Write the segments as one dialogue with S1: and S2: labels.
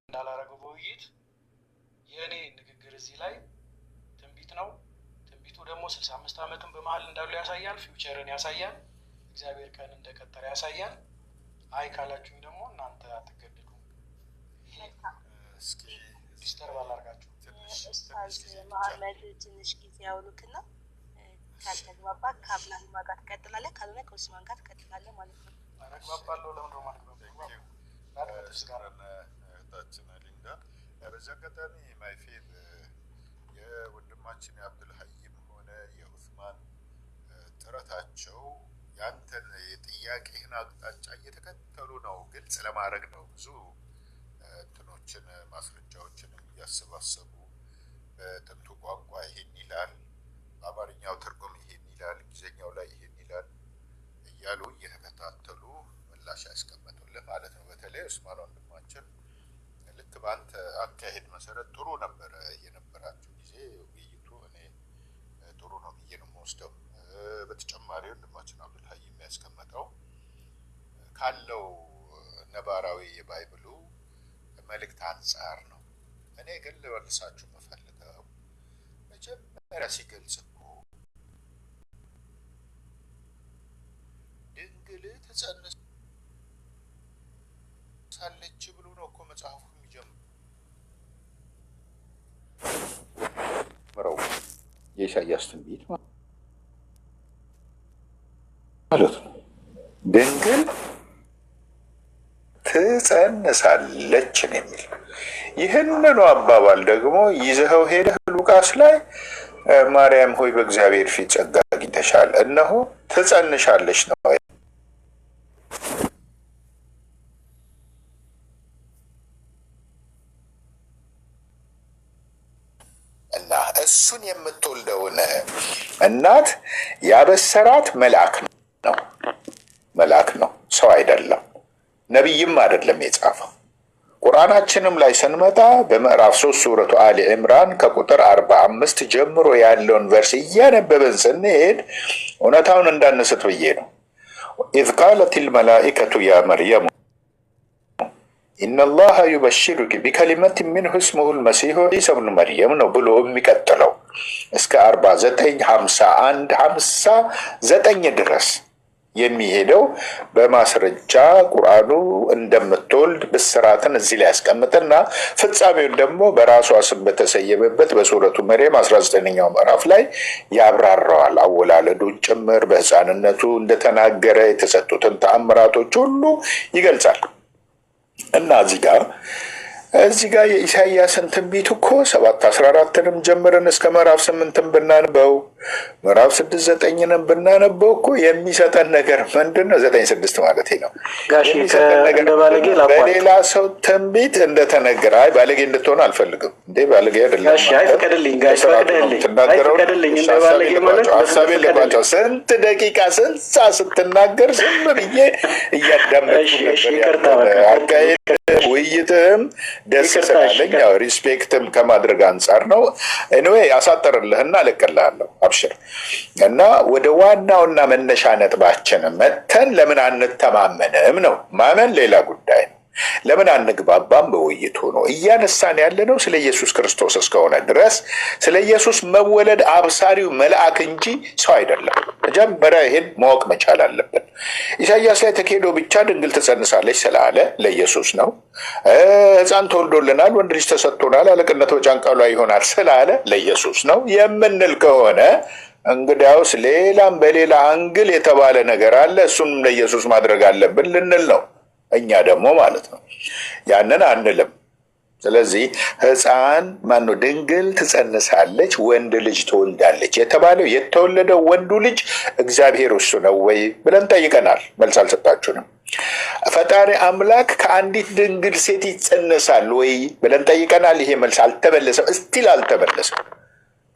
S1: እንዳላረገው በውይይት የእኔ ንግግር እዚህ ላይ ትንቢት ነው። ትንቢቱ ደግሞ 65 ዓመትን በመሀል እንዳሉ ያሳያል። ፊውቸርን ያሳያል። እግዚአብሔር ቀን እንደቀጠረ ያሳያል። አይ ካላችሁኝ ደግሞ እናንተ አትገደዱ። ዲስተርብ አላርጋችሁ።
S2: ኡስታዝ መሐመድ ትንሽ ጊዜ ያውሉክና ካልተግባባ ከአብላሂማ ጋር ትቀጥላለህ፣ ካልሆነ ከኡስማን ጋር ትቀጥላለህ ማለት ነው።
S1: አግባባለሁ። ለምን ነው ማለት ነው?
S3: እህታችን ሊንዳ በዚህ አጋጣሚ ማይፌድ የወንድማችን የአብዱል ሀይም ሆነ የኡስማን ጥረታቸው ያንተን የጥያቄህን አቅጣጫ እየተከተሉ ነው። ግልጽ ለማድረግ ነው። ብዙ እንትኖችን ማስረጃዎችን እያሰባሰቡ በጥንቱ ቋንቋ ይሄን ይላል፣ በአማርኛው ትርጉም ይሄን ይላል፣ ጊዜኛው ላይ ይሄን ይላል እያሉ እየተከታተሉ ምላሽ ያስቀመጡልህ ማለት ነው። በተለይ ኡስማን ወንድማችን ልክ በአንተ አካሄድ መሰረት ጥሩ ነበረ የነበራችሁ ጊዜ። ውይይቱ እኔ ጥሩ ነው ብዬ ነው የምወስደው። በተጨማሪ ወንድማችን አብዱል ሀይ የሚያስቀመጠው ካለው ነባራዊ የባይብሉ መልእክት አንጻር ነው። እኔ ግን ልመልሳችሁ የምፈልገው መጀመሪያ ሲገልጽ እኮ ድንግል ትጸንሳለች ብሎ ነው እኮ መጽሐፉ የሚጀምረው። የኢሳያስ ትንቢት ማለት ነው። ድንግል ትጸንሳለች ነው የሚል። ይህንኑ አባባል ደግሞ ይዘኸው ሄደህ ሉቃስ ላይ ማርያም ሆይ በእግዚአብሔር ፊት ጸጋ አግኝተሻል፣ እነሆ ትጸንሻለች ነው። እና እሱን የምትወልደውን እናት ያበሰራት መልአክ ነው፣ ሰው አይደለም፣ ነቢይም አይደለም የጻፈው። ቁርአናችንም ላይ ስንመጣ በምዕራፍ 3 ሱረቱ አሊ ዕምራን ከቁጥር 45 ጀምሮ ያለውን ቨርስ እያነበብን ስንሄድ እውነታውን እንዳንስት ብዬ ነው። ኢዝ ቃለት ልመላኢከቱ ያ መርየሙ ኢነላሃ ዩበሽሩኪ ቢከሊመት ሚንሁ እስሙሁ ልመሲሑ ዒሳ ብኑ መርየም ነው ብሎ የሚቀጥለው እስከ 49 51 59 ድረስ የሚሄደው በማስረጃ ቁርአኑ እንደምትወልድ ብስራትን እዚህ ላይ ያስቀምጥና ፍጻሜውን ደግሞ በራሷ ስም በተሰየመበት በሱረቱ መርየም 19ኛው ምዕራፍ ላይ ያብራራዋል። አወላለዱን ጭምር በሕፃንነቱ እንደተናገረ የተሰጡትን ተአምራቶች ሁሉ ይገልጻል። እና እዚህ ጋር የኢሳያስን ትንቢት እኮ 7:14ንም ጀምረን እስከ ምዕራፍ 8ን ብናነበው ምዕራፍ 6:9ንም ብናነበው እኮ የሚሰጠን ነገር ምንድን ነው? 9:6 ማለት ነው። የሚሰጠን ነገር በሌላ ሰው ትንቢት እንደተነገረ። አይ ባለጌ እንድትሆን አልፈልግም። እንዴ ባለጌ አይደለም። ሀሳቤ ልባቸው ስንት ደቂቃ ስንት ሰዓት ስትናገር ዝም ብዬ እያዳመጥኩ ነበር። አካሄድ ውይይትም ደስ ስላለኝ ያው ሪስፔክትም ከማድረግ አንጻር ነው። ኤኒዌይ አሳጠርልህና እለቅልሃለሁ። አብሽር። እና ወደ ዋናውና መነሻ ነጥባችን መተን ለምን አንተማመንም ነው። ማመን ሌላ ጉዳይ ነው። ለምን አንግባባም? በውይይቱ ነው እያነሳን ያለ ነው። ስለ ኢየሱስ ክርስቶስ እስከሆነ ድረስ ስለ ኢየሱስ መወለድ አብሳሪው መልአክ እንጂ ሰው አይደለም። መጀመሪያ ይሄን ማወቅ መቻል አለብን። ኢሳያስ ላይ ተኬዶ ብቻ ድንግል ትጸንሳለች ስላለ ለኢየሱስ ነው። ሕፃን ተወልዶልናል፣ ወንድ ልጅ ተሰጥቶናል፣ አለቅነት በጫንቃው ላይ ይሆናል ስላለ ለኢየሱስ ነው የምንል ከሆነ እንግዲያውስ ሌላም በሌላ አንግል የተባለ ነገር አለ፣ እሱም ለኢየሱስ ማድረግ አለብን ልንል ነው። እኛ ደግሞ ማለት ነው ያንን አንልም። ስለዚህ ድንግል ትጸንሳለች፣ ወንድ ልጅ ትወልዳለች የተባለው የተወለደው ወንዱ ልጅ እግዚአብሔር እሱ ነው ወይ ብለን ጠይቀናል። መልስ አልሰጣችሁንም። ፈጣሪ አምላክ ከአንዲት ድንግል ሴት ይጸነሳል ወይ ብለን ጠይቀናል። ይሄ መልስ አልተመለሰም፣ እስቲል አልተመለሰም።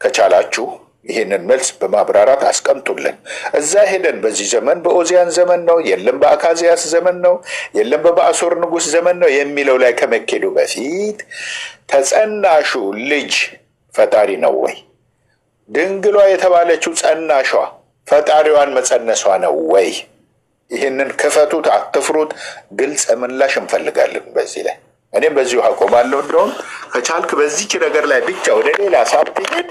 S3: ከቻላችሁ ይህንን መልስ በማብራራት አስቀምጡልን። እዛ ሄደን በዚህ ዘመን በኦዚያን ዘመን ነው የለም በአካዚያስ ዘመን ነው የለም በባአሶር ንጉሥ ዘመን ነው የሚለው ላይ ከመኬዱ በፊት ተጸናሹ ልጅ ፈጣሪ ነው ወይ? ድንግሏ የተባለችው ጸናሿ ፈጣሪዋን መጸነሷ ነው ወይ? ይህንን ክፈቱት፣ አትፍሩት። ግልጽ ምላሽ እንፈልጋለን በዚህ ላይ። እኔም በዚሁ አቆማለሁ። እንደውም ከቻልክ በዚች ነገር ላይ ብቻ ወደ ሌላ ሳትሄድ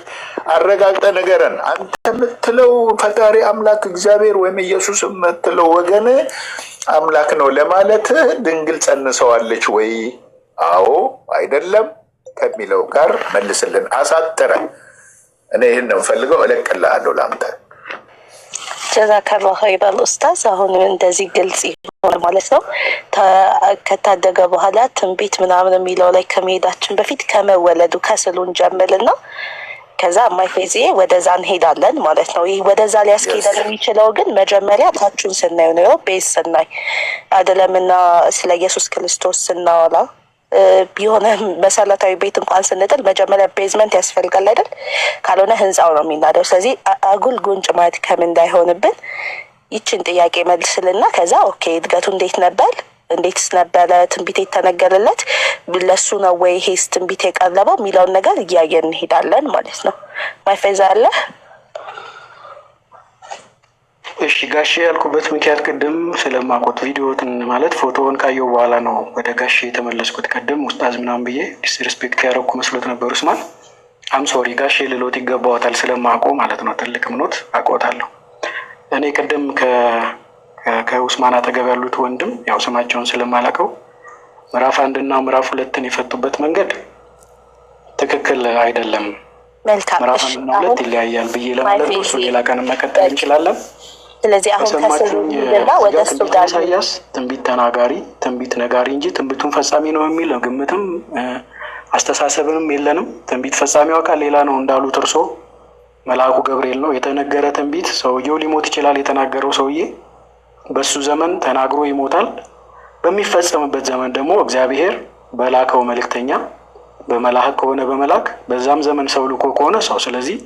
S3: አረጋግጠ ነገረን። አንተ የምትለው ፈጣሪ አምላክ እግዚአብሔር ወይም ኢየሱስ የምትለው ወገን አምላክ ነው ለማለት ድንግል ጸንሰዋለች ወይ? አዎ አይደለም ከሚለው ጋር መልስልን አሳጥረ። እኔ ይህን ነው ፈልገው እለቅልሃለሁ ለአንተ።
S2: ጀዛከላሁ ኸይረን ኡስታዝ። አሁንም እንደዚህ ግልጽ ይሆናል ማለት ነው። ከታደገ በኋላ ትንቢት ምናምን የሚለው ላይ ከመሄዳችን በፊት ከመወለዱ ከስሉን ጀምልና ከዛ ማይፌዚ ወደዛ እንሄዳለን ማለት ነው። ይህ ወደዛ ሊያስኬደን የሚችለው ግን መጀመሪያ ታቹን ስናየው ነው። ቤዝ ስናይ አይደለምና ስለ ኢየሱስ ክርስቶስ ስናወራ ቢሆነ መሰረታዊ ቤት እንኳን ስንጥል መጀመሪያ ቤዝመንት ያስፈልጋል አይደል? ካልሆነ ህንፃው ነው የሚናደው። ስለዚህ አጉል ጉንጭ ማለት ከምን እንዳይሆንብን ይችን ጥያቄ መልስልና ከዛ ኦኬ እድገቱ እንዴት ነበር? እንዴትስ ነበረ ትንቢት የተነገረለት? ለሱ ነው ወይ ይሄስ ትንቢት የቀረበው የሚለውን ነገር እያየን እንሄዳለን ማለት ነው። ማይፈዛ አለ።
S1: እሺ ጋሼ ያልኩበት ምክንያት ቅድም ስለማቆት ቪዲዮትን ማለት ፎቶውን ካየው በኋላ ነው ወደ ጋሼ የተመለስኩት። ቅድም ኡስታዝ ምናምን ብዬ ዲስሪስፔክት ያደረኩ መስሎት ነበር። ኡስማን አም ሶሪ ጋሼ ልሎት ይገባዋታል ስለማቆ ማለት ነው። ትልቅ ምኖት አቆታለሁ። እኔ ቅድም ከኡስማን አጠገብ ያሉት ወንድም ያው ስማቸውን ስለማላውቀው ምዕራፍ 1 እና ምዕራፍ 2 የፈቱበት መንገድ ትክክል አይደለም። ምዕራፍ 1 እና 2 ይለያያል ብዬ ለማለት ነው። እሱ ሌላ ቀን መቀጠል እንችላለን።
S2: ስለዚህ አሁን ከሰማችሁና ወደ እሱ ጋር
S1: ኢሳያስ ትንቢት ተናጋሪ ትንቢት ነጋሪ እንጂ ትንቢቱን ፈጻሚ ነው የሚል ግምትም አስተሳሰብንም የለንም። ትንቢት ፈጻሚው አካል ሌላ ነው እንዳሉት እርሶ መልአኩ ገብርኤል ነው። የተነገረ ትንቢት ሰውየው ሊሞት ይችላል። የተናገረው ሰውዬ በሱ ዘመን ተናግሮ ይሞታል። በሚፈጸምበት ዘመን ደግሞ እግዚአብሔር በላከው መልእክተኛ በመላእክ ከሆነ በመላክ በዛም ዘመን ሰው ልኮ ከሆነ ሰው። ስለዚህ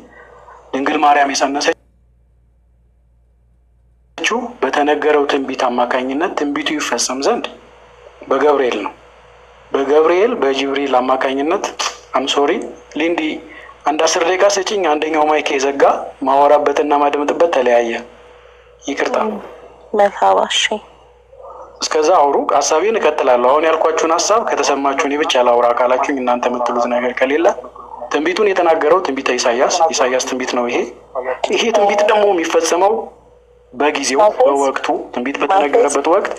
S1: ድንግል ማርያም የጸነሰችው በተነገረው ትንቢት አማካኝነት ትንቢቱ ይፈጸም ዘንድ በገብርኤል ነው። በገብርኤል በጅብሪል አማካኝነት አምሶሪ ሊንዲ አንድ 10 ደቂቃ ስጪኝ። አንደኛው ማይክ የዘጋ ማወራበትና ማደምጥበት ተለያየ። ይቅርታ።
S2: መካባሽ
S1: እስከዛ አውሩ። ሐሳቤን እቀጥላለሁ። አሁን ያልኳችሁን ሐሳብ ከተሰማችሁ እኔ ብቻ ላውራ ካላችሁኝ እናንተ የምትሉት ነገር ከሌለ ትንቢቱን የተናገረው ትንቢተ ኢሳያስ ትንቢት ነው። ይሄ ትንቢት ደግሞ የሚፈጸመው በጊዜው በወቅቱ ትንቢት በተነገረበት ወቅት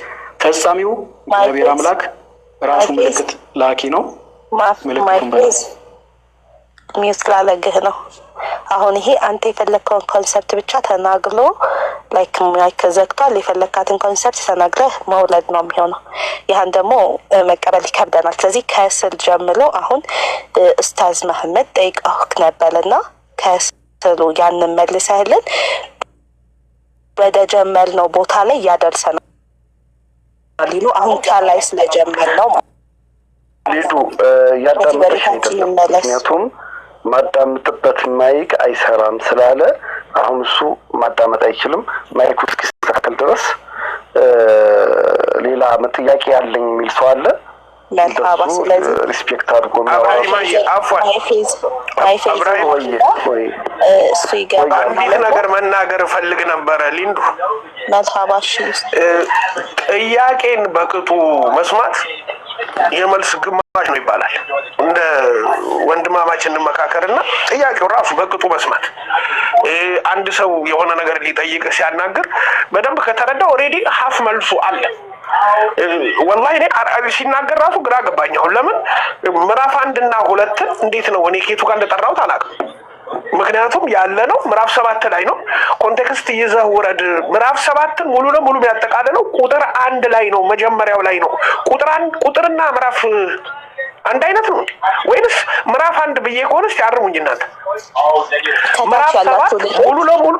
S1: ፈጻሚው እግዚአብሔር አምላክ ራሱ ምልክት ላኪ ነው። ምልክቱን
S2: ሚስላለግህ ነው። አሁን ይሄ አንተ የፈለግከውን ኮንሰፕት ብቻ ተናግሎ ላይክ ማይክ ዘግቷል። የፈለግካትን ኮንሰፕት ተናግረህ መውለድ ነው የሚሆነው። ይህን ደግሞ መቀበል ይከብደናል። ስለዚህ ከስር ጀምሮ አሁን ኡስታዝ መሐመድ ጠይቀውክ ነበርና ከስሩ ያንን መልሰህልን ወደ ጀመርነው ቦታ ላይ ያደርሰናል ሊሉ አሁን ከላይ ስለጀመር ነው
S4: ሊዱ ያዳምጥሽ አይደለም። ምክንያቱም ማዳምጥበት ማይክ አይሰራም ስላለ አሁን እሱ ማዳመጥ አይችልም። ማይኩ እስኪስተካከል ድረስ ሌላ ጥያቄ ያለኝ የሚል ሰው አለ።
S2: መልካባ ስለዚህ
S4: ሪስፔክት አድርጎ ነው
S2: እሱ ይገባል።
S5: አንዲት ነገር መናገር እፈልግ ነበረ ሊንዱ።
S2: መልካባሽ
S5: ጥያቄን በቅጡ መስማት የመልስ ግማሽ ነው ይባላል። እንደ ወንድማማች እንመካከርና ጥያቄው ራሱ በቅጡ መስማት። አንድ ሰው የሆነ ነገር ሊጠይቅ ሲያናግር በደንብ ከተረዳ ኦሬዲ ሀፍ መልሱ አለ። ወላሂ እኔ ሲናገር ራሱ ግራ ገባኝ። አሁን ለምን ምዕራፍ 1 እና 2 እንዴት ነው እኔ ኬቱ ጋር እንደጠራሁት አላውቅም። ምክንያቱም ያለ ነው ምዕራፍ 7 ላይ ነው። ኮንቴክስት ይዘህ ውረድ። ምዕራፍ 7 ሙሉ ለሙሉ የሚያጠቃልለው ቁጥር 1 ላይ ነው፣ መጀመሪያው ላይ ነው። ቁጥርና ምዕራፍ አንድ አይነት ነው ወይንስ ምዕራፍ 1 ብዬ ከሆነ እስቲ አርሙኝ እናንተ። ምዕራፍ 7 ሙሉ ለሙሉ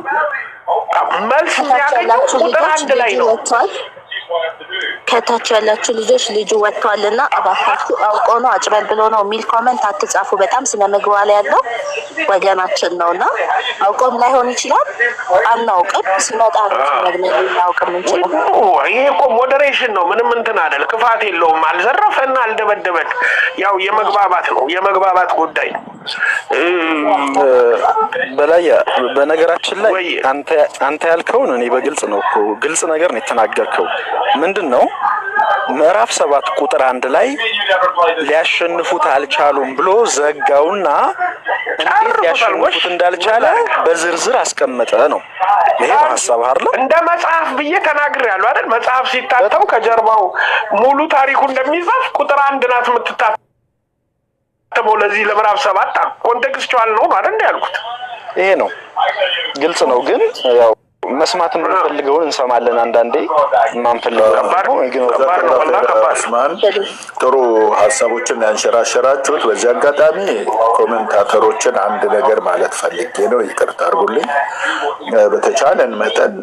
S5: መልስ የሚያገኘው ቁጥር 1 ላይ ነው።
S2: ከታች ያላችሁ ልጆች ልጁ ወጥቷልና እባካችሁ አውቆ ነው አጭበል ብሎ ነው የሚል ኮሜንት አትጻፉ። በጣም ስለምግባል ያለው ወገናችን ነውና አውቆም ላይሆን ይችላል። አናውቅም ሲመጣ ነው እናውቅም እንችላለን።
S5: ይሄ እኮ ሞዴሬሽን ነው። ምንም እንትን አይደል፣ ክፋት የለውም። አልዘረፈና አልደበደበን። ያው የመግባባት ነው፣ የመግባባት ጉዳይ ነው።
S6: በላይ በነገራችን ላይ አንተ ያልከውን እኔ በግልጽ ነው እኮ ግልጽ ነገር ነው የተናገርከው። ምንድነው ምዕራፍ 7 ቁጥር 1 ላይ ሊያሸንፉት አልቻሉም ብሎ ዘጋውና እንዴት ሊያሸንፉት እንዳልቻለ በዝርዝር አስቀመጠ ነው። ይሄ ሐሳብ አይደል?
S5: እንደ መጽሐፍ ብዬ ተናግሬያለሁ አይደል? መጽሐፍ ሲታተም ከጀርባው ሙሉ ታሪኩ እንደሚጻፍ ቁጥር 1 ናት የምትታተመው። ለዚህ ለምዕራፍ 7 ኮንቴክስቹዋል ነው አይደል ያልኩት?
S6: ይሄ ነው፣ ግልጽ ነው። ግን ያው መስማት የምንፈልገውን እንሰማለን። አንዳንዴ የማንፈልገው
S3: ጥሩ ሀሳቦችን ያንሸራሸራችሁት። በዚህ አጋጣሚ ኮሜንታተሮችን አንድ ነገር ማለት ፈልጌ ነው፣ ይቅርታ አድርጉልኝ። በተቻለን መጠን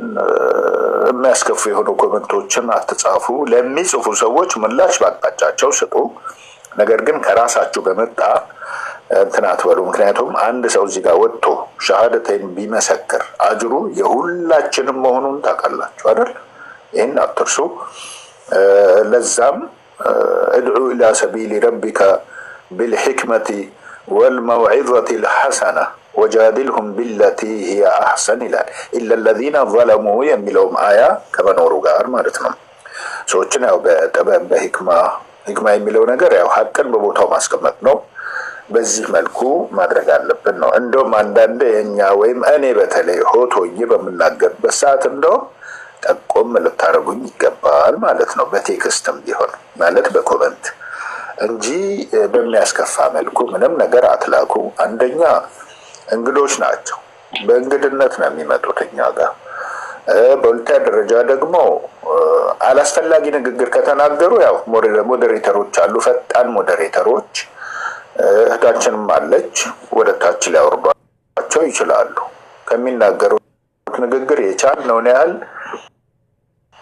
S3: የሚያስከፉ የሆኑ ኮሜንቶችን አትጻፉ። ለሚጽፉ ሰዎች ምላሽ ባቅጣጫቸው ስጡ። ነገር ግን ከራሳችሁ በመጣ እንትን አትበሉ። ምክንያቱም አንድ ሰው እዚህ ጋር ወጥቶ ሸሃደተይን ቢመሰክር አጅሩ የሁላችንም መሆኑን ታውቃላችሁ አይደል? ይህን አትርሱ። ለዛም እድዑ ኢላ ሰቢሊ ረቢከ ቢልሕክመቲ ወልመውዒዘቲ ልሐሰነ ወጃዲልሁም ቢለቲ ሂየ አሕሰን ይላል። ኢለ ለዚነ ዘለሙ የሚለውም አያ ከመኖሩ ጋር ማለት ነው። ሰዎችን ያው በጥበብ በሂክማ የሚለው ነገር ያው ሀቅን በቦታው ማስቀመጥ ነው። በዚህ መልኩ ማድረግ አለብን ነው። እንደውም አንዳንዴ የኛ ወይም እኔ በተለይ ሆቶዬ በምናገርበት ሰዓት እንደውም ጠቆም ልታደርጉኝ ይገባል ማለት ነው። በቴክስትም ቢሆን ማለት በኮመንት እንጂ በሚያስከፋ መልኩ ምንም ነገር አትላኩ። አንደኛ እንግዶች ናቸው፣ በእንግድነት ነው የሚመጡት እኛ ጋር። በሁለተኛ ደረጃ ደግሞ አላስፈላጊ ንግግር ከተናገሩ ያው ሞዴሬተሮች አሉ፣ ፈጣን ሞዴሬተሮች እህታችንም አለች፣ ወደ ታች ሊያወርዷቸው ይችላሉ። ከሚናገሩት ንግግር የቻልነውን ያህል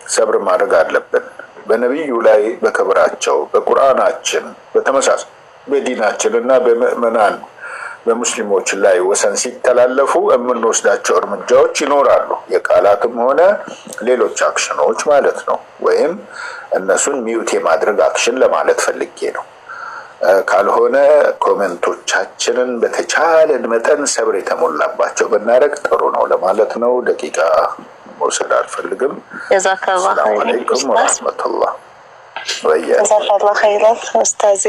S3: ሰብር ማድረግ አለብን። በነቢዩ ላይ በክብራቸው በቁርአናችን በተመሳሳይ በዲናችን እና በምእመናን በሙስሊሞች ላይ ወሰን ሲተላለፉ የምንወስዳቸው እርምጃዎች ይኖራሉ። የቃላትም ሆነ ሌሎች አክሽኖች ማለት ነው። ወይም እነሱን ሚዩት የማድረግ አክሽን ለማለት ፈልጌ ነው። ካልሆነ ኮሜንቶቻችንን በተቻለን መጠን ሰብር የተሞላባቸው ብናደርግ ጥሩ ነው ለማለት ነው። ደቂቃ መውሰድ አልፈልግም። ሰላም አለይኩም ወረሕመቱላህ።
S2: ጀዛከላሁ ኸይረን ኡስታዜ።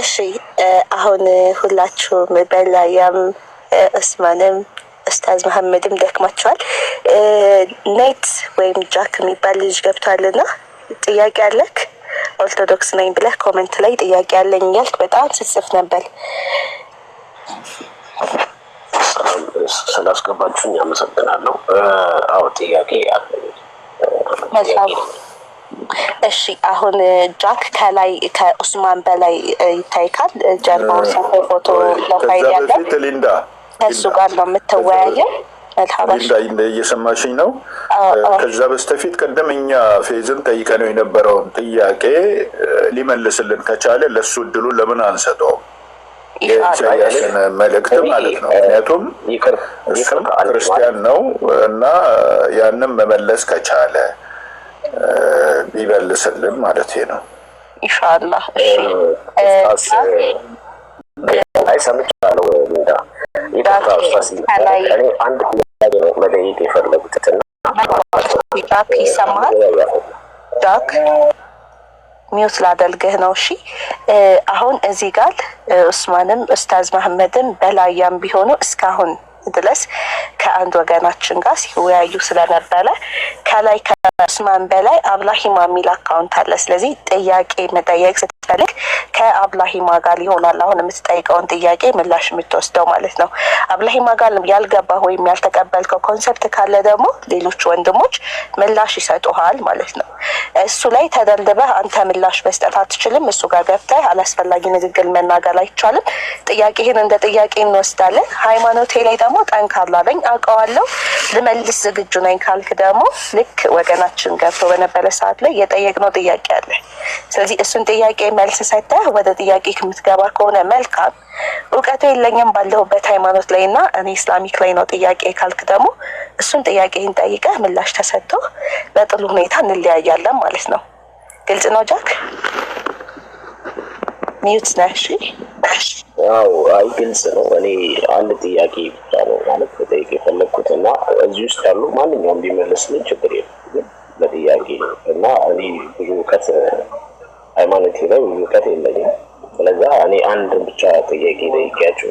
S2: እሺ አሁን ሁላችሁም በላያም ኡስማንም ኡስታዝ መሐመድም ደክማችኋል። ኔት ወይም ጃክ የሚባል ልጅ ገብቷልና ጥያቄ አለክ? ኦርቶዶክስ ነኝ ብለህ ኮሜንት ላይ ጥያቄ አለኝ እያልክ በጣም ስትጽፍ ነበር።
S7: ስላስገባችሁኝ አመሰግናለሁ። አዎ ጥያቄ አለኝ።
S2: እሺ አሁን ጃክ ከላይ ከኡስማን በላይ ይታይካል። ጀርባው ሰፊ ፎቶ ለፋይል ያለ ከሱ ጋር ነው የምትወያየው።
S3: ሊንዳ እየሰማሽኝ ነው? ከዛ በስተፊት ቀደም እኛ ፌዝን ጠይቀነው የነበረውን ጥያቄ ሊመልስልን ከቻለ ለሱ እድሉን ለምን አንሰጠውም? የኢሳያስን መልእክት ማለት ነው። ምክንያቱም እሱም ክርስቲያን ነው እና ያንም መመለስ ከቻለ ቢመልስልን ማለት ነው።
S2: ኢንሻአላህ። እሺ
S7: አይ ሰምቻለሁ። ሊንዳ አንድ ጥያቄ ነው መጠየቅ የፈለጉትና
S2: ጃክ ይሰማል? ጃክ ሚውት ላደርግህ ነው። እሺ አሁን እዚህ ጋር ኡስማንም ኡስታዝ መሐመድም በላያም ቢሆኑ እስካሁን ድረስ ከአንድ ወገናችን ጋር ሲወያዩ ስለነበረ ከላይ ከኡስማን በላይ አብላሂማ የሚል አካውንት አለ። ስለዚህ ጥያቄ መጠየቅ ስትፈልግ ከአብላሂማ ጋር ይሆናል አሁን የምትጠይቀውን ጥያቄ ምላሽ የምትወስደው ማለት ነው። አብላሂማ ጋር ያልገባ ወይም ያልተቀበልከው ኮንሰፕት ካለ ደግሞ ሌሎች ወንድሞች ምላሽ ይሰጡሃል ማለት ነው። እሱ ላይ ተደልድበህ አንተ ምላሽ መስጠት አትችልም። እሱ ጋር ገብተህ አላስፈላጊ ንግግር መናገር አይቻልም። ጥያቄህን እንደ ጥያቄ እንወስዳለን። ሃይማኖቴ ላይ ደግሞ ጠንካራ ነኝ አውቀዋለሁ ልመልስ ዝግጁ ነኝ ካልክ ደግሞ ልክ ወገናችን ገብቶ በነበረ ሰዓት ላይ የጠየቅነው ጥያቄ አለ። ስለዚህ እሱን ጥያቄ መልስ ሰጥተህ ወደ ጥያቄ ከምትገባ ከሆነ መልካም። እውቀቱ የለኝም ባለሁበት ሃይማኖት ላይ እና እኔ ኢስላሚክ ላይ ነው ጥያቄ ካልክ ደግሞ እሱን ጥያቄህን ጠይቀህ ምላሽ ተሰጥቶ በጥሩ ሁኔታ እንለያያለን ማለት ነው። ግልጽ ነው ጃክ? ሚዩት ነሽ?
S7: ያው አይ ግልጽ ነው። እኔ አንድ ጥያቄ ብቻ ነው ማለት በጥያቄ የፈለኩትና እዚህ ውስጥ ያሉ ማንኛውም ቢመልስልኝ ችግር የለም። በጥያቄ እና እና እኔ ብዙ እውቀት ሃይማኖቴ ላይ ብዙ እውቀት የለኝም። ስለዛ እኔ አንድ ብቻ ጥያቄ ጠይቄያቸው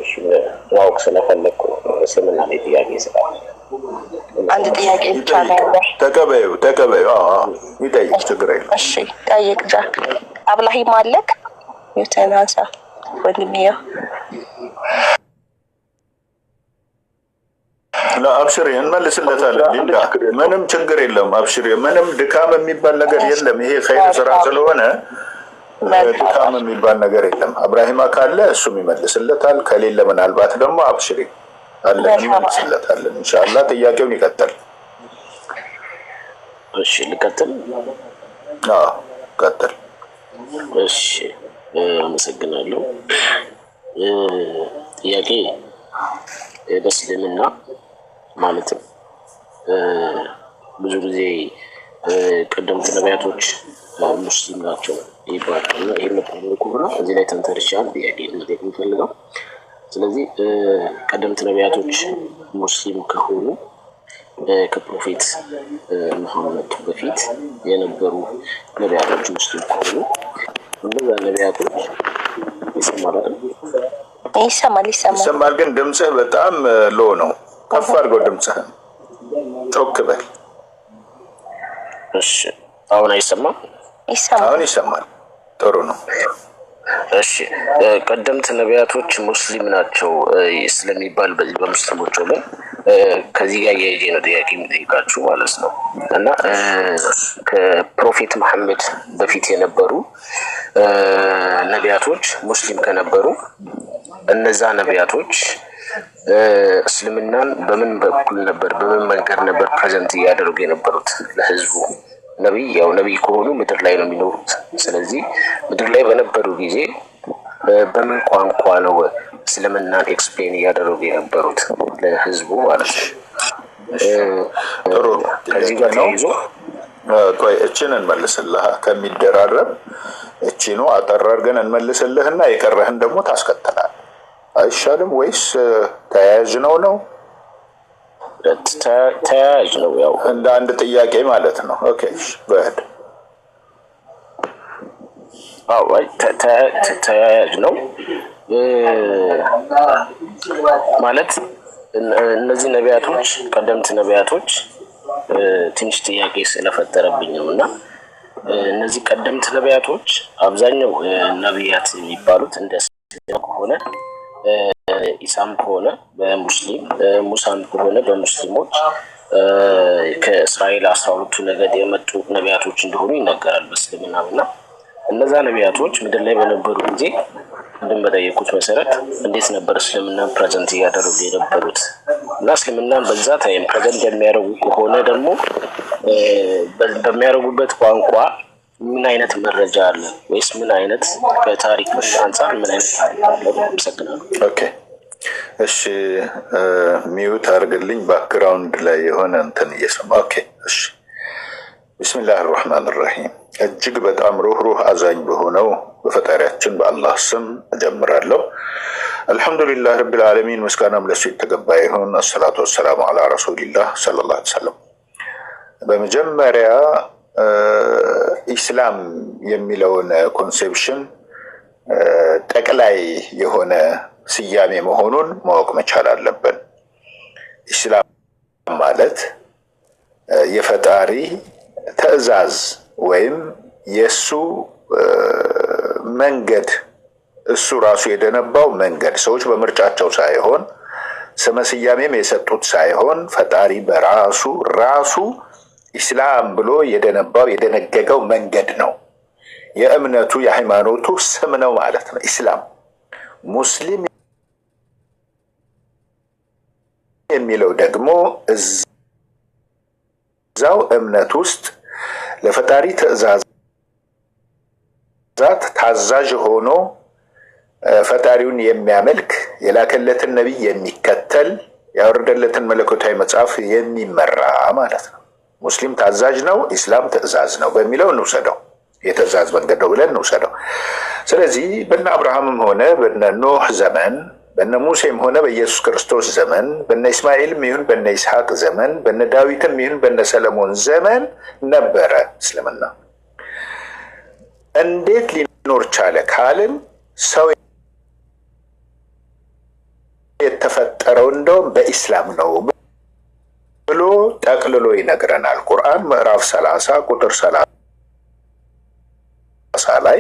S7: ማወቅ ስለፈለግኩ እስልምና ላይ ጥያቄ ስላለ
S2: አንድ ጥያቄ ብቻ ነው ያለው።
S3: ተቀበዩ ይጠይቅ፣ ችግር የለም።
S2: እሺ ጠይቅ ጃክ። አብላሂም አለክ ዩተናንሳ ወንድምየው
S3: አብሽሪ እንመልስለታለን። ሊንዳ ምንም ችግር የለም። አብሽሪ ምንም ድካም የሚባል ነገር የለም። ይሄ ኸይር ስራ ስለሆነ ድካም የሚባል ነገር የለም። አብራሂማ ካለ እሱም ይመልስለታል፣ ከሌለ ምናልባት ደግሞ አብሽሪ አለ ይመልስለታለን። ኢንሻአላህ ጥያቄውን ይቀጥል።
S7: እሺ ልቀጥል?
S3: አዎ ቀጥል።
S7: እሺ አመሰግናለሁ። ጥያቄ በእስልምና ማለትም ብዙ ጊዜ ቀደምት ነቢያቶች ሙስሊም ናቸው ይባላል እና ይህ መጠለቁ ብላ እዚህ ላይ ተንተርሻል ጥያቄ ልጠይቅ የምፈልገው። ስለዚህ ቀደምት ነቢያቶች ሙስሊም ከሆኑ ከፕሮፌት መሐመድ በፊት የነበሩ ነቢያቶች ሙስሊም ከሆኑ እነዛ ነቢያቶች
S3: ይሰማል፣ ግን ድምፅህ በጣም ሎ ነው። ከፍ አድርገው ድምፅህን፣ ጮክ በል።
S7: እሺ አሁን አይሰማም?
S3: አሁን ይሰማል። ጥሩ ነው።
S7: እሺ ቀደምት ነቢያቶች ሙስሊም ናቸው ስለሚባል በዚህ በሙስሊሞች ወገን ከዚህ ጋር ያይዤ ነው ጥያቄ የሚጠይቃችሁ ማለት ነው። እና ከፕሮፌት መሐመድ በፊት የነበሩ ነቢያቶች ሙስሊም ከነበሩ እነዛ ነቢያቶች እስልምናን በምን በኩል ነበር በምን መንገድ ነበር ፕሬዘንት እያደረጉ የነበሩት ለህዝቡ? ነቢይ ያው ነቢይ ከሆኑ ምድር ላይ ነው የሚኖሩት። ስለዚህ ምድር ላይ በነበሩ ጊዜ በምን ቋንቋ ነው እስልምናን ኤክስፕሌን እያደረጉ የነበሩት ለህዝቡ ማለት ነው?
S3: ጥሩ
S7: ከዚህ ጋር ተያይዞ
S3: ቆይ እችን እንመልስልህ ከሚደራረብ እቺኑ አጠር አድርገን እንመልስልህና የቀረህን ደግሞ ታስከትላል። አይሻልም ወይስ ተያያዥ ነው?
S7: ተያያዥ ነው፣ ያው
S3: እንደ አንድ ጥያቄ ማለት ነው። ኦኬ በህድ
S7: ተያያዥ ነው ማለት እነዚህ ነቢያቶች ቀደምት ነቢያቶች ትንሽ ጥያቄ ስለፈጠረብኝ ነው። እና እነዚህ ቀደምት ነቢያቶች አብዛኛው ነቢያት የሚባሉት እንደ ከሆነ ኢሳም ከሆነ በሙስሊም ሙሳም ከሆነ በሙስሊሞች ከእስራኤል 12ቱ ነገድ የመጡ ነቢያቶች እንደሆኑ ይነገራል በእስልምና። እና እነዛ ነቢያቶች ምድር ላይ በነበሩ ጊዜ እንደምጠየቁት መሰረት እንዴት ነበር እስልምና ፕሬዘንት እያደረጉ የነበሩት? እና እስልምናን በዛ ታይም ፕሬዘንት የሚያደርጉ ከሆነ ደግሞ በሚያደርጉበት ቋንቋ ምን አይነት መረጃ አለ ወይስ ምን አይነት ከታሪክ አንፃር ምን አይነት ታሪክ አለ? አመሰግናለሁ።
S3: ኦኬ እሺ ሚዩት አድርግልኝ፣ ባክግራውንድ ላይ የሆነ እንትን እየሰማ። ኦኬ እሺ ቢስሚላህ አርረህማን አርረሂም። እጅግ በጣም ሩህሩህ አዛኝ በሆነው በፈጣሪያችን በአላህ ስም እጀምራለሁ። አልሐምዱሊላህ ረቢል ዓለሚን፣ ምስጋናም ለሱ የተገባ ይሁን። አሰላቱ ወሰላሙ አላ ረሱሊላህ ሰለላሁ ዐለይሂ ወሰለም። በመጀመሪያ ኢስላም የሚለውን ኮንሴፕሽን ጠቅላይ የሆነ ስያሜ መሆኑን ማወቅ መቻል አለብን። ኢስላም ማለት የፈጣሪ ትዕዛዝ ወይም የእሱ መንገድ፣ እሱ ራሱ የደነባው መንገድ፣ ሰዎች በምርጫቸው ሳይሆን ስመ ስያሜም የሰጡት ሳይሆን ፈጣሪ በራሱ ኢስላም ብሎ የደነባው የደነገገው መንገድ ነው። የእምነቱ የሃይማኖቱ ስም ነው ማለት ነው ኢስላም። ሙስሊም የሚለው ደግሞ እዛው እምነት ውስጥ ለፈጣሪ ትዕዛዛት ታዛዥ ሆኖ ፈጣሪውን የሚያመልክ የላከለትን ነቢይ የሚከተል ያወረደለትን መለኮታዊ መጽሐፍ የሚመራ ማለት ነው። ሙስሊም ታዛዥ ነው፣ ኢስላም ትዕዛዝ ነው በሚለው እንውሰደው። የትዕዛዝ መንገድ ነው ብለን እንውሰደው። ስለዚህ በነ አብርሃምም ሆነ በነ ኖህ ዘመን፣ በነ ሙሴም ሆነ በኢየሱስ ክርስቶስ ዘመን፣ በነ እስማኤልም ይሁን በነ ይስሐቅ ዘመን፣ በነ ዳዊትም ይሁን በነ ሰለሞን ዘመን ነበረ እስልምና። እንዴት ሊኖር ቻለ ካልን ሰው የተፈጠረው እንደውም በኢስላም ነው ብሎ ጠቅልሎ ይነግረናል። ቁርአን ምዕራፍ 30 ቁጥር 30 ላይ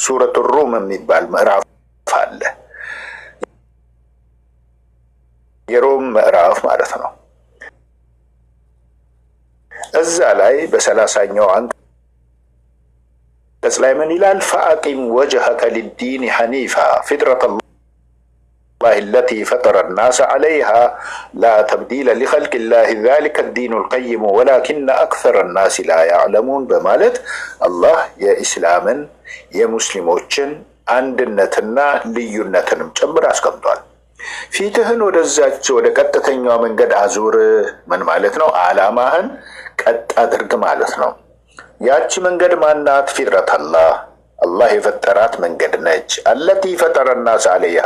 S3: ሱረቱ ሩም የሚባል ምዕራፍ አለ። የሮም ምዕራፍ ማለት ነው። እዛ ላይ በ30ኛው አንቀጽ ላይ ምን ይላል? ፈአቂም ወጅሀከ ሊዲን ሐኒፋ ፊጥረተ ላህ አለቲ ፈጠረ ናስ ዐለይሃ ላ ተብዲለ ሊኸልቅ ላህ ዛሊከ ዲኑል ቀይም ወላኪነ አክሰረ ናስ ላ ያዕለሙን በማለት አላህ የኢስላምን የሙስሊሞችን አንድነትና ልዩነትንም ጭምር አስቀምጧል። ፊትህን ወደዛች ወደ ቀጥተኛው መንገድ አዙር። ምን ማለት ነው? አላማህን ቀጥ አድርግ ማለት ነው። ያቺ መንገድ ማናት? ፊጥረት አላህ የፈጠራት መንገድ ነች። አለቲ ፈጠረ ናስ ዐለይሃ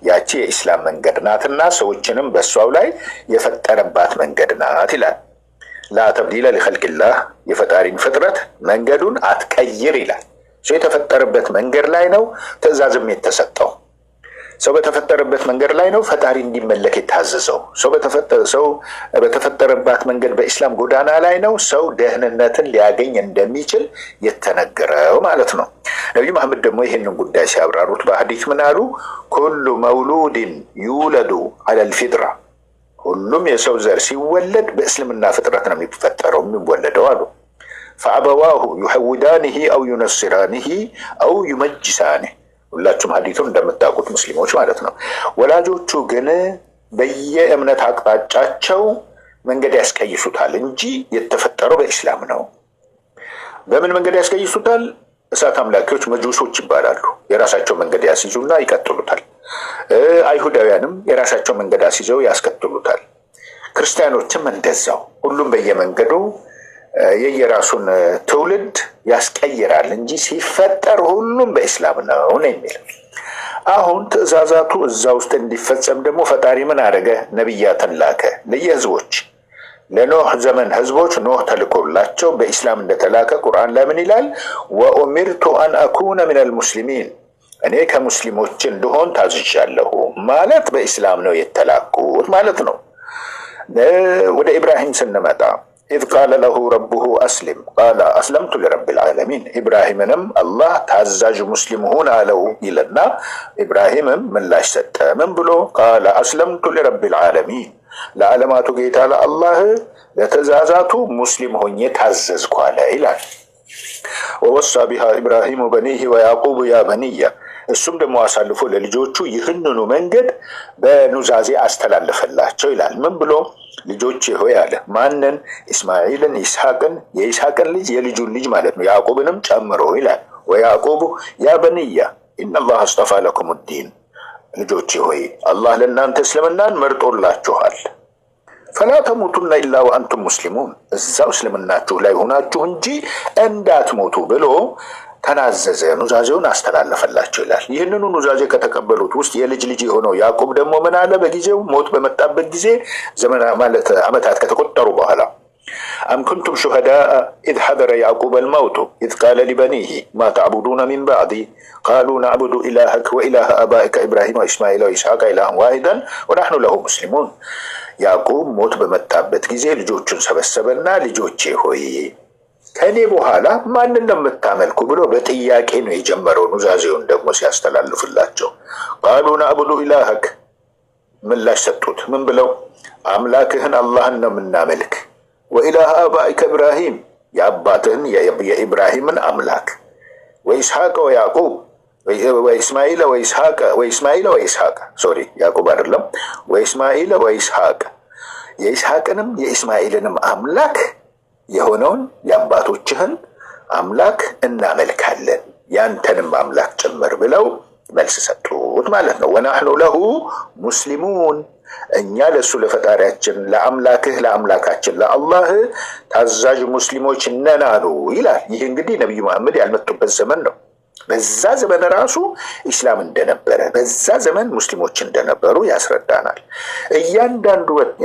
S3: ያቺ የኢስላም መንገድ ናትና ሰዎችንም በእሷው ላይ የፈጠረባት መንገድ ናት ይላል። ላ ተብዲለ ሊኸልቅላህ የፈጣሪን ፍጥረት መንገዱን አትቀይር ይላል። ሰው የተፈጠረበት መንገድ ላይ ነው ትእዛዝም የተሰጠው። ሰው በተፈጠረበት መንገድ ላይ ነው ፈጣሪ እንዲመለክ የታዘዘው። ሰው በተፈጠረባት መንገድ በኢስላም ጎዳና ላይ ነው ሰው ደህንነትን ሊያገኝ እንደሚችል የተነገረው ማለት ነው። ነቢዩ መሐመድ ደግሞ ይህንን ጉዳይ ሲያብራሩት በሐዲስ ምን አሉ? ኩሉ መውሉድን ዩውለዱ ዐለል ፊጥራ ሁሉም የሰው ዘር ሲወለድ በእስልምና ፍጥረት ነው የሚፈጠረው የሚወለደው አሉ። ፈአበዋሁ ዩሐውዳኒሂ አው ዩነስራኒሂ አው ዩመጅሳኒህ ሁላችሁም ሐዲሱን እንደምታውቁት ሙስሊሞች ማለት ነው። ወላጆቹ ግን በየእምነት አቅጣጫቸው መንገድ ያስቀይሱታል እንጂ የተፈጠረው በኢስላም ነው። በምን መንገድ ያስቀይሱታል? እሳት አምላኪዎች መጁሶች ይባላሉ። የራሳቸው መንገድ ያስይዙና ይቀጥሉታል። አይሁዳውያንም የራሳቸው መንገድ አስይዘው ያስቀጥሉታል። ክርስቲያኖችም እንደዛው። ሁሉም በየመንገዱ የየራሱን ትውልድ ያስቀይራል እንጂ ሲፈጠር ሁሉም በኢስላም ነው የሚል። አሁን ትእዛዛቱ እዛ ውስጥ እንዲፈጸም ደግሞ ፈጣሪ ምን አደረገ? ነቢያትን ላከ ለየህዝቦች። ለኖህ ዘመን ህዝቦች ኖህ ተልኮላቸው በኢስላም እንደተላከ ቁርአን ላይ ምን ይላል? ወኡሚርቱ አን አኩነ ሚነል ሙስሊሚን እኔ ከሙስሊሞች እንድሆን ታዝዣለሁ ማለት በኢስላም ነው የተላኩት ማለት ነው። ወደ ኢብራሂም ስንመጣ ኢዝ ቃለ ለሁ ረቡሁ አስሊም ቃለ አስለምቱ ሊረቢል ዓለሚን ኢብራሂምንም አላህ ታዛዥ ሙስሊም ሁን አለው ይልና ኢብራሂምም ምላሽ ሰጠ። ምን ብሎ? ቃለ አስለምቱ ሊረቢል ዓለሚን ለዓለማቱ ጌታ ለአላህ ለትእዛዛቱ ሙስሊም ሆኜ ታዘዝኩ አለ ይላል። ወወሳ ቢሃ ኢብራሂሙ በኒህ ወያዕቁብ ያ በኒያ እሱም ደግሞ አሳልፎ ለልጆቹ ይህንኑ መንገድ በኑዛዜ አስተላለፈላቸው ይላል። ምን ብሎ? ልጆቼ ሆይ አለ። ማንን? ኢስማኤልን፣ ይስሐቅን፣ የይስሐቅን ልጅ የልጁን ልጅ ማለት ነው ያዕቁብንም ጨምሮ ይላል። ወያዕቁብ ያ በኒያ ኢነላህ አስጠፋ ለኩም ዲን ልጆቼ ሆይ አላህ ለእናንተ እስልምናን መርጦላችኋል። ፈላ ተሙቱና ኢላ ወአንቱም ሙስሊሙን እዛው እስልምናችሁ ላይ ሆናችሁ እንጂ እንዳትሞቱ ብሎ ተናዘዘ። ኑዛዜውን አስተላለፈላቸው ይላል። ይህንኑ ኑዛዜ ከተቀበሉት ውስጥ የልጅ ልጅ የሆነው ያዕቁብ ደግሞ ምን አለ? በጊዜው ሞት በመጣበት ጊዜ ዘመን ማለት ዓመታት ከተቆጠሩ በኋላ አም ኩንቱም ሹሃዳአ ኢዝ ሐደረ ያዕቁብ አልመውቱ ኢዝ ቃለ ሊበኒሂ ማ ተዕቡዱነ ሚን ባዕዲ ቃሉ ነዕቡዱ ኢላሀከ ወኢላሀ አባኢከ ኢብራሂም ወኢስማኤል ወኢስሐቅ ኢላሀን ዋሂደን ወነሕኑ ለሁ ሙስሊሙን። ያዕቁብ ሞት በመጣበት ጊዜ ልጆቹን ሰበሰበና ልጆቼ ሆይ ከእኔ በኋላ ማንን ነው የምታመልኩ ብሎ በጥያቄ ነው የጀመረው። ኑዛዜውን ደግሞ ሲያስተላልፍላቸው ቃሉ ነዕቡዱ ኢላሀክ ምላሽ ሰጡት። ምን ብለው? አምላክህን አላህን ነው የምናመልክ፣ ወኢላሀ አባኢከ ኢብራሂም የአባትህን የኢብራሂምን አምላክ፣ ወኢስሐቅ ወያዕቁብ ወኢስማኤል ወኢስሐቅ ሶሪ ያዕቁብ አይደለም፣ ወኢስማኤል ወኢስሐቅ የኢስሐቅንም የኢስማኤልንም አምላክ የሆነውን የአባቶችህን አምላክ እናመልካለን ያንተንም አምላክ ጭምር ብለው መልስ ሰጡት ማለት ነው። ወናህኑ ለሁ ሙስሊሙን እኛ ለሱ ለፈጣሪያችን ለአምላክህ ለአምላካችን ለአላህ ታዛዥ ሙስሊሞች ነን አሉ ይላል። ይህ እንግዲህ ነቢዩ መሐመድ ያልመጡበት ዘመን ነው። በዛ ዘመን ራሱ ኢስላም እንደነበረ በዛ ዘመን ሙስሊሞች እንደነበሩ ያስረዳናል።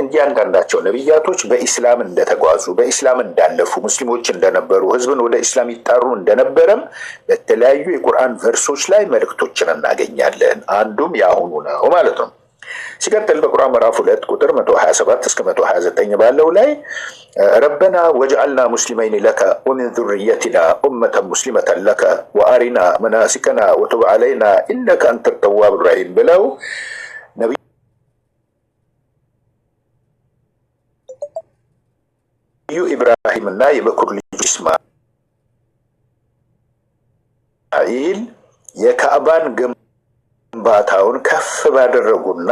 S3: እያንዳንዳቸው ነቢያቶች በኢስላም እንደተጓዙ በኢስላም እንዳለፉ ሙስሊሞች እንደነበሩ ህዝብን ወደ ኢስላም ይጣሩ እንደነበረም በተለያዩ የቁርአን ቨርሶች ላይ መልእክቶችን እናገኛለን። አንዱም የአሁኑ ነው ማለት ነው። ሲቀጥል በቁርአን ምዕራፍ 2 ቁጥር 127 እስከ 129 ባለው ላይ ረበና ወጅዐልና ሙስሊመይን ለከ ወሚን ዙርየቲና ኡመተን ሙስሊመተን ለከ ወአሪና መናሲከና ወቱብ ዐለይና ኢነከ አንተ ተዋብ ረሂም ብለው ነቢዩ ኢብራሂምና የበኩር ልጅ ኢስማኤል የካዕባን ግንባታውን ከፍ ባደረጉና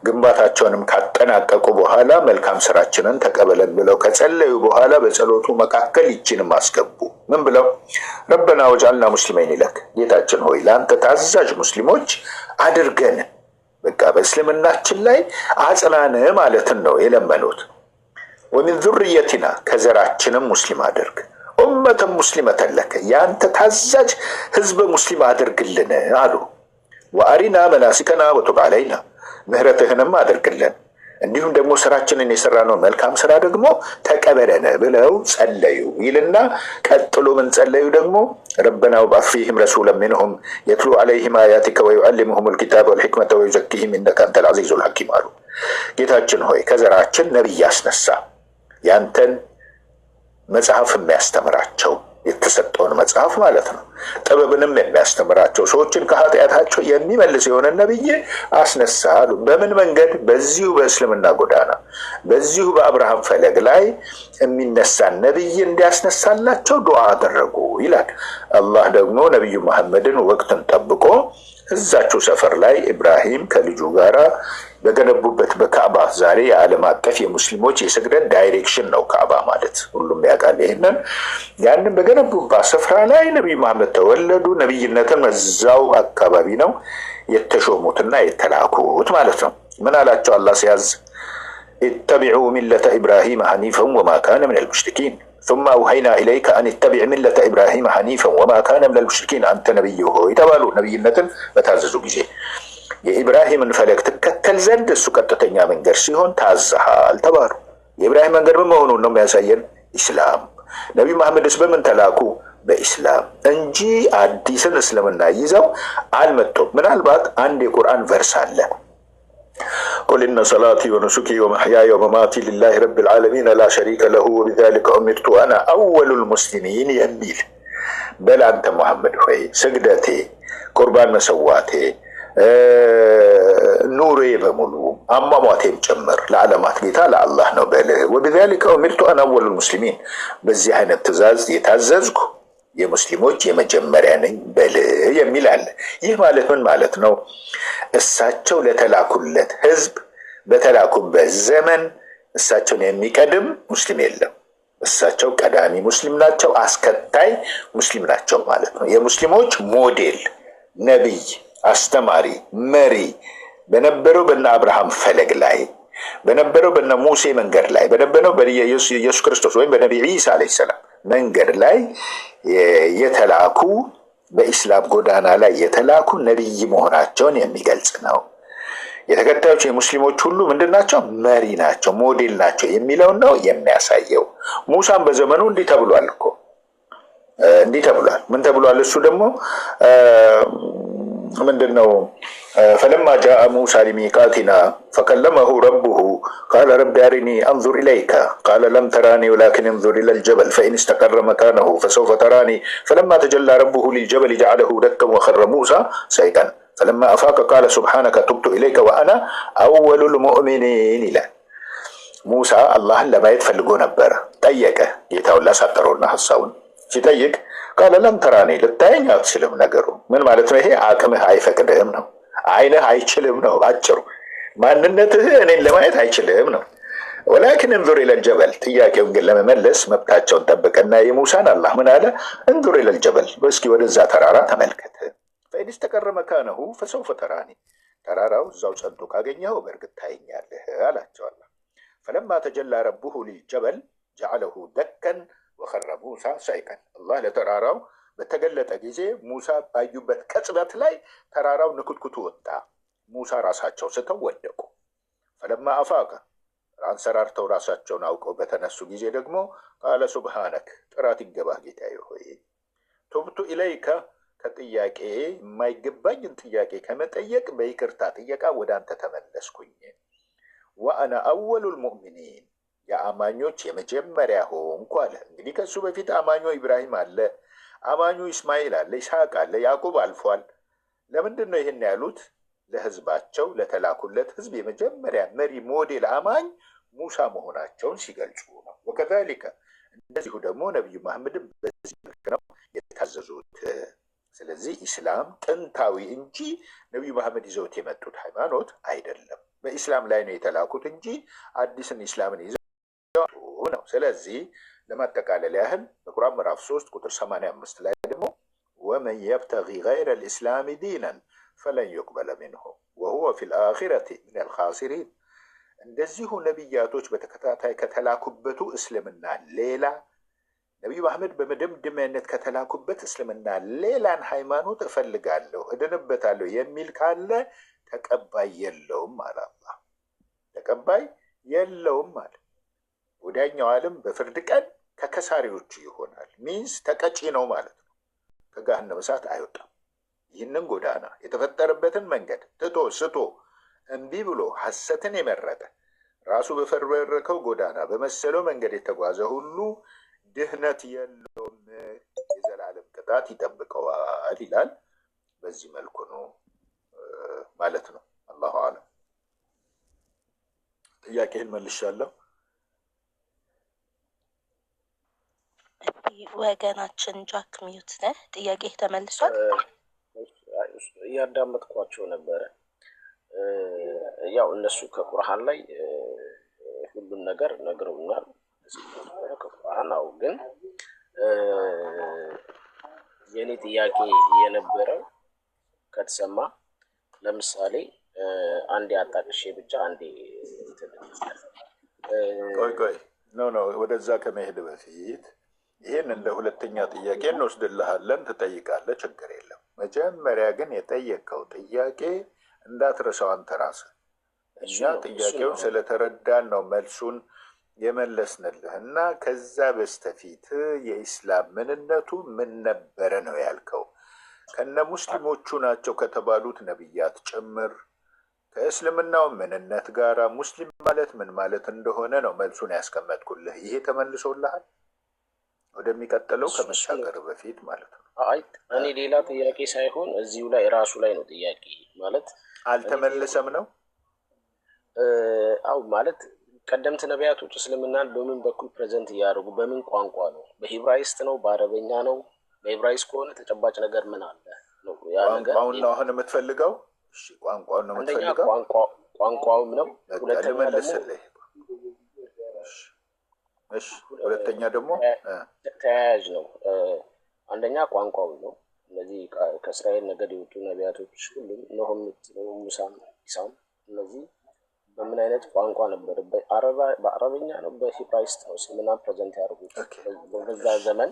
S3: ግንባታቸውንም ካጠናቀቁ በኋላ መልካም ስራችንን ተቀበለን ብለው ከጸለዩ በኋላ በጸሎቱ መካከል ይችንም አስገቡ። ምን ብለው? ረበና ወጅዐልና ሙስሊመይን ለክ፣ ጌታችን ሆይ ለአንተ ታዛዥ ሙስሊሞች አድርገን፣ በቃ በእስልምናችን ላይ አጽናን ማለትን ነው የለመኑት። ወሚን ዙርየቲና፣ ከዘራችንም ሙስሊም አድርግ፣ ኡመተን ሙስሊመተን ለከ፣ የአንተ ታዛዥ ህዝበ ሙስሊም አድርግልን አሉ። ወአሪና መናሲከና ወቱብ ዐለይና፣ ምህረትህንም አድርግልን እንዲሁም ደግሞ ስራችንን የሰራነው መልካም ስራ ደግሞ ተቀበለን ብለው ጸለዩ ይልና ቀጥሎ ምን ጸለዩ ደግሞ? ረበና ወብዐስ ፊህም ረሱለን ሚንሁም የትሉ ዐለይሂም አያቲከ ወዩዐልሊሙሁሙል ኪታበ ወልሒክመተ ወዩዘኪሂም ኢነከ አንተል ዐዚዙል ሐኪም አሉ። ጌታችን ሆይ ከዘራችን ነቢይ አስነሳ፣ ያንተን መጽሐፍ የሚያስተምራቸው የተሰጠውን መጽሐፍ ማለት ነው፣ ጥበብንም የሚያስተምራቸው ሰዎችን ከኃጢአታቸው የሚመልስ የሆነ ነብይ አስነሳ አሉ። በምን መንገድ? በዚሁ በእስልምና ጎዳና በዚሁ በአብርሃም ፈለግ ላይ የሚነሳ ነብይ እንዲያስነሳላቸው ዱዓ አደረጉ ይላል። አላህ ደግሞ ነቢዩ መሐመድን ወቅትን ጠብቆ እዛቸው ሰፈር ላይ ኢብራሂም ከልጁ ጋራ በገነቡበት በካዕባ፣ ዛሬ የዓለም አቀፍ የሙስሊሞች የስግደት ዳይሬክሽን ነው ካዕባ ማለት፣ ሁሉም ያውቃል ይሄንን። ያንን በገነቡባት ስፍራ ላይ ነቢዩ መሐመድ ተወለዱ። ነቢይነትን እዛው አካባቢ ነው የተሾሙትና የተላኩት ማለት ነው። ምን አላቸው አላህ ሲያዝ? ኢተቢዑ ሚለተ ኢብራሂም ሐኒፈን ወማ ካነ ሚነል ሙሽሪኪን ثم أوحينا إليك أن اتبع ملة إبراهيم حنيفا وما كان من المشركين أنت نبي ሆይ ተባሉ። ነብይነትን በታዘዙ ጊዜ የኢብራሂምን ፈለግ ትከተል ዘንድ እሱ ቀጥተኛ መንገድ ሲሆን ታዘሃል ተባሉ። የኢብራሂም መንገድ ምን መሆኑን ነው የሚያሳየን? ኢስላም። ነቢዩ መሐመድስ በምን ተላኩ? በኢስላም እንጂ አዲስን እስልምና ይዘው አልመጡም። ምናልባት አንድ የቁርአን ቨርስ አለ قل إن صلاتي ونسكي ومحياي ومماتي لله رب العالمين لا شريك له وبذلك أمرت وأنا أول المسلمين የሚል በል አንተ ሙሐመድ ሆይ ስግደቴ፣ ቁርባን መሰዋቴ፣ ኑሬ በሙሉ አሟሟቴም ጭምር ለዓለማት ጌታ ለአላህ ነው በል። وبذلك أمرت أنا أول المسلمين፣ በዚህ አይነት ትእዛዝ የታዘዝኩ የሙስሊሞች የመጀመሪያ ነኝ በል የሚል አለ። ይህ ማለት ምን ማለት ነው? እሳቸው ለተላኩለት ህዝብ በተላኩበት ዘመን እሳቸውን የሚቀድም ሙስሊም የለም። እሳቸው ቀዳሚ ሙስሊም ናቸው፣ አስከታይ ሙስሊም ናቸው ማለት ነው። የሙስሊሞች ሞዴል፣ ነቢይ፣ አስተማሪ፣ መሪ በነበረው በነ አብርሃም ፈለግ ላይ በነበረው በነ ሙሴ መንገድ ላይ በነበረው በኢየሱስ ክርስቶስ ወይም በነቢይ ኢሳ አለይሂ ሰላም መንገድ ላይ የተላኩ በኢስላም ጎዳና ላይ የተላኩ ነቢይ መሆናቸውን የሚገልጽ ነው። የተከታዮች የሙስሊሞች ሁሉ ምንድን ናቸው? መሪ ናቸው፣ ሞዴል ናቸው የሚለውን ነው የሚያሳየው። ሙሳም በዘመኑ እንዲህ ተብሏል እኮ እንዲህ ተብሏል። ምን ተብሏል? እሱ ደግሞ ምንድን ነው? فلما جاء موسى لميقاتنا فكلمه ربه قال رب أرني أنظر إليك قال لم تراني ولكن انظر إلى الجبل فإن استقر مكانه فسوف تراني فلما تجلى ربه للجبل جعله دكا وخر موسى صعقا فلما أفاق قال سبحانك تبت إليك وأنا أول المؤمنين إلى موسى الله لما يتفلقو نبر طيقه يتولى سطرونا حساون ሲጠይቅ ቃለ ለም ተራኒ ልታየኝ አትችልም። ነገሩ ምን ማለት ነው? ይሄ አቅምህ አይፈቅድህም ነው። አይንህ አይችልም ነው። አጭሩ ማንነትህ እኔን ለማየት አይችልም ነው። ወላኪን እንዙር ኢለል ጀበል፣ ጥያቄውን ግን ለመመለስ መብታቸውን ጠብቀና የሙሳን አላህ ምን አለ? እንዙር ኢለል ጀበል፣ እስኪ ወደዛ ተራራ ተመልከት። ፈኢን ስተቀረ መካነሁ ፈሰውፈ ተራኒ፣ ተራራው እዛው ጸንቶ ካገኘኸው በእርግጥ ታየኛለህ አላቸው አላህ። ፈለማ ተጀላ ረቡሁ ሊልጀበል ጀዐለሁ ደከን ወኸረ ሙሳ ሰዒቀን፣ አላህ ለተራራው በተገለጠ ጊዜ ሙሳ ባዩበት ቅጽበት ላይ ተራራው ንኩትኩቱ ወጣ። ሙሳ ራሳቸው ስተው ወደቁ። ፈለማ አፋቀ አንሰራርተው ራሳቸውን አውቀው በተነሱ ጊዜ ደግሞ ቃለ ሱብሃነክ ጥራት ይገባህ ጌታዬ ሆይ ቱብቱ ኢለይከ ከጥያቄ የማይገባኝን ጥያቄ ከመጠየቅ በይቅርታ ጥየቃ ወደ አንተ ተመለስኩኝ። ወአና አወሉል ሙእሚኒን የአማኞች የመጀመሪያ ሆንኩ አለ። እንግዲህ ከሱ በፊት አማኙ ኢብራሂም አለ፣ አማኙ ኢስማኤል አለ፣ ይስሐቅ አለ፣ ያዕቆብ አልፏል። ለምንድን ነው ይህን ያሉት? ለህዝባቸው ለተላኩለት ህዝብ የመጀመሪያ መሪ ሞዴል አማኝ ሙሳ መሆናቸውን ሲገልጹ ነው። ወከዛሊከ እንደዚሁ ደግሞ ነቢዩ መሐመድን በዚህ መልክ ነው የታዘዙት። ስለዚህ ኢስላም ጥንታዊ እንጂ ነቢዩ መሐመድ ይዘውት የመጡት ሃይማኖት አይደለም። በኢስላም ላይ ነው የተላኩት እንጂ አዲስን ኢስላምን ይዘው ነው። ስለዚህ ለማጠቃለል ያህል በቁርአን ምዕራፍ 3 ቁጥር 85 ላይ ደግሞ ወመን የብተጊ ገይረ ልእስላሚ ዲናን ፈለን ዩቅበለ ሚንሁ ወሁወ ፊል አኺረቲ ሚነል ኻሲሪን። እንደዚሁ ነቢያቶች በተከታታይ ከተላኩበቱ እስልምና ሌላ ነቢዩ መሐመድ በመደምደሚያነት ከተላኩበት እስልምና ሌላን ሃይማኖት እፈልጋለሁ እድንበታለሁ የሚል ካለ ተቀባይ የለውም አለ አላህ። ተቀባይ የለውም አለ። ወዲያኛው ዓለም በፍርድ ቀን ከከሳሪዎቹ ይሆናል። ሚንስ ተቀጪ ነው ማለት ነው። ከገሃነመ እሳት አይወጣም። ይህንን ጎዳና የተፈጠረበትን መንገድ ትቶ ስቶ እምቢ ብሎ ሐሰትን የመረጠ ራሱ በፈበረከው ጎዳና በመሰለው መንገድ የተጓዘ ሁሉ ድህነት የለውም፣ የዘላለም ቅጣት ይጠብቀዋል ይላል። በዚህ መልኩ ነው ማለት ነው። አላሁ አለም። ጥያቄህን መልሻለሁ።
S2: ወገናችን ጃክ ሚዩት ነህ። ጥያቄ ተመልሷል።
S7: እያዳመጥኳቸው ነበረ። ያው እነሱ ከቁርአን ላይ ሁሉን ነገር ነግረውናል። ከቁርአናው ግን የኔ ጥያቄ የነበረው ከተሰማ ለምሳሌ አንዴ አጣቅሼ ብቻ አንዴ
S3: ቆይ ኖ ወደዛ ከመሄድ በፊት ይህን እንደ ሁለተኛ ጥያቄ እንወስድልሃለን፣ ትጠይቃለህ፣ ችግር የለም። መጀመሪያ ግን የጠየቀው ጥያቄ እንዳትረሳው አንተ ራስህ። እኛ ጥያቄውን ስለተረዳን ነው መልሱን የመለስንልህ እና ከዛ በስተፊት የኢስላም ምንነቱ ምን ነበረ ነው ያልከው። ከነ ሙስሊሞቹ ናቸው ከተባሉት ነቢያት ጭምር ከእስልምናው ምንነት ጋራ ሙስሊም ማለት ምን ማለት እንደሆነ ነው መልሱን ያስቀመጥኩልህ። ይሄ ተመልሶልሃል? ወደሚቀጥለው ከመሻገር በፊት ማለት ነው።
S7: አይ እኔ ሌላ ጥያቄ ሳይሆን እዚሁ ላይ ራሱ ላይ ነው ጥያቄ ማለት
S3: አልተመለሰም ነው።
S7: አው ማለት ቀደምት ነቢያቶች እስልምናን በምን በኩል ፕሬዘንት እያደረጉ በምን ቋንቋ ነው? በሂብራይስጥ ነው? በአረበኛ ነው? በሂብራይስጥ ከሆነ ተጨባጭ ነገር ምን አለ ነው? ያ ነገር
S3: ቋንቋውን ነው አሁን የምትፈልገው? እሺ ቋንቋውን ነው የምትፈልገው?
S7: ቋንቋውም ነው። ሁለተኛ ደግሞ
S3: እሺ ሁለተኛ ደግሞ
S7: ተያያዥ ነው። አንደኛ ቋንቋው ነው። እነዚህ ከእስራኤል ነገድ የወጡ ነቢያቶች ሁሉም ኖህም፣ ሙሳም፣ ኢሳም እነዚህ በምን አይነት ቋንቋ ነበር? በአረበኛ ነው? በሂብራይስጥ ነው እስልምና ፕሬዘንት ያደርጉት በዛ ዘመን?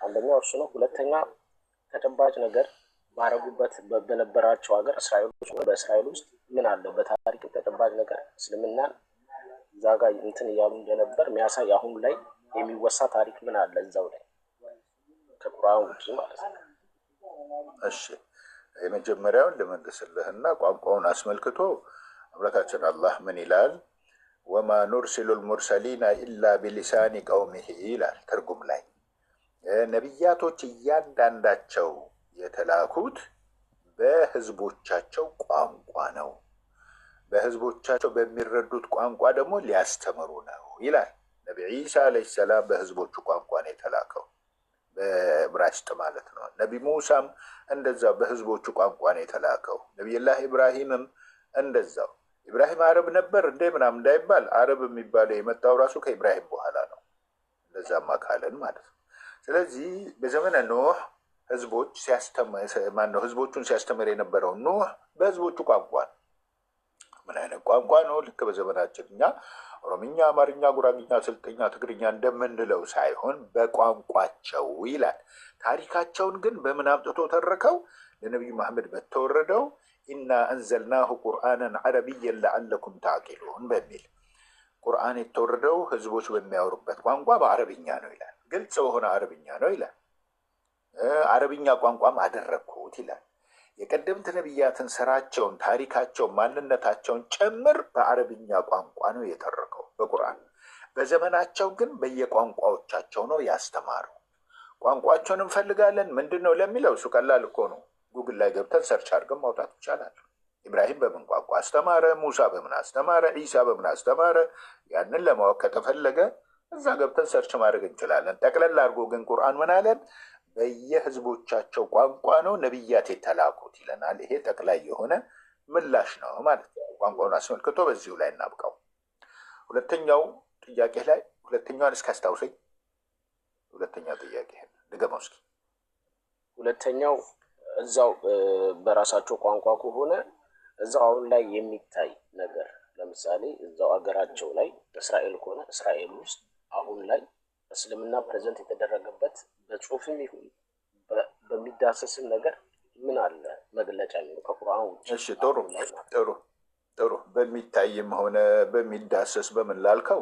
S7: አንደኛው እሱ ነው። ሁለተኛ ተጨባጭ ነገር ባረጉበት በነበራቸው ሀገር እስራኤሎች በእስራኤል ውስጥ ምን አለ? በታሪክ ተጨባጭ ነገር እስልምናን እዛ ጋር እንትን እያሉ እንደነበር የሚያሳይ አሁን ላይ የሚወሳ ታሪክ ምን አለ እዛው ላይ ከቁርአን ውጪ ማለት ነው?
S3: እሺ የመጀመሪያውን ልመልስልህና ቋንቋውን አስመልክቶ አምላካችን አላህ ምን ይላል? ወማ ኑርሲሉል ሙርሰሊና ኢላ ቢሊሳኒ ቀውሚሂ ይላል። ትርጉም ላይ ነቢያቶች እያንዳንዳቸው የተላኩት በህዝቦቻቸው ቋንቋ ነው፣ በህዝቦቻቸው በሚረዱት ቋንቋ ደግሞ ሊያስተምሩ ነው ይላል። ነቢ ዒሳ ዓለይሂ ሰላም በህዝቦቹ ቋንቋ ነው የተላከው፣ በዕብራይስጥ ማለት ነው። ነቢ ሙሳም እንደዛው በህዝቦቹ ቋንቋ ነው የተላከው። ነቢዩላህ ኢብራሂምም እንደዛው። ኢብራሂም አረብ ነበር እንዴ ምናምን እንዳይባል አረብ የሚባለው የመጣው ራሱ ከኢብራሂም በኋላ ነው። እንደዛማ ካለን ማለት ነው። ስለዚህ በዘመነ ኖህ ህዝቦች ህዝቦቹን ሲያስተምር የነበረው ኖህ በህዝቦቹ ቋንቋ ነው። ምን አይነት ቋንቋ ነው? ልክ በዘመናችን እኛ ኦሮምኛ፣ አማርኛ፣ ጉራግኛ፣ ስልጠኛ፣ ትግርኛ እንደምንለው ሳይሆን በቋንቋቸው ይላል። ታሪካቸውን ግን በምን አምጥቶ ተረከው? ለነቢዩ መሐመድ በተወረደው ኢና አንዘልናሁ ቁርአንን ዐረቢየን ለዐለኩም ተዕቂሉን በሚል ቁርአን የተወረደው ህዝቦች በሚያወሩበት ቋንቋ በአረብኛ ነው ይላል። ግልጽ በሆነ አረብኛ ነው ይላል። አረብኛ ቋንቋም አደረግኩት ይላል። የቀደምት ነቢያትን ስራቸውን፣ ታሪካቸውን፣ ማንነታቸውን ጭምር በአረብኛ ቋንቋ ነው የተረከው በቁርአን። በዘመናቸው ግን በየቋንቋዎቻቸው ነው ያስተማረው። ቋንቋቸውን እንፈልጋለን ምንድን ነው ለሚለው እሱ ቀላል እኮ ነው። ጉግል ላይ ገብተን ሰርች አድርገን ማውጣት ይቻላል። ኢብራሂም በምን ቋንቋ አስተማረ? ሙሳ በምን አስተማረ? ኢሳ በምን አስተማረ? ያንን ለማወቅ ከተፈለገ እዛ ገብተን ሰርች ማድረግ እንችላለን። ጠቅለል አድርጎ ግን ቁርአን ምን አለን? በየህዝቦቻቸው ቋንቋ ነው ነቢያት የተላኩት ይለናል። ይሄ ጠቅላይ የሆነ ምላሽ ነው ማለት ነው። ቋንቋውን አስመልክቶ በዚሁ ላይ እናብቃው። ሁለተኛው ጥያቄ ላይ ሁለተኛዋን እስኪ አስታውሰኝ። ሁለተኛ ጥያቄ ድገመው እስኪ።
S7: ሁለተኛው እዛው በራሳቸው ቋንቋ ከሆነ እዛው አሁን ላይ የሚታይ ነገር ለምሳሌ እዛው አገራቸው ላይ እስራኤል ከሆነ እስራኤል ውስጥ አሁን ላይ እስልምና ፕሬዘንት የተደረገበት በጽሁፍም ይሁን በሚዳሰስም ነገር ምን አለ መግለጫ ነው ከቁርአን ውጭ?
S3: እሺ ጥሩ። በሚታይም ሆነ በሚዳሰስ በምን ላልከው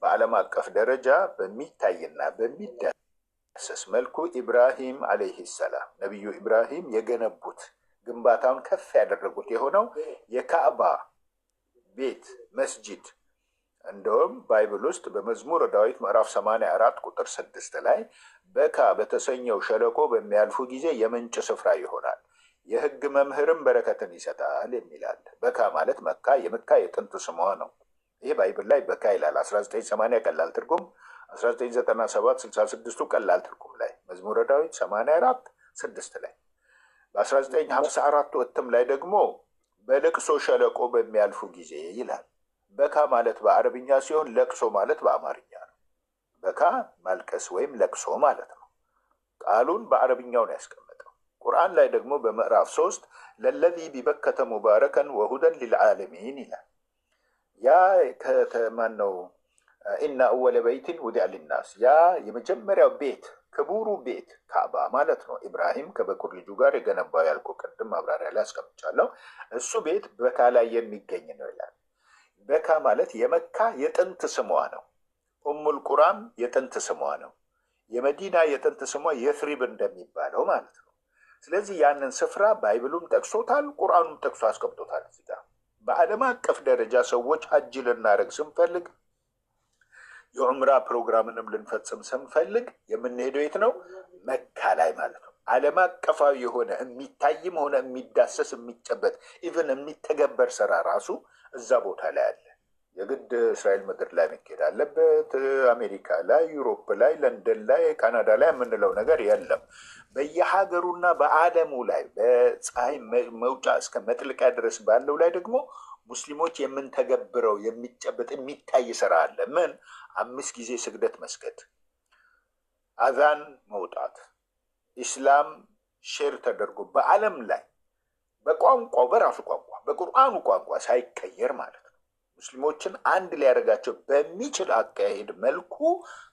S3: በዓለም አቀፍ ደረጃ በሚታይና በሚዳሰስ መልኩ ኢብራሂም አለይሂ ሰላም ነቢዩ ኢብራሂም የገነቡት ግንባታውን ከፍ ያደረጉት የሆነው የካዕባ ቤት መስጂድ እንደውም ባይብል ውስጥ በመዝሙረ ዳዊት ምዕራፍ 84 ቁጥር 6 ላይ በካ በተሰኘው ሸለቆ በሚያልፉ ጊዜ የምንጭ ስፍራ ይሆናል፣ የሕግ መምህርም በረከትን ይሰጣል የሚላል። በካ ማለት መካ፣ የመካ የጥንት ስሟ ነው። ይሄ ባይብል ላይ በካ ይላል። 1980 ቀላል ትርጉም፣ 1997 66ቱ ቀላል ትርጉም ላይ መዝሙረ ዳዊት 84 6 ላይ፣ በ1954 እትም ላይ ደግሞ በለቅሶ ሸለቆ በሚያልፉ ጊዜ ይላል። በካ ማለት በአረብኛ ሲሆን ለቅሶ ማለት በአማርኛ ነው። በካ ማልቀስ ወይም ለቅሶ ማለት ነው። ቃሉን በአረብኛው ነው ያስቀመጠው። ቁርአን ላይ ደግሞ በምዕራፍ 3 ለለዚ ቢበከተ ሙባረከን ወሁደን ሊልዓለሚን ይላል። ያ ከተማን ነው ኢና አወለ በይትን ውዲዐ ሊናስ፣ ያ የመጀመሪያው ቤት ክቡሩ ቤት ካዕባ ማለት ነው። ኢብራሂም ከበኩር ልጁ ጋር የገነባው ያልኩ ቅድም ማብራሪያ ላይ አስቀምጫለሁ። እሱ ቤት በካ ላይ የሚገኝ ነው ይላል። በካ ማለት የመካ የጥንት ስሟ ነው። ኡሙል ቁራም የጥንት ስሟ ነው። የመዲና የጥንት ስሟ የስሪብ እንደሚባለው ማለት ነው። ስለዚህ ያንን ስፍራ ባይብሉም ጠቅሶታል፣ ቁርአኑም ጠቅሶ አስቀምጦታል። እዚህ ጋር በዓለም አቀፍ ደረጃ ሰዎች ሐጅ ልናደርግ ስንፈልግ የዑምራ ፕሮግራምንም ልንፈጽም ስንፈልግ የምንሄደው የት ነው? መካ ላይ ማለት ነው። ዓለም አቀፋዊ የሆነ የሚታይም ሆነ የሚዳሰስ የሚጨበት ኢቨን የሚተገበር ስራ ራሱ እዛ ቦታ ላይ አለ። የግድ እስራኤል ምድር ላይ መሄድ አለበት። አሜሪካ ላይ፣ ዩሮፕ ላይ፣ ለንደን ላይ፣ ካናዳ ላይ የምንለው ነገር የለም። በየሀገሩና በዓለሙ ላይ በፀሐይ መውጫ እስከ መጥልቂያ ድረስ ባለው ላይ ደግሞ ሙስሊሞች የምንተገብረው የሚጨበጥ የሚታይ ስራ አለ። ምን? 5 ጊዜ ስግደት መስገድ፣ አዛን መውጣት፣ ኢስላም ሼር ተደርጎ በዓለም ላይ በቋንቋው በራሱ ቋንቋ በቁርአኑ ቋንቋ ሳይቀየር ማለት ነው ሙስሊሞችን አንድ ሊያደርጋቸው በሚችል አካሄድ መልኩ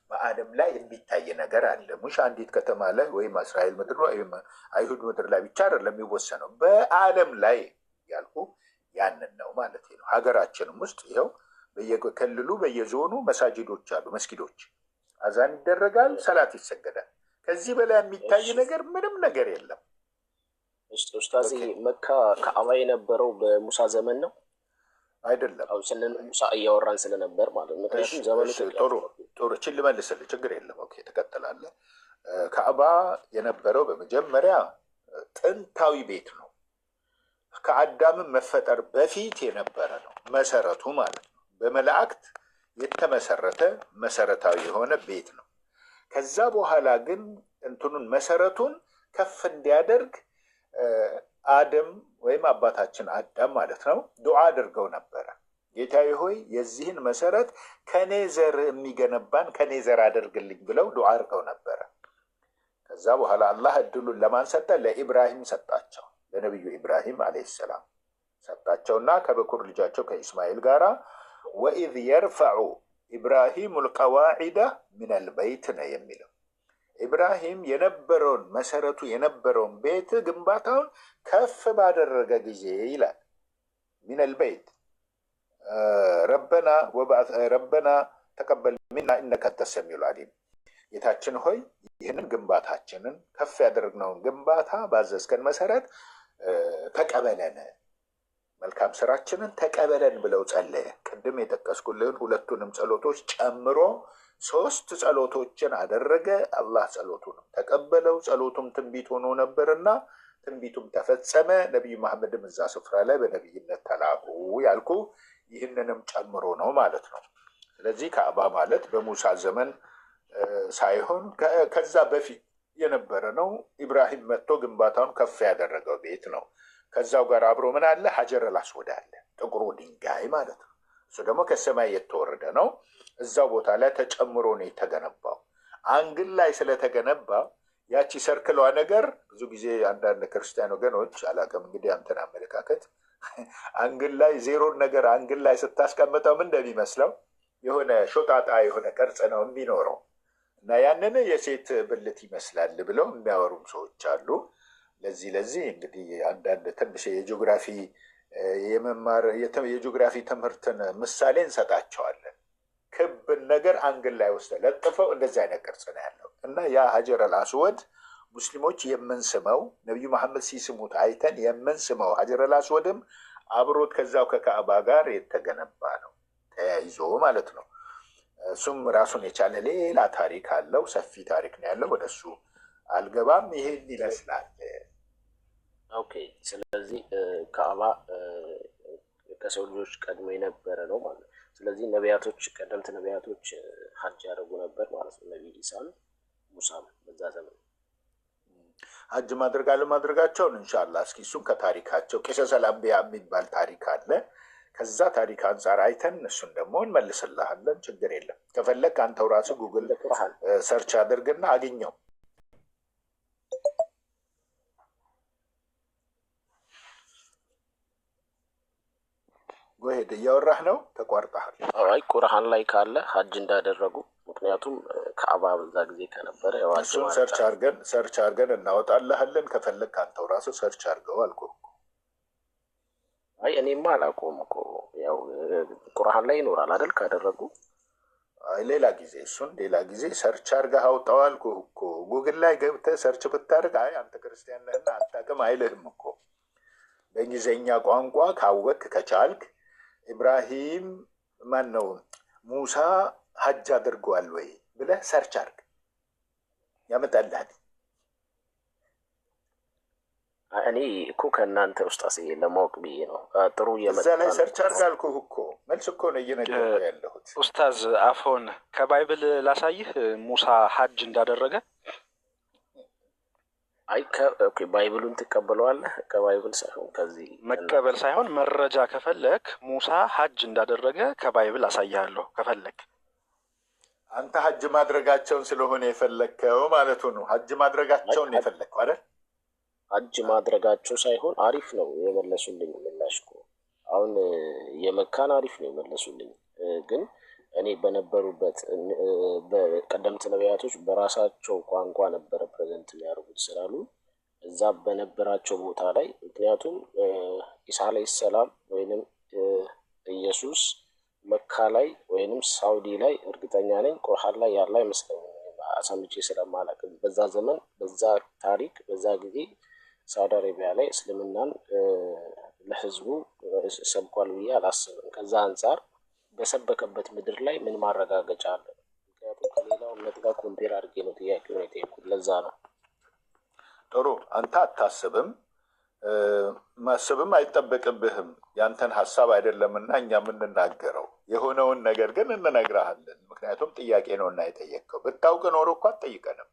S3: በዓለም ላይ የሚታይ ነገር አለ። ሙሽ አንዲት ከተማ ላይ ወይም እስራኤል ምድር ወይም አይሁድ ምድር ላይ ብቻ አይደለም የሚወሰነው፣ በዓለም ላይ ያልኩ ያንን ነው ማለት ነው። ሀገራችንም ውስጥ ይኸው በየክልሉ በየዞኑ መሳጅዶች አሉ፣ መስጊዶች፣ አዛን ይደረጋል፣ ሰላት ይሰገዳል። ከዚህ በላይ የሚታይ ነገር ምንም ነገር የለም።
S7: ኡስታዝ መካ ካዕባ የነበረው በሙሳ ዘመን ነው
S3: አይደለም?
S7: አው ስለ ሙሳ እያወራን ስለነበር ማለት ነው። ምክንያቱም ዘመኑ
S3: ጥሩ ችል ልመልስልህ፣ ችግር የለም። ኦኬ ትቀጥላለህ። ካዕባ የነበረው በመጀመሪያ ጥንታዊ ቤት ነው። ከአዳምም መፈጠር በፊት የነበረ ነው መሰረቱ ማለት ነው። በመላእክት የተመሰረተ መሰረታዊ የሆነ ቤት ነው። ከዛ በኋላ ግን እንትኑን መሰረቱን ከፍ እንዲያደርግ አደም ወይም አባታችን አዳም ማለት ነው ዱዓ አድርገው ነበረ። ጌታዬ ሆይ የዚህን መሰረት ከኔ ዘር የሚገነባን ከኔ ዘር አድርግልኝ ብለው ዱዓ አድርገው ነበረ። ከዛ በኋላ አላህ እድሉን ለማን ሰጠ? ለኢብራሂም ሰጣቸው። ለነቢዩ ኢብራሂም አለይሂ ሰላም ሰጣቸውና ከበኩር ልጃቸው ከኢስማኤል ጋር ወኢዝ የርፈዑ ኢብራሂሙ ልቀዋዒደ ሚነል በይት ነው የሚለው። ኢብራሂም የነበረውን መሰረቱ የነበረውን ቤት ግንባታውን ከፍ ባደረገ ጊዜ ይላል ሚነል በይት ረበና ተቀበል ሚና ኢነከ አንተ ሰሚዑል ዓሊም። ጌታችን ሆይ ይህንን ግንባታችንን ከፍ ያደረግነውን ግንባታ ባዘዝከን መሰረት ተቀበለን፣ መልካም ስራችንን ተቀበለን ብለው ጸለየ። ቅድም የጠቀስኩልህን ሁለቱንም ጸሎቶች ጨምሮ 3 ጸሎቶችን አደረገ። አላህ ጸሎቱንም ተቀበለው። ጸሎቱም ትንቢት ሆኖ ነበርና ትንቢቱም ተፈጸመ። ነቢዩ መሐመድም እዛ ስፍራ ላይ በነቢይነት ተላኩ ያልኩ ይህንንም ጨምሮ ነው ማለት ነው። ስለዚህ ካዕባ ማለት በሙሳ ዘመን ሳይሆን ከዛ በፊት የነበረ ነው። ኢብራሂም መጥቶ ግንባታውን ከፍ ያደረገው ቤት ነው። ከዛው ጋር አብሮ ምን አለ? ሀጀረል አስወድ አለ፣ ጥቁሩ ድንጋይ ማለት ነው። እሱ ደግሞ ከሰማይ የተወረደ ነው። እዛው ቦታ ላይ ተጨምሮ ነው የተገነባው። አንግል ላይ ስለተገነባ ያቺ ሰርክሏ ነገር ብዙ ጊዜ አንዳንድ ክርስቲያን ወገኖች አላውቅም እንግዲህ አንተን አመለካከት አንግል ላይ ዜሮን ነገር አንግል ላይ ስታስቀምጠው ምን እንደሚመስለው የሆነ ሾጣጣ የሆነ ቅርጽ ነው የሚኖረው እና ያንን የሴት ብልት ይመስላል ብለው የሚያወሩም ሰዎች አሉ። ለዚህ እንግዲህ አንዳንድ ትንሽ የጂኦግራፊ የመማር የጂኦግራፊ ትምህርትን ምሳሌ እንሰጣቸዋለን። ክብን ነገር አንግል ላይ ውስጥ ለጥፈው እንደዚህ አይነት ቅርጽ ነው ያለው እና ያ ሀጀረል አስወድ ሙስሊሞች የምንስመው ነቢዩ መሐመድ ሲስሙት አይተን የምንስመው ሀጀረል አስወድም አብሮት ከዛው ከካዕባ ጋር የተገነባ ነው ተያይዞ ማለት ነው። እሱም ራሱን የቻለ ሌላ ታሪክ አለው። ሰፊ ታሪክ ነው ያለው። ወደሱ አልገባም። ይሄን ይመስላል።
S7: ኦኬ። ስለዚህ ካዕባ ከሰው ልጆች ቀድሞ የነበረ ነው ማለት ነው። ስለዚህ ነቢያቶች፣ ቀደምት ነቢያቶች ሀጅ ያደርጉ ነበር ማለት ነው። ነቢይ ኢሳም ሙሳም በዛ ዘመን
S3: ሀጅ ማድረግ አለማድረጋቸውን ኢንሻአላህ እስኪ እሱም ከታሪካቸው ቂሰሰል አንቢያ የሚባል ታሪክ አለ። ከዛ ታሪክ አንጻር አይተን እሱን ደግሞ እንመልስልሃለን። ችግር የለም። ከፈለግ አንተው ራስህ ጉግል ሰርች አድርግና አግኘው። ጎሄድ እያወራህ ነው፣ ተቋርጠሃል።
S7: አይ ቁርአን ላይ ካለ ሀጅ እንዳደረጉ ምክንያቱም ካዕባ በዛ ጊዜ ከነበረ
S3: እሱን ሰርች አድርገን እናወጣልሃለን። ከፈለግ አንተው ራስህ ሰርች አድርገው አልኩህ።
S7: አይ እኔማ አላውቀውም እኮ ያው ቁርአን ላይ ይኖራል አይደል? ካደረጉ
S3: አይ ሌላ ጊዜ እሱን ሌላ ጊዜ ሰርች አድርገህ አውጣው አልኩህ እኮ። ጉግል ላይ ገብተህ ሰርች ብታደርግ አይ አንተ ክርስቲያን ነህና አታውቅም አይልህም እኮ። በእንግሊዝኛ ቋንቋ ካወክ ከቻልክ ኢብራሂም ማን ነው ሙሳ ሀጅ አድርጓል ወይ ብለህ ሰርች አድርግ ያመጣልሃል።
S7: እኔ እኮ ከእናንተ ውስጥ ለማወቅ ብዬ ነው። ጥሩ
S3: እዛ ላይ ሰርች አድርግ አልኩህ እኮ። መልስ እኮ ነው እየነገርኩህ ያለሁት።
S6: ኡስታዝ አፎን ከባይብል ላሳይህ ሙሳ ሀጅ እንዳደረገ።
S7: አይ ኦኬ፣ ባይብሉን ትቀበለዋለህ? ከባይብል ሳይሆን ከዚህ
S6: መቀበል ሳይሆን መረጃ ከፈለክ ሙሳ ሀጅ እንዳደረገ ከባይብል አሳያለሁ ከፈለክ።
S3: አንተ ሀጅ ማድረጋቸውን ስለሆነ የፈለግከው ማለቱ ነው። ሀጅ ማድረጋቸውን የፈለግከው አይደል?
S7: ሀጅ ማድረጋቸው ሳይሆን አሪፍ ነው የመለሱልኝ ምላሽ እኮ። አሁን የመካን አሪፍ ነው የመለሱልኝ፣ ግን እኔ በነበሩበት በቀደምት ነቢያቶች በራሳቸው ቋንቋ ነበረ ፕሬዘንት የሚያደርጉት ስላሉ እዛ በነበራቸው ቦታ ላይ ምክንያቱም ኢሳ አለይሂ ሰላም ወይንም ኢየሱስ መካ ላይ ወይንም ሳውዲ ላይ እርግጠኛ ነኝ ቁርአን ላይ ያለ አይመስለኝም አሳምቼ ስለማላውቅ። በዛ ዘመን በዛ ታሪክ በዛ ጊዜ ሳውዲ አረቢያ ላይ እስልምናን ለህዝቡ ሰብኳል ብዬ አላስብም። ከዛ አንጻር በሰበከበት ምድር ላይ ምን ማረጋገጫ አለ? ምክንያቱም ከሌላው እምነት ጋር ኮምፔር አድርጌ ነው ጥያቄውን የጠየኩት። ለዛ ነው።
S3: ጥሩ፣ አንተ አታስብም፣ ማስብም አይጠበቅብህም። ያንተን ሀሳብ አይደለምና እኛ የምንናገረው የሆነውን ነገር ግን እንነግርሃለን። ምክንያቱም ጥያቄ ነው እና የጠየቅከው። ብታውቅ ኖሮ እኮ አትጠይቀንም።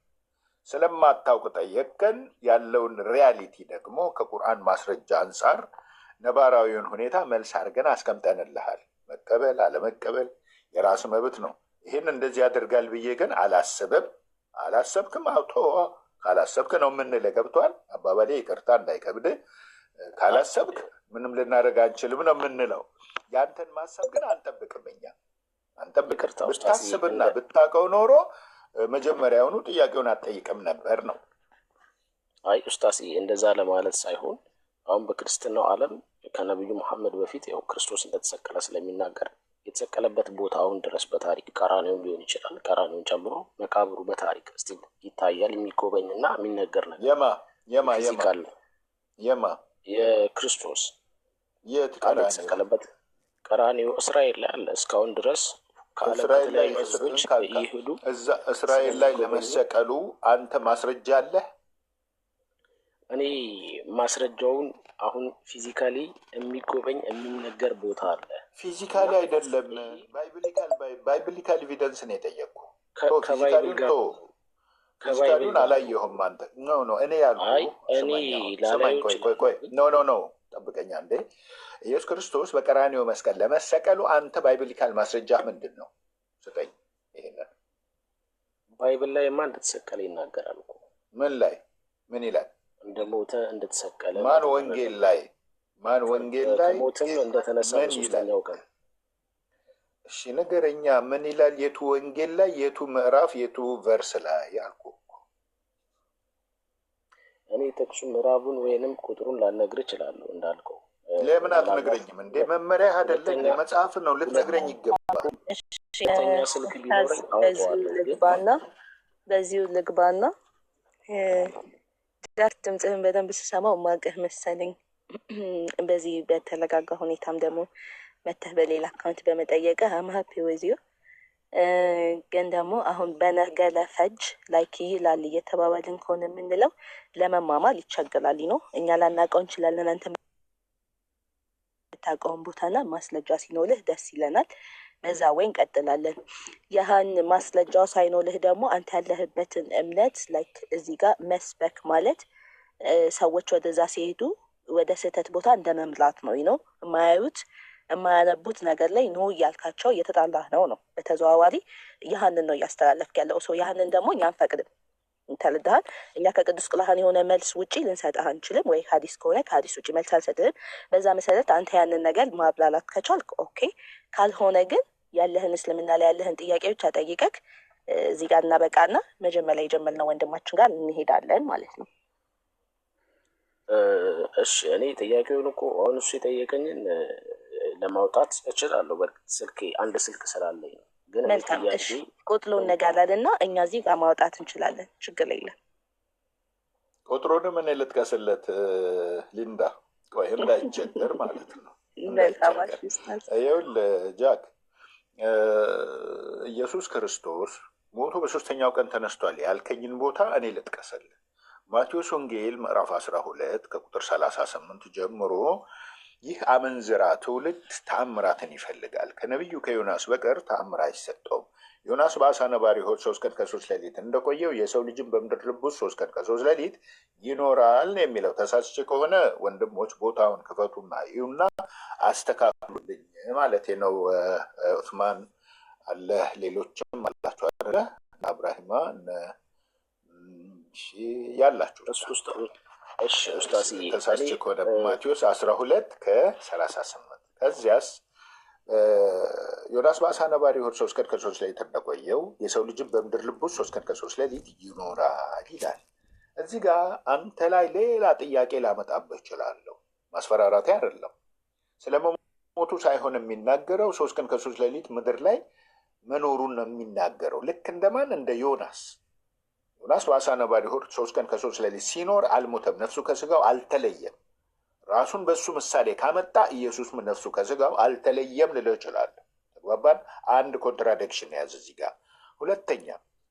S3: ስለማታውቅ ጠየቅከን። ያለውን ሪያሊቲ ደግሞ ከቁርአን ማስረጃ አንጻር ነባራዊውን ሁኔታ መልስ አድርገን አስቀምጠንልሃል። መቀበል አለመቀበል የራስ መብት ነው። ይህን እንደዚህ ያደርጋል ብዬ ግን አላስብም። አላሰብክም አውቶ ካላሰብክ ነው የምንልህ። ገብቶሃል አባባሌ? ይቅርታ እንዳይከብድ። ካላሰብክ ምንም ልናደርግ አንችልም ነው የምንለው። ያንተን ማሰብ ግን አንጠብቅም እኛ አንጠብቅም።
S7: ይቅርታ ኡስታዝ
S3: ብታስብና ብታውቀው ኖሮ መጀመሪያውኑ ጥያቄውን አትጠይቅም ነበር ነው።
S7: አይ ኡስታዝ እንደዛ ለማለት ሳይሆን አሁን በክርስትናው ዓለም ከነብዩ መሐመድ በፊት ያው ክርስቶስ እንደተሰቀለ ስለሚናገር የተሰቀለበት ቦታ አሁን ድረስ በታሪክ ቀራንዮን ሊሆን ይችላል። ቀራንዮን ጨምሮ መቃብሩ በታሪክ እስቲ ይታያል፣ የሚጎበኝና የሚነገር ነገር
S3: የማ
S7: የክርስቶስ የተሰቀለበት ቀራንዮ እስራኤል ላይ አለ እስካሁን ድረስ ከዓለም በተለያዩ ህዝቦች ይሄዱ
S3: እዛ እስራኤል ላይ ለመሰቀሉ አንተ ማስረጃ አለህ?
S7: እኔ ማስረጃውን አሁን ፊዚካሊ የሚጎበኝ የሚነገር ቦታ አለ።
S3: ፊዚካሊ አይደለም ባይብሊካል ኤቪደንስ ነው የጠየቅኩ። ፊዚካሉን አላየሁም አንተ። ኖ እኔ ያልኩህ ኖ ጠብቀኛ እንዴ። ኢየሱስ ክርስቶስ በቀራንዮ መስቀል ለመሰቀሉ አንተ ባይብሊካል ማስረጃ ምንድን ነው? ስጠኝ። ይሄንን
S7: ባይብል ላይ ማን እንደተሰቀለ ይናገራል እኮ።
S3: ምን ላይ ምን ይላል?
S7: እንደሞተ እንደተሰቀለ።
S3: ማን ወንጌል ላይ
S7: ሞትም እንደተነሳ በሶስተኛው ቀን።
S3: እሺ ነገረኛ ምን ይላል? የቱ ወንጌል ላይ የቱ ምዕራፍ የቱ ቨርስ ላይ አልኩህ።
S7: እኔ ጥቅሱ ምዕራቡን ወይንም ቁጥሩን ላልነግር እችላለሁ እንዳልከው።
S3: ለምን አትነግረኝም እንዴ? መመሪያ አይደለም መጽሐፍ ነው፣ ልትነግረኝ ይገባል።
S7: ስልክ ቢኖረኝ አውቀዋለሁ።
S2: በዚሁ ልግባና ዳር ድምፅህን በደንብ ስሰማው ማቀህ መሰለኝ። በዚህ በተረጋጋ ሁኔታም ደግሞ መተህ በሌላ አካውንት በመጠየቀ አምሀፒ ወዚዮ ግን ደግሞ አሁን በነገለ ፈጅ ላይክ ይላል እየተባባልን ከሆነ የምንለው ለመማማል ይቸገራል ነው። እኛ ላናውቀው እንችላለን። አንተ የምታውቀውን ቦታና ማስረጃ ሲኖርህ ደስ ይለናል። በዛ ወይ እንቀጥላለን። ያህን ማስረጃው ሳይኖርህ ደግሞ አንተ ያለህበትን እምነት ላይክ እዚህ ጋር መስበክ ማለት ሰዎች ወደዛ ሲሄዱ ወደ ስህተት ቦታ እንደ መምራት ነው ነው የማያዩት የማያነቡት ነገር ላይ ነው እያልካቸው እየተጣላህ ነው። በተዘዋዋሪ ያህንን ነው እያስተላለፍክ ያለው ሰው። ያህንን ደግሞ እኛ አንፈቅድም። ተልደሃል። እኛ ከቅዱስ ቁርአን የሆነ መልስ ውጪ ልንሰጥህ አንችልም፣ ወይ ሀዲስ ከሆነ ከሀዲስ ውጪ መልስ አልሰጥህም። በዛ መሰረት አንተ ያንን ነገር ማብላላት ከቻልክ ኦኬ፣ ካልሆነ ግን ያለህን እስልምና ላይ ያለህን ጥያቄ ብቻ ጠይቀክ እዚህ ጋር እናበቃና መጀመሪያ የጀመርነው ወንድማችን ጋር እንሄዳለን ማለት ነው።
S7: እሺ እኔ ጥያቄውን እኮ አሁን እሱ የጠየቀኝን ለማውጣት እችላለሁ። በርግጥ ስልኬ አንድ ስልክ ስላለኝ ነው። ግን
S2: መልካም እሺ፣ ቁጥሩን ነጋራልና እኛ እዚህ ጋር ማውጣት እንችላለን። ችግር የለም።
S3: ቁጥሩንም እኔ ልጥቀስለት ሊንዳ፣ ቆይ እንዳይቸገር ማለት ነው። ይኸውልህ ጃክ፣ ኢየሱስ ክርስቶስ ሞቶ በሶስተኛው ቀን ተነስቷል ያልከኝን ቦታ እኔ ልጥቀስልህ። ማቴዎስ ወንጌል ምዕራፍ 12 ከቁጥር 38 ጀምሮ ይህ አመንዝራ ትውልድ ተአምራትን ይፈልጋል፣ ከነቢዩ ከዮናስ በቀር ተአምር አይሰጠውም። ዮናስ በአሳ ነባሪ ሆድ 3 ቀን ከ3 ሌሊት እንደቆየው የሰው ልጅም በምድር ልብ ውስጥ 3 ቀን ከ3 ሌሊት ይኖራል ነው የሚለው። ተሳስቼ ከሆነ ወንድሞች ቦታውን ክፈቱና እዩና አስተካክሉልኝ ማለት ነው። ዑስማን አለ፣ ሌሎችም አላችሁ አይደለ? አብራሂማ ያላችሁ ተሳስቼ ከሆነ ማቴዎስ 12 ከ38 ከዚያስ ዮናስ በአሳ ነባሪ ሆድ 3 ቀን ከ3 ሌሊት እንደቆየው የሰው ልጅም በምድር ልብ ውስጥ 3 ቀን ከ3 ሌሊት ይኖራል ይላል። እዚህ ጋር አንተ ላይ ሌላ ጥያቄ ላመጣብህ እችላለሁ። ማስፈራራቴ አይደለም። ስለመሞቱ ሳይሆን የሚናገረው 3 ቀን ከ3 ሌሊት ምድር ላይ መኖሩን ነው የሚናገረው። ልክ እንደማን? እንደ ዮናስ በአሳ ነባሪ ሆድ 3 ቀን ከ3 ሌሊት ሲኖር አልሞተም፣ ነፍሱ ከስጋው አልተለየም። ራሱን በሱ ምሳሌ ካመጣ ኢየሱስ ነፍሱ ከስጋው አልተለየም ልለው እችላለሁ። ተግባባን? አንድ ኮንትራዲክሽን ያዝ እዚህ ጋር። ሁለተኛ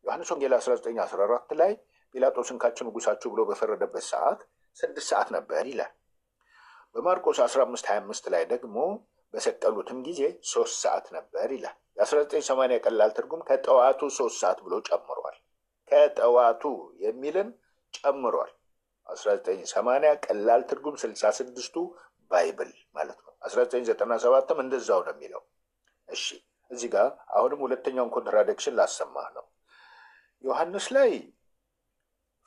S3: ዮሐንስ ወንጌል 19:14 ላይ ጲላጦስን ካችሁ ንጉሳችሁ ብሎ በፈረደበት ሰዓት 6 ሰዓት ነበር ይላል። በማርቆስ 15:25 ላይ ደግሞ በሰቀሉትም ጊዜ 3 ሰዓት ነበር ይላል። የ1980 ቀላል ትርጉም ከጠዋቱ 3 ሰዓት ብሎ ጨምሯል። ከጠዋቱ የሚልን ጨምሯል። 1980 ቀላል ትርጉም 66ቱ ባይብል ማለት ነው። 1997ም እንደዛው ነው የሚለው። እሺ እዚህ ጋር አሁንም ሁለተኛውን ኮንትራዲክሽን ላሰማህ ነው። ዮሐንስ ላይ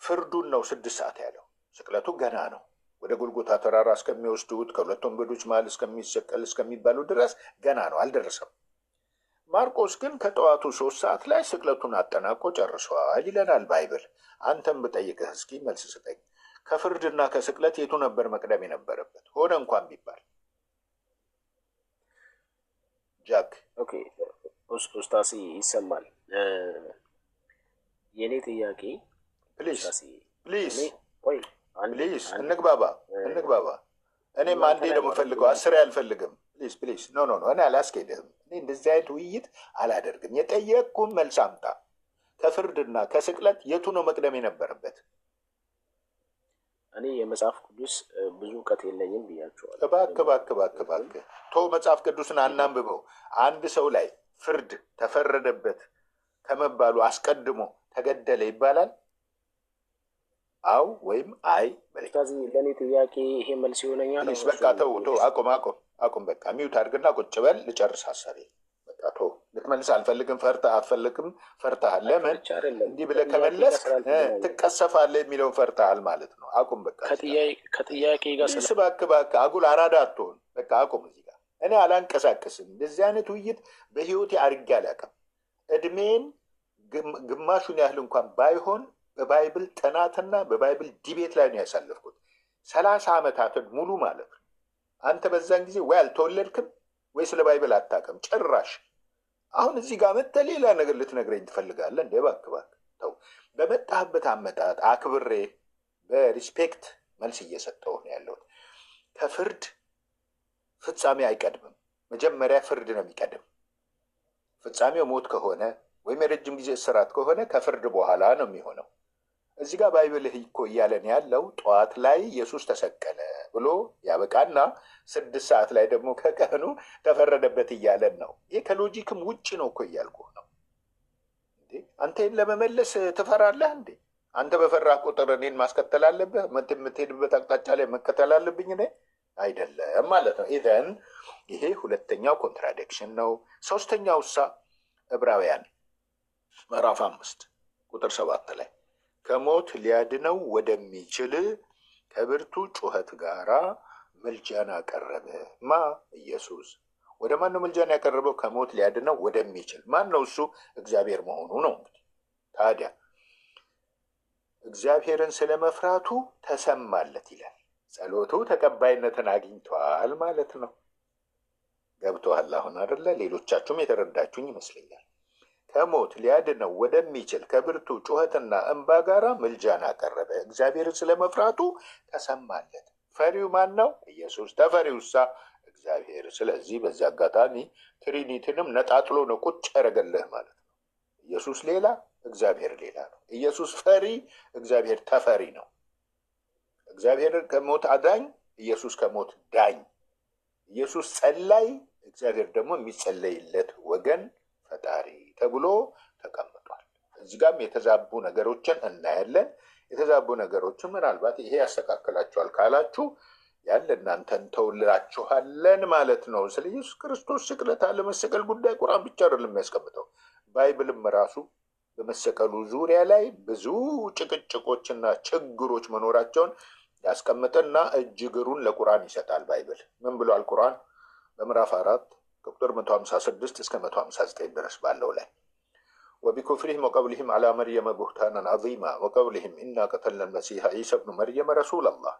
S3: ፍርዱን ነው 6 ሰዓት ያለው፣ ስቅለቱ ገና ነው። ወደ ጎልጎታ ተራራ እስከሚወስዱት ከሁለት ወንበዶች መሃል እስከሚሰቀል እስከሚባሉ ድረስ ገና ነው፣ አልደረሰም። ማርቆስ ግን ከጠዋቱ 3 ሰዓት ላይ ስቅለቱን አጠናቆ ጨርሷል ይለናል ባይብል። አንተም ብጠይቅህ እስኪ መልስ ስጠኝ። ከፍርድና ከስቅለት የቱ ነበር መቅደም የነበረበት? ሆነ እንኳን ቢባል ጃክ።
S7: ኦኬ ኡስታሲ ይሰማል። የኔ ጥያቄ
S3: ፕሊዝ
S7: ቆይ
S3: እንግባባ። እኔም አንዴ ነው የምፈልገው፣ 10 አልፈልግም። ፕሊዝ ኖ እኔ አላስኬድህም። እኔ እንደዚህ አይነት ውይይት አላደርግም። የጠየቅኩን መልስ አምጣ። ከፍርድና ከስቅለት የቱ ነው መቅደም የነበረበት?
S7: እኔ የመጽሐፍ ቅዱስ ብዙ እውቀት የለኝም ብያቸዋል።
S3: እባክህ ቶ መጽሐፍ ቅዱስን አናንብበው። አንድ ሰው ላይ ፍርድ ተፈረደበት ከመባሉ አስቀድሞ ተገደለ ይባላል? አው ወይም አይ?
S7: ስለዚህ ለእኔ ጥያቄ ይሄ መልስ ይሆነኛል።
S3: በቃ ተው አቁም። በቃ ሚውት አድርግና ቁጭ በል፣ ልጨርስ ሀሳቤ። በቃ ቶ ልትመልስ አልፈልግም። ፈርተሃል። ለምን እንዲህ ብለህ ከመለስ ትቀሰፋለህ የሚለውን ፈርተሃል ማለት ነው። አቁም በቃ።
S7: ከጥያቄ ጋር
S3: እባክህ አጉል አራዳ አትሆን። በቃ አቁም። እዚህ ጋር እኔ አላንቀሳቅስም። እንደዚህ አይነት ውይይት በህይወቴ አድርጌ አላውቅም። እድሜን ግማሹን ያህል እንኳን ባይሆን በባይብል ጥናትና በባይብል ዲቤት ላይ ነው ያሳለፍኩት። 30 ዓመታትን ሙሉ ማለት ነው። አንተ በዛን ጊዜ ወይ አልተወለድክም ወይ ስለ ባይብል አታውቅም ጭራሽ። አሁን እዚህ ጋር መጥተህ ሌላ ነገር ልትነግረኝ ትፈልጋለህ እንዴ? እባክህ ተው። በመጣህበት አመጣጥ አክብሬ በሪስፔክት መልስ እየሰጠሁ ነው ያለሁት። ከፍርድ ፍጻሜ አይቀድምም። መጀመሪያ ፍርድ ነው የሚቀድም። ፍጻሜው ሞት ከሆነ ወይም የረጅም ጊዜ እስራት ከሆነ ከፍርድ በኋላ ነው የሚሆነው። እዚህ ጋር ባይብልህ እኮ እያለን ያለው ጠዋት ላይ ኢየሱስ ተሰቀለ ብሎ ያበቃና 6 ሰዓት ላይ ደግሞ ከቀኑ ተፈረደበት እያለን ነው። ይህ ከሎጂክም ውጭ ነው እኮ እያልኩህ ነው። አንተ ይህን ለመመለስ ትፈራለህ እንዴ? አንተ በፈራህ ቁጥር እኔን ማስከተል አለብህ? የምትሄድበት አቅጣጫ ላይ መከተል አለብኝ እኔ? አይደለም ማለት ነው። ኢዘን ይሄ ሁለተኛው ኮንትራዲክሽን ነው። ሶስተኛው ዕብራውያን ምዕራፍ 5 ቁጥር 7 ላይ ከሞት ሊያድነው ወደሚችል ከብርቱ ጩኸት ጋራ ምልጃን አቀረበ። ማ? ኢየሱስ። ወደ ማን ነው ምልጃን ያቀረበው? ከሞት ሊያድነው ወደሚችል። ማን ነው እሱ? እግዚአብሔር መሆኑ ነው። እንግዲህ ታዲያ እግዚአብሔርን ስለመፍራቱ ተሰማለት ይላል። ጸሎቱ ተቀባይነትን አግኝቷል ማለት ነው። ገብቶሃል አሁን አይደለ? ሌሎቻችሁም የተረዳችሁኝ ይመስለኛል። ከሞት ሊያድነው ወደሚችል ከብርቱ ጩኸትና እንባ ጋራ ምልጃን አቀረበ። እግዚአብሔርን ስለመፍራቱ ተሰማለት። ፈሪው ማን ነው? ኢየሱስ። ተፈሪውሳ እግዚአብሔር። ስለዚህ በዚህ አጋጣሚ ትሪኒቲንም ነጣጥሎ ነው ቁጭ ያደረገልህ ማለት ነው። ኢየሱስ ሌላ፣ እግዚአብሔር ሌላ ነው። ኢየሱስ ፈሪ፣ እግዚአብሔር ተፈሪ ነው። እግዚአብሔር ከሞት አዳኝ፣ ኢየሱስ ከሞት ዳኝ። ኢየሱስ ጸላይ፣ እግዚአብሔር ደግሞ የሚጸለይለት ወገን ፈጣሪ ተብሎ ተቀምጧል። እዚህ ጋርም የተዛቡ ነገሮችን እናያለን። የተዛቡ ነገሮችን ምናልባት ይሄ ያስተካክላችኋል ካላችሁ ያለ እናንተን ተውላችኋለን ማለት ነው። ስለ ኢየሱስ ክርስቶስ ስቅለት አለመሰቀል ጉዳይ ቁርአን ብቻ አይደለም የሚያስቀምጠው፣ ባይብልም ራሱ በመሰቀሉ ዙሪያ ላይ ብዙ ጭቅጭቆችና ችግሮች መኖራቸውን ያስቀምጥና እጅግሩን ለቁርአን ይሰጣል። ባይብል ምን ብሏል? ቁርአን በምዕራፍ 4 ከቁጥር 156 እስከ 159 ድረስ ባለው ላይ ወቢኩፍሪህም ወቀውሊህም አላ መርየመ ቡህታናን ዐዚማ ወቀውሊህም ኢና ቀተልና ልመሲሐ ዒሳ ብኑ መርየመ ረሱለላህ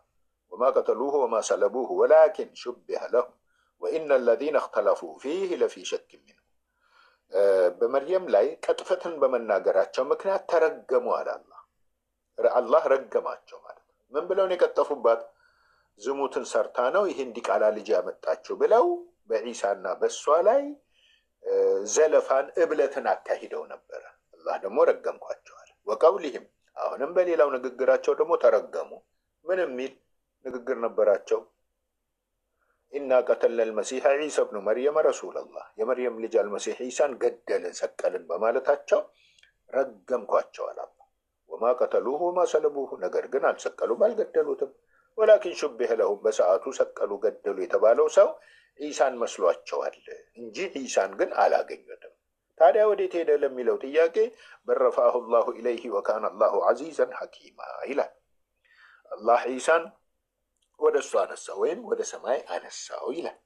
S3: ወማ ቀተሉሁ ወማ ሰለቡሁ ወላኪን ሹቢሀ ለሁም ወኢነ ለዚነ እኽተለፉ ፊህ ለፊ ሸክ ሚንሁ። በመርየም ላይ ቅጥፈትን በመናገራቸው ምክንያት ተረገሙ አለ አላህ ረገማቸው ማለት ነው። ምን ብለው ነው የቀጠፉባት? ዝሙትን ሰርታ ነው ይህን ዲቃላ ልጅ ያመጣችው ብለው በዒሳና በእሷ ላይ ዘለፋን እብለትን አካሂደው ነበረ። አላህ ደግሞ ረገምኳቸዋል። ወቀውሊህም አሁንም በሌላው ንግግራቸው ደግሞ ተረገሙ። ምን የሚል ንግግር ነበራቸው? ኢና ቀተልና ልመሲሐ ዒሳ ብኑ መርየመ ረሱለላህ፣ የመርየም ልጅ አልመሲሕ ዒሳን ገደልን ሰቀልን በማለታቸው ረገምኳቸዋል። ወማ ቀተሉሁ ወማ ሰለቡሁ፣ ነገር ግን አልሰቀሉም አልገደሉትም። ወላኪን ሹቢሀ ለሁም፣ በሰዓቱ ሰቀሉ ገደሉ የተባለው ሰው ዒሳን መስሏቸዋል እንጂ ዒሳን ግን አላገኙትም። ታዲያ ወዴት ሄደ ለሚለው ጥያቄ በረፋሁ ላሁ ኢለይህ ወካነ አላሁ ዐዚዘን ሐኪማ ይላል። አላህ ዒሳን ወደ እሱ አነሳው ወይም ወደ ሰማይ አነሳው ይላል።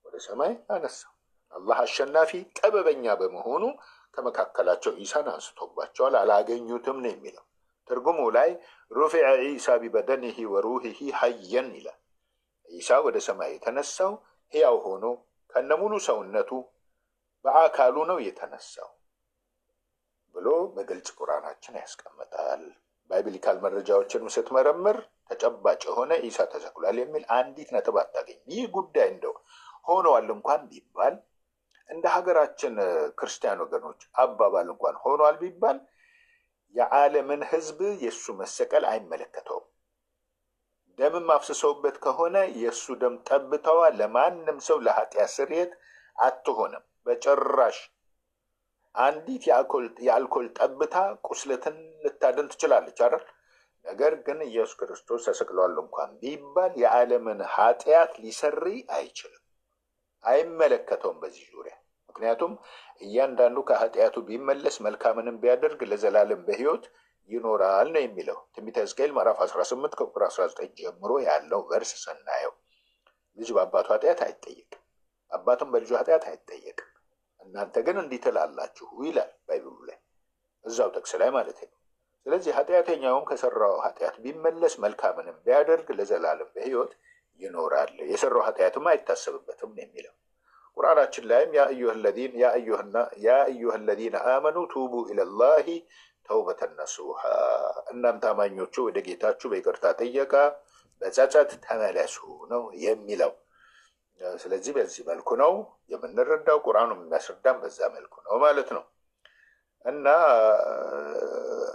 S3: ወደ ሰማይ አነሳው። አላህ አሸናፊ ጥበበኛ በመሆኑ ከመካከላቸው ኢሳን አንስቶባቸዋል፣ አላገኙትም ነው የሚለው። ትርጉሙ ላይ ሩፊዐ ዒሳ ቢበደኒሂ ወሩሂሂ ሐየን ይላል። ኢሳ ወደ ሰማይ የተነሳው ሕያው ሆኖ ከነሙሉ ሰውነቱ በአካሉ ነው የተነሳው ብሎ በግልጽ ቁርአናችን ያስቀምጣል። ባይብሊካል መረጃዎችን ስትመረምር ተጨባጭ የሆነ ኢሳ ተሰቅሏል የሚል አንዲት ነጥብ አታገኝ። ይህ ጉዳይ እንደው ሆኗል እንኳን ቢባል እንደ ሀገራችን ክርስቲያን ወገኖች አባባል እንኳን ሆኗል ቢባል የዓለምን ሕዝብ የእሱ መሰቀል አይመለከተውም። ደምም አፍስሰውበት ከሆነ የእሱ ደም ጠብታዋ ለማንም ሰው ለኃጢአት ስርየት አትሆንም በጭራሽ። አንዲት የአልኮል ጠብታ ቁስለትን ልታድን ትችላለች አይደል? ነገር ግን ኢየሱስ ክርስቶስ ተሰቅሏል እንኳን ቢባል የዓለምን ኃጢአት ሊሰሪ አይችልም፣ አይመለከተውም በዚህ ዙሪያ። ምክንያቱም እያንዳንዱ ከኃጢአቱ ቢመለስ መልካምንም ቢያደርግ ለዘላለም በሕይወት ይኖራል ነው የሚለው ትንቢተ ሕዝቅኤል ምዕራፍ 18 ከቁጥር 19 ጀምሮ ያለው ቨርስ ስናየው ልጅ በአባቱ ኃጢአት አይጠየቅም፣ አባትም በልጁ ኃጢአት አይጠየቅም። እናንተ ግን እንዲህ ትላላችሁ ይላል ባይብሉ ላይ እዛው ጥቅስ ላይ ማለት ነው። ስለዚህ ኃጢአተኛውም ከሰራው ኃጢአት ቢመለስ መልካምንም ቢያደርግ ለዘላለም በሕይወት ይኖራል፣ የሰራው ኃጢአትም አይታሰብበትም ነው የሚለው። ቁርአናችን ላይም ያ አዩሃ ለዚነ አመኑ ቱቡ ኢለላሂ ተውበተን ነሱሃ፣ እናንተ አማኞቹ ወደ ጌታችሁ በይቅርታ ጥየቃ በጸጸት ተመለሱ ነው የሚለው። ስለዚህ በዚህ መልኩ ነው የምንረዳው፣ ቁርአኑ የሚያስረዳም በዛ መልኩ ነው ማለት ነው።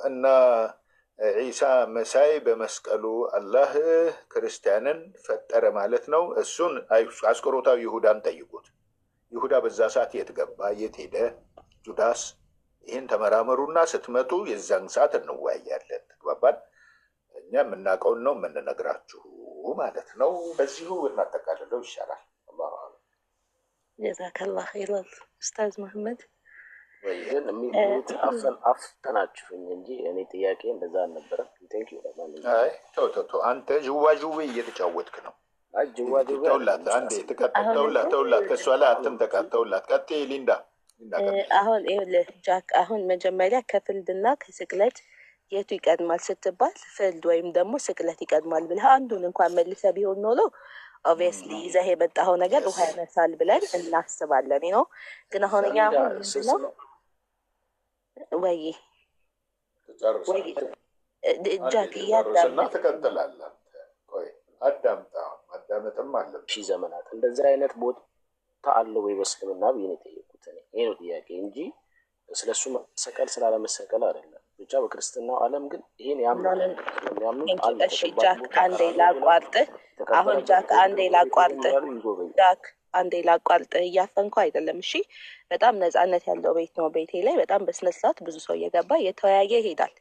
S3: እና ዒሳ መሳይ በመስቀሉ አላህ ክርስቲያንን ፈጠረ ማለት ነው። እሱን አስቆሮታዊ ይሁዳን ጠይቁት። ይሁዳ በዛ ሰዓት የት ገባ? የት ሄደ? ጁዳስ? ይህን ተመራመሩና ስትመጡ የዛን ሰዓት እንወያያለን። ተግባባን? እኛ የምናውቀውን ነው የምንነግራችሁ ማለት ነው። በዚሁ እናጠቃልለው ይሻላል። አላሁ አዕለም።
S2: ጀዛከላህ ኸይረን ኡስታዝ መሐመድ።
S7: ግን የሚሉት አፍጠናችሁኝ እንጂ እኔ ጥያቄ እንደዛ አልነበረም። ቴንኪው ለማንኛውም።
S3: ተው አንተ ዥዋዥዌ እየተጫወትክ ነው። ተውላት አንዴ ተውላት፣ ከእሷ ላይ አትምጠቃት። ተውላት። ቀጥይ ሊንዳ።
S2: አሁን ይኸውልህ ጃክ፣ አሁን መጀመሪያ ከፍልድና ከስቅለት የቱ ይቀድማል ስትባል ፍልድ ወይም ደግሞ ስቅለት ይቀድማል ብለህ አንዱን እንኳን መልሰ ቢሆን ኖሮ ኦብቪየስሊ ይዘህ የመጣኸው ነገር ውሃ ያነሳል ብለን እናስባለን ነው። ግን አሁን እኛ አሁን ምንድነው ወይ ጃክ እያዳመጥን
S3: ትቀጥላለህ። ቆይ አዳምጣ፣ ማዳመጥም አለብህ።
S7: ሺህ ዘመናት እንደዚህ አይነት ቦታ አለ ወይ በእስልምና ብዬ ነው የጠየቁት። ይሄ ነው ጥያቄ እንጂ ስለሱ መሰቀል ስላለመሰቀል አይደለም። ብቻ በክርስትናው ዓለም ግን ይሄን ያምናል።
S2: እሺ ጃክ አንዴ ላቋርጥህ። አሁን ጃክ አንዴ ላቋርጥህ። ጃክ አንዴ ላቋርጥህ። እያፈንኩ አይደለም። እሺ በጣም ነፃነት ያለው ቤት ነው። ቤቴ ላይ በጣም በስነስርዓት ብዙ ሰው እየገባ እየተወያየ ይሄዳል።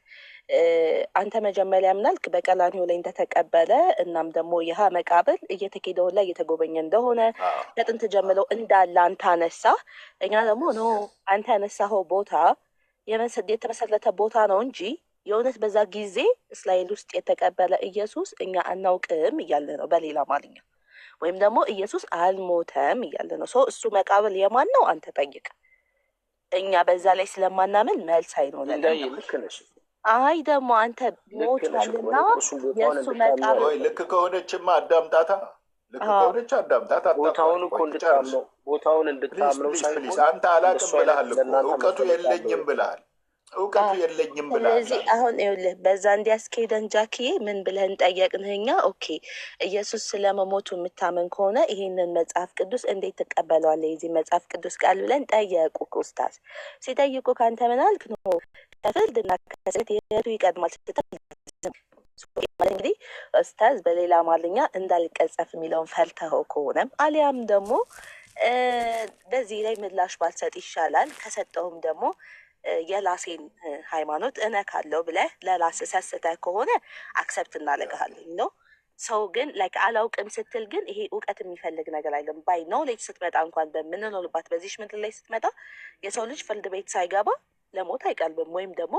S2: አንተ መጀመሪያ ምናልክ በቀላኒው ላይ እንደተቀበለ እናም ደግሞ ይህ መቃብር እየተኬደው ላይ እየተጎበኘ እንደሆነ ከጥንት ጀምሮ እንዳለ አንተ አነሳ። እኛ ደግሞ ኖ አንተ ያነሳኸው ቦታ የተመሰረተ ቦታ ነው እንጂ የእውነት በዛ ጊዜ እስራኤል ውስጥ የተቀበለ ኢየሱስ እኛ አናውቅም እያለ ነው በሌላ አማርኛ። ወይም ደግሞ ኢየሱስ አልሞተም እያለ ነው። ሰው እሱ መቃብር የማን ነው አንተ ጠይቅ። እኛ በዛ ላይ ስለማናምን መልስ አይኖረንም። አይ ደግሞ አንተ ሞቷልና የእሱ መቃብር
S3: ልክ ከሆነችማ አዳምጣታ። ልክ ከሆነች አዳምጣታ።
S7: ቦታውን እኮ እንድታምነው ሳይሆን
S3: አንተ አላቅም ብለሃል እኮ እውቀቱ የለኝም ብለሃል።
S2: ስለዚህ አሁን ይኸውልህ በዛ እንዲያስኬደን ጃክዬ ምን ብለን ጠየቅንህ እኛ? ኦኬ ኢየሱስ ስለመሞቱ የምታምን ከሆነ ይሄንን መጽሐፍ ቅዱስ እንዴት ትቀበለዋለህ? የዚህ መጽሐፍ ቅዱስ ቃል ብለን ጠየቁ። ኡስታዝ ሲጠይቁ ከአንተ ምን አልክ? ነው ከፍልድና ከስቅለት የቱ ይቀድማል ስትል እንግዲህ ኡስታዝ በሌላ አማርኛ እንዳልቀጸፍ የሚለውን ፈልተኸው ከሆነም አሊያም ደግሞ በዚህ ላይ ምላሽ ባልሰጥ ይሻላል፣ ከሰጠውም ደግሞ የላሴን ሃይማኖት እነካለሁ ብለህ ለላስ ሰስተህ ከሆነ አክሰፕት እናደርግሃለን ነው። ሰው ግን ላይክ አላውቅም ስትል ግን ይሄ እውቀት የሚፈልግ ነገር አይደለም። ባይ ኖሌጅ ስትመጣ እንኳን በምንኖርባት በዚህ ምድር ላይ ስትመጣ የሰው ልጅ ፍርድ ቤት ሳይገባ ለሞት አይቀልብም፣ ወይም ደግሞ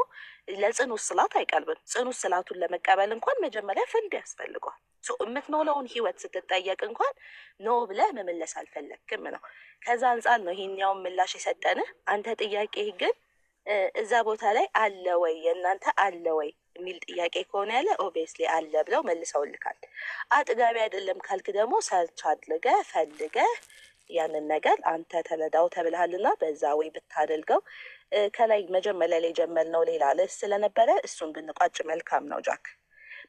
S2: ለጽኑ እስላት አይቀልብም። ጽኑ እስላቱን ለመቀበል እንኳን መጀመሪያ ፍርድ ያስፈልገዋል። የምትኖረውን ህይወት ስትጠየቅ እንኳን ኖ ብለህ መመለስ አልፈለግክም ነው። ከዛ አንጻር ነው ይሄኛውን ምላሽ የሰጠንህ። አንተ ጥያቄ ግን እዛ ቦታ ላይ አለ ወይ የእናንተ አለ ወይ የሚል ጥያቄ ከሆነ ያለ ኦብቪየስሊ አለ ብለው መልሰውልካል። አጥጋቢ አይደለም ካልክ ደግሞ ሰርች አድርገህ ፈልገህ ያንን ነገር አንተ ተረዳው ተብልሃልና በዛ ወይ ብታደርገው። ከላይ መጀመሪያ ላይ ጀመርነው ሌላ ልስ ስለነበረ እሱን ብንቋጭ መልካም ነው። ጃክ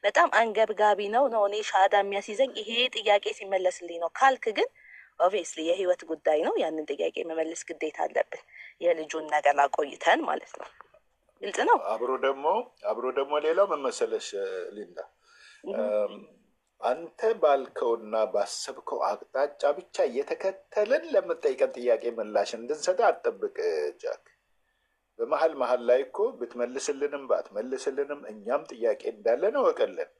S2: በጣም አንገብጋቢ ነው እኔ ሻዳ የሚያስይዘኝ ይሄ ጥያቄ ሲመለስልኝ ነው ካልክ ግን ኦብቪየስሊ የህይወት ጉዳይ ነው። ያንን ጥያቄ መመለስ ግዴታ አለብን። የልጁን ነገር አቆይተን ማለት ነው። ግልጽ ነው።
S3: አብሮ ደግሞ ሌላው ምን መሰለሽ ሊንዳ፣ አንተ ባልከውና ባሰብከው አቅጣጫ ብቻ እየተከተልን ለምጠይቀን ጥያቄ ምላሽ እንድንሰጥ አትጠብቅ ጃክ። በመሀል ላይ እኮ ብትመልስልንም ባትመልስልንም እኛም ጥያቄ እንዳለን እወቅልን።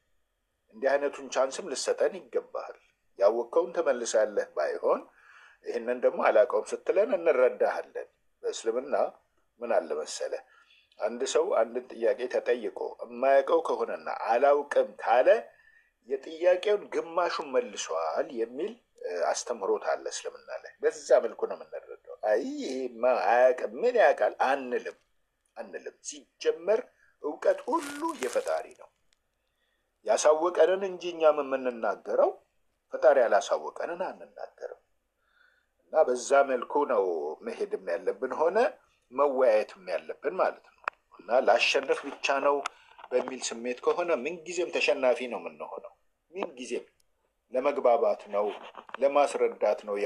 S3: እንዲህ አይነቱን ቻንስም ልሰጠን ይገባሃል። ያወቅከውን ትመልሳለህ፣ ባይሆን ይህንን ደግሞ አላውቀውም ስትለን እንረዳሃለን። በእስልምና ምን አለ መሰለህ፣ አንድ ሰው አንድን ጥያቄ ተጠይቆ የማያውቀው ከሆነና አላውቅም ካለ የጥያቄውን ግማሹን መልሷል የሚል አስተምህሮት አለ እስልምና ላይ። በዛ መልኩ ነው የምንረዳው። ይሄማ አያውቅም ምን ያውቃል አንልም። ሲጀመር እውቀት ሁሉ የፈጣሪ ነው። ያሳወቀንን እንጂ እኛም የምንናገረው ፈጣሪ ያላሳወቀንን አንናገርም። እና በዛ መልኩ ነው መሄድም ያለብን ሆነ መወያየትም ያለብን ማለት ነው። እና ላሸንፍ ብቻ ነው በሚል ስሜት ከሆነ ምንጊዜም ተሸናፊ ነው የምንሆነው። ምንጊዜም ለመግባባት ነው፣ ለማስረዳት ነው፣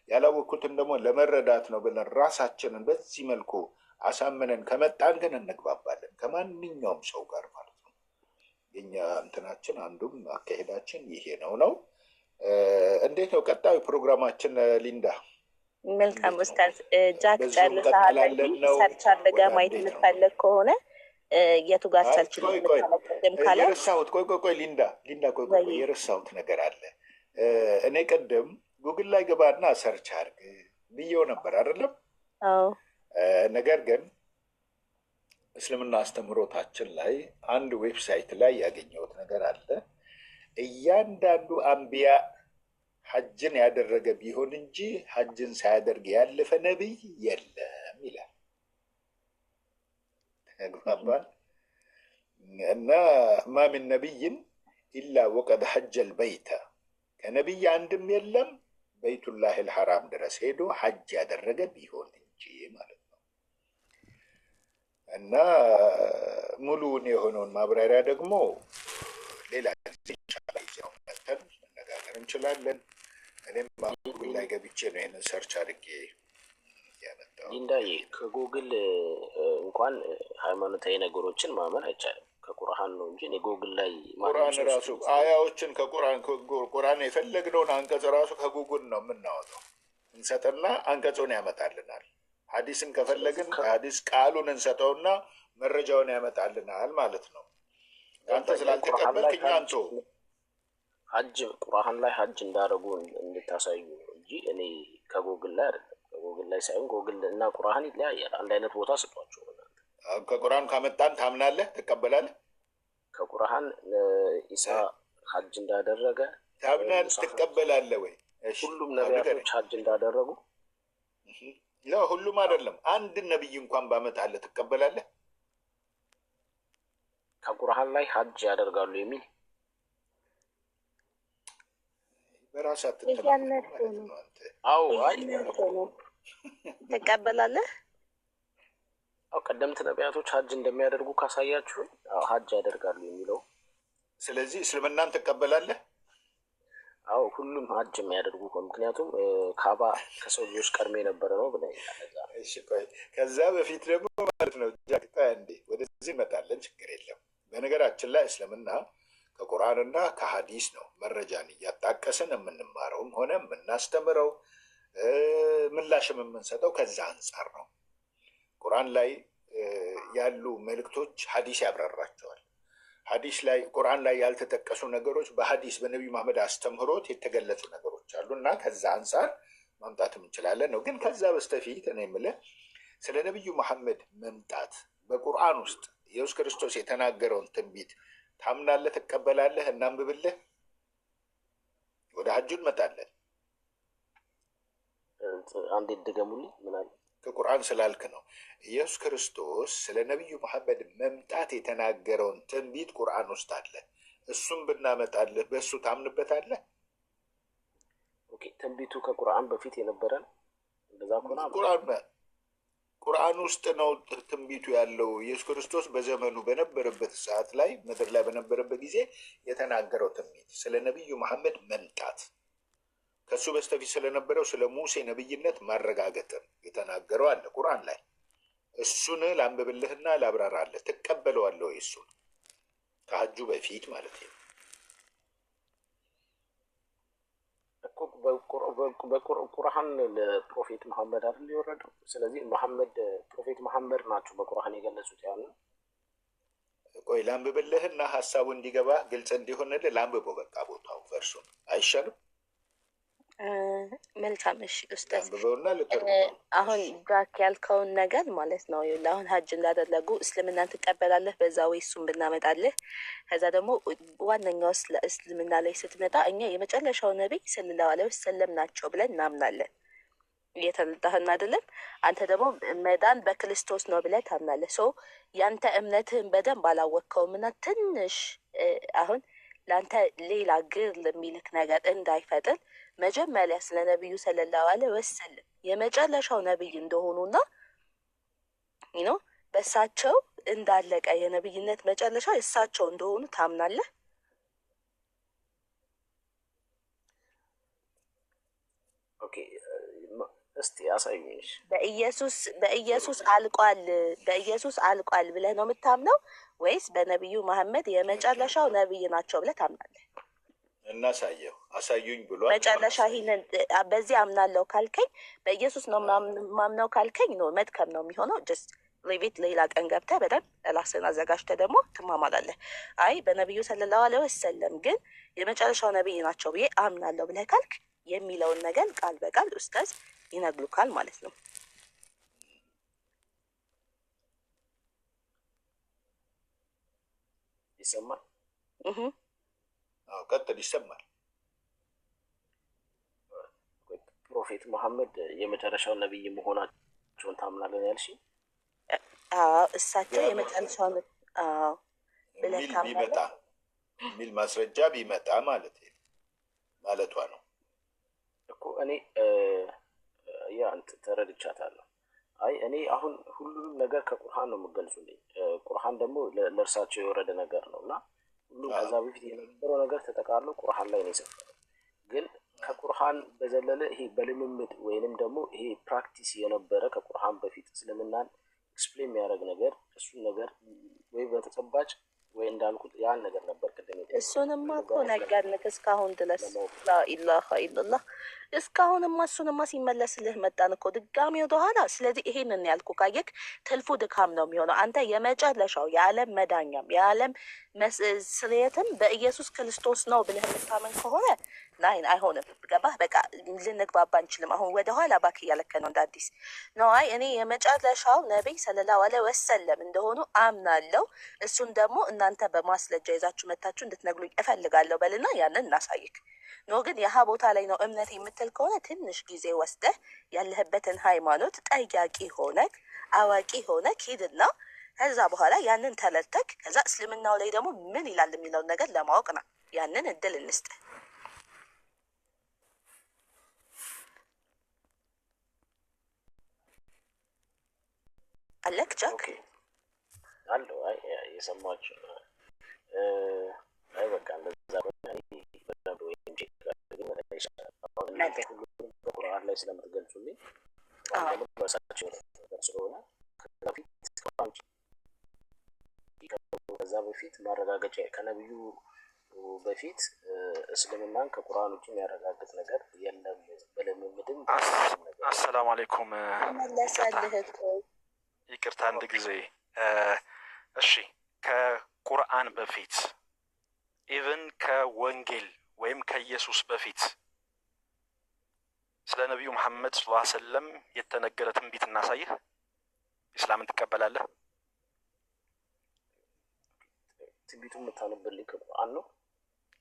S3: ያላወቅኩትን ደግሞ ለመረዳት ነው ብለን ራሳችንን በዚህ መልኩ አሳምነን ከመጣን ግን እንግባባለን ከማንኛውም ሰው ጋር ማለት ነው። የኛ እንትናችን አንዱም አካሄዳችን ይሄ ነው። እንዴት ነው ቀጣዩ ፕሮግራማችን ሊንዳ?
S2: መልካም ኡስታዝ ጃክ ጨርሰሃል። ሰርች አድርገህ ማየት የምትፈልግ ከሆነ የቱ ጋር ሰርች ካለ
S3: የረሳሁት ቆይ ሊንዳ ቆይ የረሳሁት ነገር አለ። እኔ ቅድም ጉግል ላይ ገባና ሰርች አድርግ ብዬው ነበር አይደለም? ነገር ግን እስልምና አስተምህሮታችን ላይ አንድ ዌብሳይት ላይ ያገኘሁት ነገር አለ። እያንዳንዱ አንቢያ ሐጅን ያደረገ ቢሆን እንጂ ሐጅን ሳያደርግ ያለፈ ነቢይ የለም ይላል። ተግባባን? እና ማ ሚን ነቢይን ኢላ ወቀድ ሐጀል በይተ፣ ከነቢይ አንድም የለም በይቱላህ ልሐራም ድረስ ሄዶ ሐጅ ያደረገ ቢሆን እንጂ ማለት ነው። እና ሙሉውን የሆነውን ማብራሪያ ደግሞ ሌላ መተን መነጋገር እንችላለን። እኔም ጉግል ላይ ገብቼ ነው ይህንን ሰርች አድርጌ ያመጣው።
S7: ሊንዳዬ ከጉግል እንኳን ሃይማኖታዊ ነገሮችን ማመን አይቻልም፣ ከቁርአን ነው እንጂ እኔ ጉግል ላይ
S3: ቁርአን ራሱ አያዎችን ቁርአን የፈለግነውን አንቀጽ ራሱ ከጉግል ነው የምናወጣው። እንሰጥና አንቀጹን ያመጣልናል። ሐዲስን ከፈለግን ሐዲስ ቃሉን እንሰጠውና መረጃውን ያመጣልናል ማለት ነው። አንተ ስላልተቀበልክ እኛ አንቶ
S7: ሐጅ ቁርአን ላይ ሐጅ እንዳደረጉ እንድታሳዩ እንጂ እኔ ከጉግል ላይ አይደለም። ከጉግል ላይ ሳይሆን ጉግል እና ቁርአን ይለያያል። አንድ አይነት ቦታ ስጧቸው።
S3: ከቁርአን ካመጣን ታምናለህ፣ ትቀበላለህ?
S7: ከቁርአን ኢሳ ሐጅ እንዳደረገ
S3: ታምናለህ፣ ትቀበላለህ ወይ?
S7: ሁሉም ነቢያቶች ሐጅ እንዳደረጉ
S3: ሁሉም አይደለም። አንድ ነብይ እንኳን ባመጣልህ ትቀበላለህ?
S7: ከቁርአን ላይ ሐጅ ያደርጋሉ የሚል
S3: በራሳት
S2: ትቀበላለህ?
S7: ቀደምት ነቢያቶች ሐጅ እንደሚያደርጉ ካሳያችሁ ሐጅ ያደርጋሉ የሚለው።
S3: ስለዚህ እስልምናን ትቀበላለህ?
S7: አዎ ሁሉም ሐጅ የሚያደርጉ ምክንያቱም ካባ ከሰው ልጆች ቀድሞ የነበረ ነው ብለኛል።
S3: እሺ ቆይ ከዛ በፊት ደግሞ ማለት ነው ጃክታ እንዴ ወደዚህ እንመጣለን፣ ችግር የለም። በነገራችን ላይ እስልምና ከቁርአንና ከሐዲስ ነው መረጃን እያጣቀስን የምንማረውም ሆነ የምናስተምረው ምላሽም የምንሰጠው ከዛ አንጻር ነው። ቁርአን ላይ ያሉ መልእክቶች ሐዲስ ያብራራቸዋል። ሐዲስ ላይ ቁርአን ላይ ያልተጠቀሱ ነገሮች በሐዲስ በነቢዩ መሐመድ አስተምህሮት የተገለጹ ነገሮች አሉ እና ከዛ አንጻር ማምጣትም እንችላለን ነው። ግን ከዛ በስተፊት እኔ የምልህ ስለ ነቢዩ መሐመድ መምጣት በቁርአን ውስጥ ኢየሱስ ክርስቶስ የተናገረውን ትንቢት ታምናለህ? ትቀበላለህ? እናንብብልህ። ወደ ሐጁ እንመጣለን።
S7: አንዴ ድገሙልኝ። ምን አለ?
S3: ከቁርአን ስላልክ ነው። ኢየሱስ ክርስቶስ ስለ ነቢዩ መሐመድ መምጣት የተናገረውን ትንቢት ቁርአን ውስጥ አለ። እሱም ብናመጣልህ በእሱ ታምንበታለህ?
S7: ኦኬ፣ ትንቢቱ ከቁርአን በፊት የነበረ ነው። እንደዛ
S3: ቁርአን ውስጥ ነው ትንቢቱ ያለው። ኢየሱስ ክርስቶስ በዘመኑ በነበረበት ሰዓት ላይ ምድር ላይ በነበረበት ጊዜ የተናገረው ትንቢት ስለ ነቢዩ መሐመድ መምጣት ከሱ በስተፊት ስለነበረው ስለ ሙሴ ነብይነት ማረጋገጥን የተናገረው አለ ቁርአን ላይ። እሱን ላንብብልህና ላብራራለህ። ትቀበለዋለህ ወይ? እሱን ከሐጁ በፊት ማለት ነው።
S7: በቁርአን ለፕሮፌት መሐመድ አይደል የወረደው? ስለዚህ መሐመድ ፕሮፌት መሐመድ ናቸው በቁርአን የገለጹት። ያን
S3: ቆይ ላንብብልህና ሀሳቡ እንዲገባ ግልጽ እንዲሆንልህ ላንብበው። በቃ ቦታው ፈርሱን አይሻልም?
S2: መልካም። እሺ ኡስታዝ፣
S3: አንብበውና
S2: አሁን ዳክ ያልከውን ነገር ማለት ነው። አሁን ሀጅ እንዳደረጉ እስልምናን ትቀበላለህ በዛ ወይ? እሱን ብናመጣልህ። ከዛ ደግሞ ዋነኛው እስልምና ላይ ስትመጣ እኛ የመጨረሻው ነቢይ ሰለላሁ ዐለይሂ ወሰለም ናቸው ብለን እናምናለን። እየተረዳህን አይደለም? አንተ ደግሞ መዳን በክርስቶስ ነው ብለህ ታምናለህ። ሶ ያንተ እምነትህን በደንብ አላወቅከውም እና ትንሽ አሁን ለአንተ ሌላ ግር የሚልክ ነገር እንዳይፈጥር መጀመሪያ ስለ ነቢዩ ሰለላሁ ዐለይሂ ወሰለም የመጨረሻው ነቢይ እንደሆኑና ነው በእሳቸው እንዳለቀ የነቢይነት መጨረሻ እሳቸው እንደሆኑ ታምናለህ?
S7: ኦኬ፣ እስቲ አሳይሽ።
S2: በኢየሱስ አልቋል ብለህ ነው የምታምነው ወይስ በነቢዩ መሐመድ የመጨረሻው ነቢይ ናቸው ብለህ ታምናለህ?
S3: እናሳየው። አሳዩኝ ብሏል።
S2: መጨረሻ ይሄንን በዚህ አምናለሁ ካልከኝ፣ በኢየሱስ ነው ማምነው ካልከኝ ነው መድከም ነው የሚሆነው። ጀስት ሌቪት ሌላ ቀን ገብተህ በደንብ ራስህን አዘጋጅተህ ደግሞ ትማማላለህ። አይ በነቢዩ ሰለላሁ ዐለይሂ ወሰለም ግን የመጨረሻው ነቢይ ናቸው ብዬ አምናለሁ ብለህ ካልክ የሚለውን ነገር ቃል በቃል ኡስታዝ ይነግሩካል ማለት ነው።
S7: ይሰማል?
S3: ቀጥል። ይሰማል።
S7: ፕሮፌት መሐመድ የመጨረሻው ነቢይ መሆናቸውን ታምናለን ያልሽ?
S2: እሳቸው የመጨረሻው ብለህ
S3: ቢመጣ የሚል ማስረጃ ቢመጣ ማለቷ ነው
S7: እኮ። እኔ ተረድቻታለሁ። አይ እኔ አሁን ሁሉንም ነገር ከቁርአን ነው የምገልጹልኝ። ቁርአን ደግሞ ለእርሳቸው የወረደ ነገር ነው እና ሁሉም ከዛ በፊት የነበረው ነገር ተጠቃሎ ቁርአን ላይ ነው የሰፈረው። ግን ከቁርአን በዘለለ ይሄ በልምምድ ወይንም ደግሞ ይሄ ፕራክቲስ የነበረ ከቁርአን በፊት እስልምናን ኤክስፕሌን የሚያደርግ ነገር እሱን ነገር ወይ በተጨባጭ ወይ እንዳልኩት ያን ነገር ነበር ቅድም።
S2: እሱንማ እኮ ነገርንክ እስካሁን ድረስ ላኢላሀ ኢለላህ እስካሁንማ እሱንማ ሲመለስልህ መጣን እኮ ድጋሚ ወደኋላ። ስለዚህ ይሄንን ያልኩ ካየክ ትልፉ ድካም ነው የሚሆነው። አንተ የመጨረሻው የዓለም መዳኛም የዓለም ስርየትም በኢየሱስ ክርስቶስ ነው ብለህ የምታመን ከሆነ ናይን አይሆንም። ገባህ? በቃ ልንግባባ አንችልም። አሁን ወደኋላ ባክ እያለከ ነው እንደ አዲስ ነው። አይ እኔ የመጨረሻው ነቢይ ሰለላሁ ዐለይሂ ወሰለም እንደሆኑ አምናለሁ። እሱን ደግሞ እናንተ በማስረጃ ይዛችሁ መታችሁ እንድትነግሩኝ እፈልጋለሁ በልና ያንን እናሳይክ ነው። ግን ያህ ቦታ ላይ ነው እምነት የምትል ከሆነ ትንሽ ጊዜ ወስደህ ያለህበትን ሃይማኖት ጠያቂ ሆነክ አዋቂ ሆነክ ሂድና ከዛ በኋላ ያንን ተለተክ ከዛ እስልምናው ላይ ደግሞ ምን ይላል የሚለውን ነገር ለማወቅ ነው። ያንን እድል እንስጥ አለክ ጃክ
S7: አለው። አይ የሰማችሁ አይ በቃ እንደዛ በደንብ ወይ እንጂ በቁርአን ላይ ስለምትገልጹልኝ በራሳቸው ስለሆነ ከዛ በፊት ማረጋገጫ ከነቢዩ በፊት እስልምናን ከቁርአን ውጭ የሚያረጋግጥ ነገር የለም። በልምምድም
S6: አሰላሙ አለይኩም።
S2: መለሰልህ እኮ
S6: ይቅርታ አንድ ጊዜ እሺ። ከቁርአን በፊት ኢቭን ከወንጌል ወይም ከኢየሱስ በፊት ስለ ነቢዩ መሐመድ ሰለላሁ ዐለይሂ ወሰለም የተነገረ ትንቢት እናሳይህ። ኢስላምን ትቀበላለህ?
S7: ትንቢቱን የምታነብልኝ ከቁርአን ነው?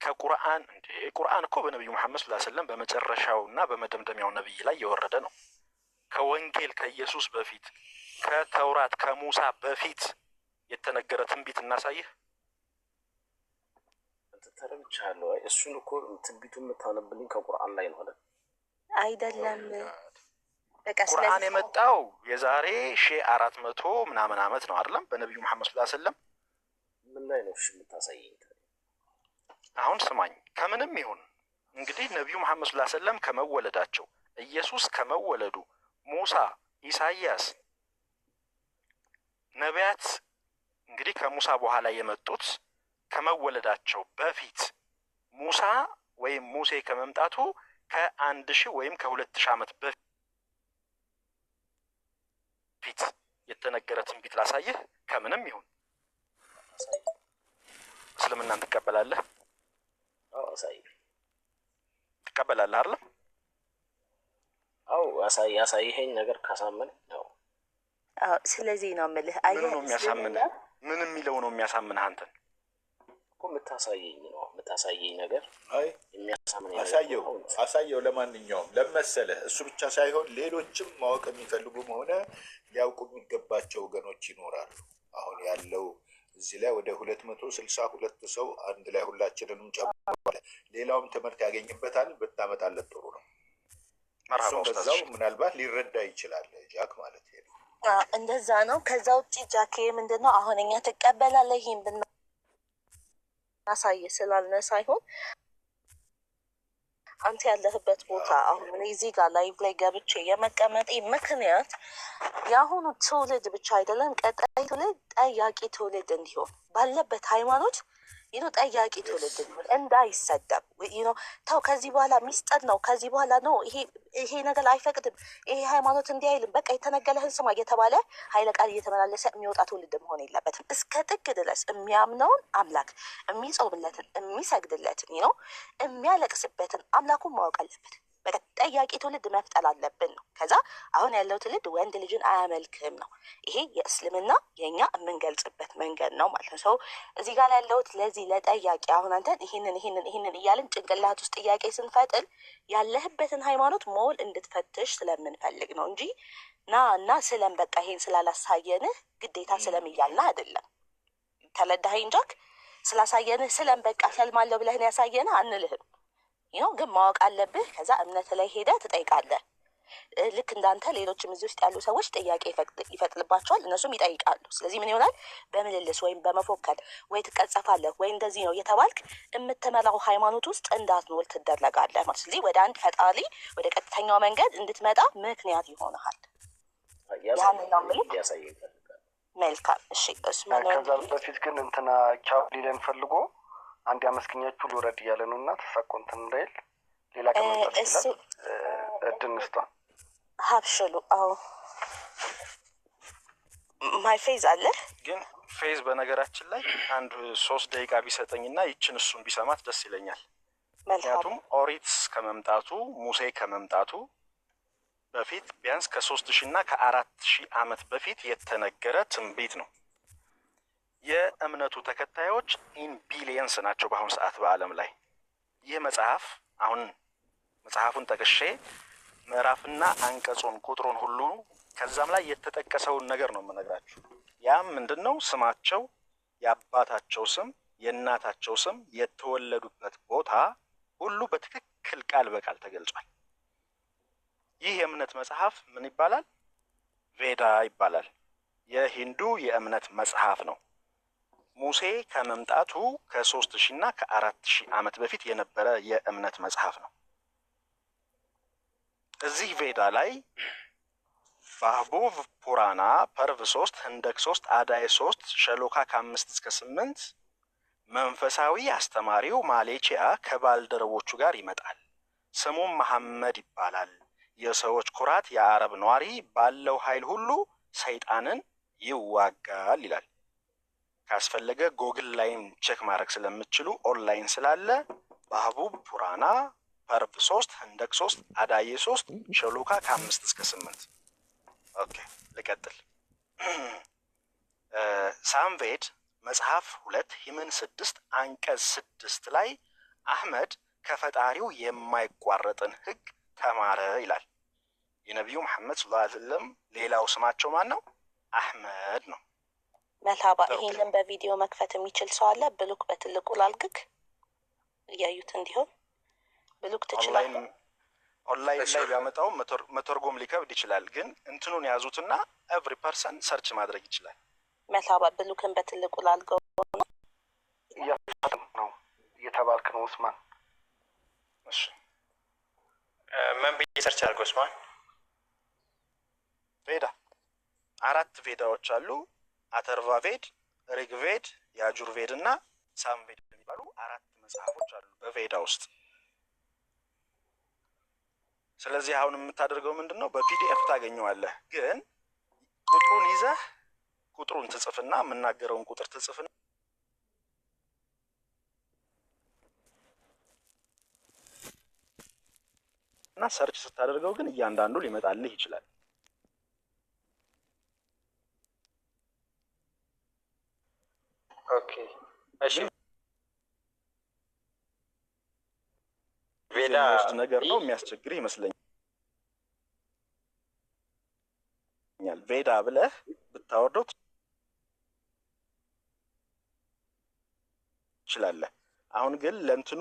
S6: ከቁርአን እንዴ? ቁርአን እኮ በነቢዩ መሐመድ ሰለላሁ ዐለይሂ ወሰለም በመጨረሻውና በመደምደሚያው ነብይ ላይ የወረደ ነው። ከወንጌል ከኢየሱስ በፊት ከተውራት ከሙሳ በፊት የተነገረ ትንቢት እናሳይህ።
S7: ተረድቻለሁ። እሱን እኮ ትንቢቱን የምታነብልኝ ከቁርአን ላይ ነው አይደል?
S2: አይደለም። በቃ
S6: ቁርአን የመጣው የዛሬ 1400 ምናምን ዓመት ነው አይደለም? በነቢዩ መሐመድ ሰለላሁ ዐለይሂ ወሰለም
S7: ምን ላይ ነው እሺ የምታሳየኝ?
S6: አሁን ስማኝ፣ ከምንም ይሁን እንግዲህ ነቢዩ መሐመድ ሰለላሁ ዐለይሂ ወሰለም ከመወለዳቸው፣ ኢየሱስ ከመወለዱ፣ ሙሳ፣ ኢሳይያስ ነቢያት እንግዲህ ከሙሳ በኋላ የመጡት ከመወለዳቸው በፊት ሙሳ ወይም ሙሴ ከመምጣቱ ከ1000 ወይም ከ2000 ዓመት በፊት የተነገረ ትንቢት ላሳይህ። ከምንም ይሁን እስልምናን ትቀበላለህ?
S7: አዎ አሳይ።
S6: ትቀበላለህ አይደል?
S7: አዎ ያሳይኸኝ ነገር ካሳመን ነው።
S2: አዎ ስለዚህ ነው የምልህ።
S6: ምን ነው የሚያሳምንህ? ምን የሚለው ነው የሚያሳምንህ አንተን?
S7: እኮ የምታሳየኝ ነው የምታሳየኝ ነገር።
S3: አይ
S7: የሚያሳምን
S3: አሳየው። ለማንኛውም ለመሰለህ እሱ ብቻ ሳይሆን ሌሎችም ማወቅ የሚፈልጉም ሆነ ሊያውቁ የሚገባቸው ወገኖች ይኖራሉ። አሁን ያለው እዚህ ላይ ወደ 262 ሰው አንድ ላይ ሁላችንንም ጨምሯል። ሌላውም ትምህርት ያገኝበታል። ብታመጣለት ጥሩ ነው። እሱም በዛው ምናልባት ሊረዳ ይችላል። ጃክ ማለት ነው።
S2: እንደዛ ነው። ከዛ ውጭ ጃኬ ምንድነው አሁን እኛ ትቀበላለህ ይሄን ብናሳይ ስላልነ ሳይሆን አንተ ያለህበት ቦታ አሁን እኔ እዚህ ጋር ላይቭ ላይ ገብቼ የመቀመጤ ምክንያት የአሁኑ ትውልድ ብቻ አይደለም፣ ቀጣይ ትውልድ ጠያቂ ትውልድ እንዲሆን ባለበት ሃይማኖት ጠያቂ ትውልድ እንዲሆን እንዳይሰደብ ተው ከዚህ በኋላ ሚስጥር ነው፣ ከዚህ በኋላ ነው ይሄ ነገር አይፈቅድም፣ ይሄ ሃይማኖት እንዲህ አይልም፣ በቃ የተነገለህን ስማ እየተባለ ኃይለ ቃል እየተመላለሰ የሚወጣ ትውልድ መሆን የለበትም። እስከ ጥግ ድረስ የሚያምነውን አምላክ የሚጾምለትን የሚሰግድለትን የሚያለቅስበትን አምላኩን ማወቅ አለበት። በቃ ጠያቂ ትውልድ መፍጠር አለብን ነው። ከዛ አሁን ያለው ትውልድ ወንድ ልጅን አያመልክም ነው። ይሄ የእስልምና የኛ የምንገልጽበት መንገድ ነው ማለት ነው። ሰው እዚህ ጋር ያለውት ለዚህ ለጠያቂ አሁን አንተን ይሄንን እያልን ጭንቅላት ውስጥ ጥያቄ ስንፈጥል ያለህበትን ሃይማኖት ሞል እንድትፈትሽ ስለምንፈልግ ነው እንጂ እና ስለም በቃ ይሄን ስላላሳየንህ ግዴታ ስለም እያልን አይደለም። ተረዳኸኝ ጃክ? ስላሳየንህ ስለም በቃ ሰልማለሁ ብለህን ያሳየንህ አንልህም። ግን ማወቅ አለብህ። ከዛ እምነት ላይ ሄደህ ትጠይቃለህ። ልክ እንዳንተ ሌሎችም እዚህ ውስጥ ያሉ ሰዎች ጥያቄ ይፈጥልባቸዋል፣ እነሱም ይጠይቃሉ። ስለዚህ ምን ይሆናል? በምልልስ ወይም በመፎከል ወይ ትቀጸፋለህ ወይ እንደዚህ ነው እየተባልክ የምትመራው ሃይማኖት ውስጥ እንዳትኖር ትደረጋለህ ማለት። ስለዚህ ወደ አንድ ፈጣሪ ወደ ቀጥተኛው መንገድ እንድትመጣ ምክንያት ይሆንሃል። ያንን ነው የምልህ። መልካም እሺ።
S4: ከዛ በፊት ግን እንትና ቻው ሊለን ፈልጎ አንድ አመስግኛችሁ ልውረድ እያለ ነው እና ተሳቆንትን እንዳይል ሌላ ከመምጣት ይችላል። እድል እንስጧ።
S2: ሀብሽሉ አዎ ማይ ፌዝ አለ።
S6: ግን ፌዝ በነገራችን ላይ አንድ 3 ደቂቃ ቢሰጠኝና ይችን እሱን ቢሰማት ደስ ይለኛል። ምክንያቱም ኦሪት ከመምጣቱ ሙሴ ከመምጣቱ በፊት ቢያንስ ከ3000 እና ከ4000 ዓመት በፊት የተነገረ ትንቢት ነው። የእምነቱ ተከታዮች ኢን ቢሊየንስ ናቸው በአሁኑ ሰዓት በዓለም ላይ። ይህ መጽሐፍ አሁን መጽሐፉን ጠቅሼ ምዕራፍና አንቀጹን ቁጥሩን ሁሉ ከዛም ላይ የተጠቀሰውን ነገር ነው የምነግራችሁ። ያም ምንድነው? ስማቸው፣ የአባታቸው ስም፣ የእናታቸው ስም፣ የተወለዱበት ቦታ ሁሉ በትክክል ቃል በቃል ተገልጿል። ይህ የእምነት መጽሐፍ ምን ይባላል? ቬዳ ይባላል። የሂንዱ የእምነት መጽሐፍ ነው። ሙሴ ከመምጣቱ ከ3000 እና ከ4000 ዓመት በፊት የነበረ የእምነት መጽሐፍ ነው። እዚህ ቬዳ ላይ ባህቡብ ፑራና ፐርቭ 3 ህንደክ 3 አዳይ 3 ሸሎካ ከ5 እስከ 8 መንፈሳዊ አስተማሪው ማሌቺያ ከባልደረቦቹ ጋር ይመጣል። ስሙም መሐመድ ይባላል። የሰዎች ኩራት፣ የአረብ ነዋሪ፣ ባለው ኃይል ሁሉ ሰይጣንን ይዋጋል ይላል። ካስፈለገ ጎግል ላይም ቼክ ማድረግ ስለምትችሉ ኦንላይን ስላለ ባህቡብ ፑራና ፐርቭ 3 ህንደክ 3 አዳዬ 3 ሸሎካ ከ5 እስከ 8። ኦኬ ልቀጥል። ሳምቬድ መጽሐፍ 2 ሂመን 6 አንቀጽ 6 ላይ አህመድ ከፈጣሪው የማይቋረጥን ህግ ተማረ ይላል። የነቢዩ መሐመድ ሰለላሁ ዐለይሂ ወሰለም ሌላው ስማቸው ማን ነው? አህመድ ነው።
S2: መርሃባ። ይሄንን በቪዲዮ መክፈት የሚችል ሰው አለ? ብሉክ በትልቁ ላልግክ እያዩት እንዲሆን ብሉክ ትችላለህ።
S6: ኦንላይን ላይ ቢያመጣው መተርጎም ሊከብድ ይችላል፣ ግን እንትኑን ያዙትና ኤቭሪ ፐርሰን ሰርች ማድረግ ይችላል።
S2: መርሃባ። ብሉክን በትልቁ ላልገው ነው
S4: እየተባልክ ነው ኡስማን።
S6: እሺ
S8: ምን ብዬ ሰርች አድርገው ኡስማን?
S6: ቬዳ 4 ቬዳዎች አሉ። አተርቫ ቬድ፣ ሪግ ቬድ፣ ያጁር ቬድ እና ሳም ቬድ የሚባሉ 4 መጽሐፎች አሉ በቬዳ ውስጥ። ስለዚህ አሁን የምታደርገው ምንድን ነው? በፒዲኤፍ ታገኘዋለህ፣ ግን ቁጥሩን ይዘህ ቁጥሩን ትጽፍና የምናገረውን ቁጥር ትጽፍና ሰርች ስታደርገው ግን እያንዳንዱ ሊመጣልህ ይችላል።
S8: ኦኬ እሺ። ቬዳ
S6: ነገር ነው የሚያስቸግርህ ይመስለኛል። ቬዳ ብለህ ብታወርደው ትችላለህ። አሁን ግን ለእንትኑ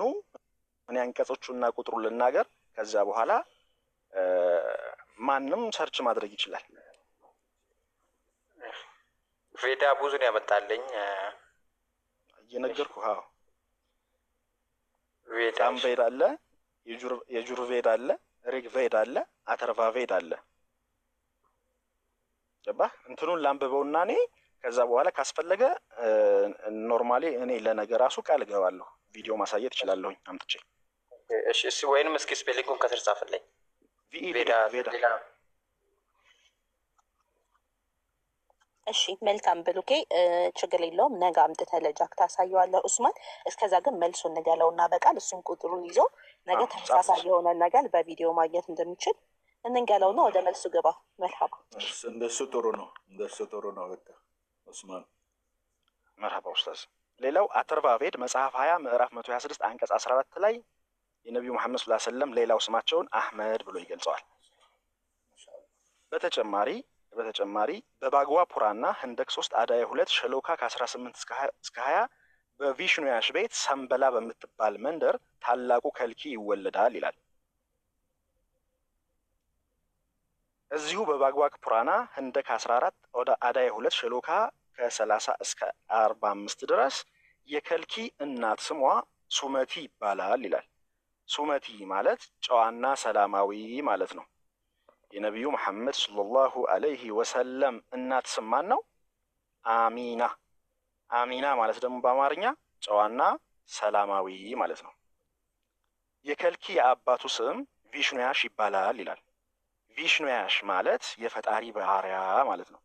S6: እኔ አንቀጾቹና ቁጥሩን ልናገር፣ ከዛ በኋላ ማንም ሰርች ማድረግ ይችላል።
S8: ቬዳ ብዙ ነው ያመጣልኝ
S6: እየነገርኩህ። አዎ
S8: ቬዳ
S6: ሳም ቬድ አለ፣ የጁር ቬድ አለ፣ ሪግ ቬድ አለ፣ አተርቫ ቬድ አለ። ገባህ? እንትኑን ላንብበውና እኔ ከዛ በኋላ ካስፈለገ ኖርማሊ እኔ ለነገ ራሱ ቃል እገባለሁ ቪዲዮ ማሳየት እችላለሁኝ አምጥቼ።
S8: እሺ እሺ። ወይንም እስኪ ስፔሊንጉን ከስር ጻፍልኝ። ቬዳ ቬዳ።
S2: እሺ መልካም ብሉኬ፣ ችግር የለውም። ነገ አምጥተህ ለጃክ ታሳየዋለህ ኡስማን። እስከዛ ግን መልሱን ንገለውና በቃል እሱን ቁጥሩን ይዞ ነገ ተመሳሳይ የሆነ ነገር በቪዲዮ ማግኘት እንደሚችል እንንገለውና ወደ መልሱ ግባ። መርሃባ።
S3: እንደሱ ጥሩ ነው፣ እንደሱ ጥሩ ነው። በቃ ኡስማን
S6: መርሃባ ኡስታዝ። ሌላው አተርቫ ቬድ መጽሐፍ 20 ምዕራፍ 126 አንቀጽ 14 ላይ የነቢዩ መሐመድ ሰለላሁ ዐለይሂ ወሰለም ሌላው ስማቸውን አህመድ ብሎ ይገልጸዋል። በተጨማሪ በባግዋ ፑራና ህንደክ 3 አዳየ 2 ሸሎካ ከ18 እስከ 20 በቪሽኑያሽ ቤት ሰንበላ በምትባል መንደር ታላቁ ከልኪ ይወለዳል ይላል። እዚሁ በባግዋክ ፑራና ህንደክ 14 ወደ አዳየ 2 ሸሎካ ከ30 እስከ 45 ድረስ የከልኪ እናት ስሟ ሱመቲ ይባላል ይላል። ሱመቲ ማለት ጨዋና ሰላማዊ ማለት ነው። የነቢዩ መሐመድ ሰለላሁ ዐለይሂ ወሰለም እናት ስም ማን ነው? አሚና። አሚና ማለት ደግሞ በአማርኛ ጨዋና ሰላማዊ ማለት ነው። የከልኪ የአባቱ ስም ቪሽኑያሽ ይባላል ይላል። ቪሽኑያሽ ማለት የፈጣሪ ባሪያ ማለት ነው።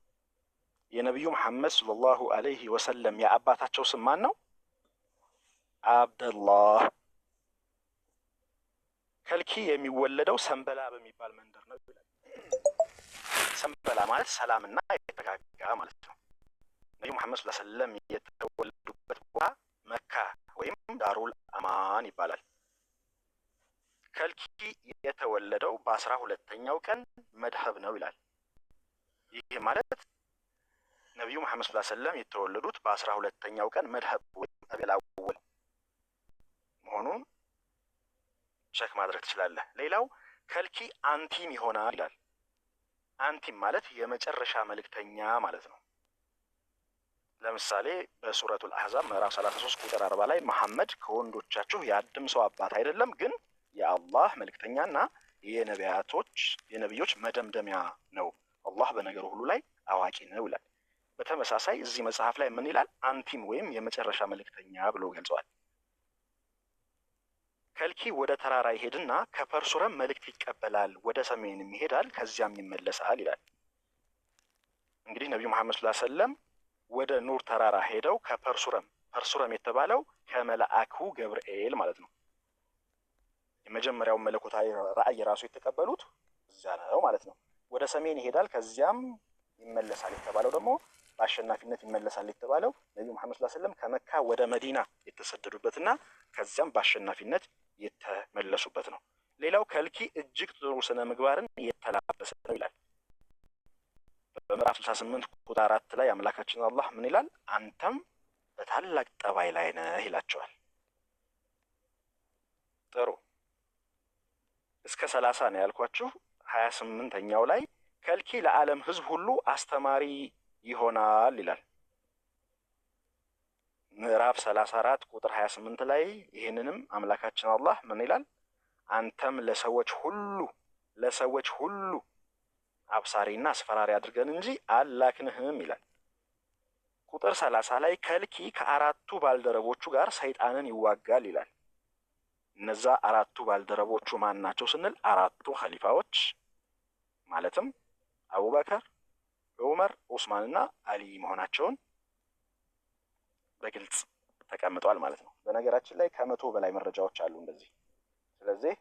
S6: የነቢዩ መሐመድ ሰለላሁ ዐለይሂ ወሰለም የአባታቸው ስም ማን ነው? አብደላህ። ከልኪ የሚወለደው ሰንበላ በሚባል መንደር ነው ይላል። ሰንበላ ማለት ሰላምና የተረጋጋ ማለት ነው። ነቢዩ መሐመድ ሰለላሁ ዐለይሂ ወሰለም የተወለዱበት ቦታ መካ ወይም ዳሩል አማን ይባላል። ከልኪ የተወለደው በ12ኛው ቀን መድሀብ ነው ይላል። ይህ ማለት ነቢዩ መሐመድ ሰለላሁ ዐለይሂ ወሰለም የተወለዱት በ12ኛው ቀን መድሀብ ወይም ረቢዑል አወል መሆኑን ቸክ ማድረግ ትችላለህ። ሌላው ከልኪ አንቲም ይሆናል ይላል። አንቲም ማለት የመጨረሻ መልእክተኛ ማለት ነው። ለምሳሌ በሱረቱል አሕዛብ ምዕራፍ 33 ቁጥር 40 ላይ መሐመድ ከወንዶቻችሁ የአንድም ሰው አባት አይደለም፣ ግን የአላህ መልእክተኛና የነቢዮች መደምደሚያ ነው። አላህ በነገሩ ሁሉ ላይ አዋቂ ነው ይላል። በተመሳሳይ እዚህ መጽሐፍ ላይ ምን ይላል? አንቲም ወይም የመጨረሻ መልእክተኛ ብሎ ገልጸዋል። ከልኪ ወደ ተራራ ይሄድና ከፐርሱረም መልእክት ይቀበላል፣ ወደ ሰሜንም ይሄዳል፣ ከዚያም ይመለሳል ይላል። እንግዲህ ነቢዩ መሐመድ ሰለላሁ ዐለይሂ ወሰለም ወደ ኑር ተራራ ሄደው ፐርሱረም የተባለው ከመላእኩ ገብርኤል ማለት ነው። የመጀመሪያውን መለኮታዊ ራእይ ራሱ የተቀበሉት እዚያ ነው ማለት ነው። ወደ ሰሜን ይሄዳል፣ ከዚያም ይመለሳል የተባለው ደግሞ በአሸናፊነት ይመለሳል የተባለው ነቢዩ መሐመድ ሰለላሁ ዐለይሂ ወሰለም ከመካ ወደ መዲና የተሰደዱበትና ከዚያም በአሸናፊነት የተመለሱበት ነው። ሌላው ከልኪ እጅግ ጥሩ ስነ ምግባርን የተላበሰ ነው ይላል። በምዕራፍ 68 ቁጥር 4 ላይ አምላካችን አላህ ምን ይላል? አንተም በታላቅ ጠባይ ላይ ነህ ይላቸዋል። ጥሩ እስከ 30 ነው ያልኳችሁ። 28ኛው ላይ ከልኪ ለዓለም ህዝብ ሁሉ አስተማሪ ይሆናል ይላል። ምዕራፍ 34 ቁጥር 28 ላይ ይህንንም አምላካችን አላህ ምን ይላል? አንተም ለሰዎች ሁሉ አብሳሪና አስፈራሪ አድርገን እንጂ አላክንህም ይላል። ቁጥር 30 ላይ ከልኪ ከአራቱ ባልደረቦቹ ጋር ሰይጣንን ይዋጋል ይላል። እነዛ አራቱ ባልደረቦቹ ማን ናቸው ስንል አራቱ ኸሊፋዎች ማለትም አቡበከር፣ ዑመር፣ ዑስማንና አሊ መሆናቸውን በግልጽ ተቀምጧል ማለት ነው። በነገራችን ላይ ከ100 በላይ መረጃዎች አሉ እንደዚህ። ስለዚህ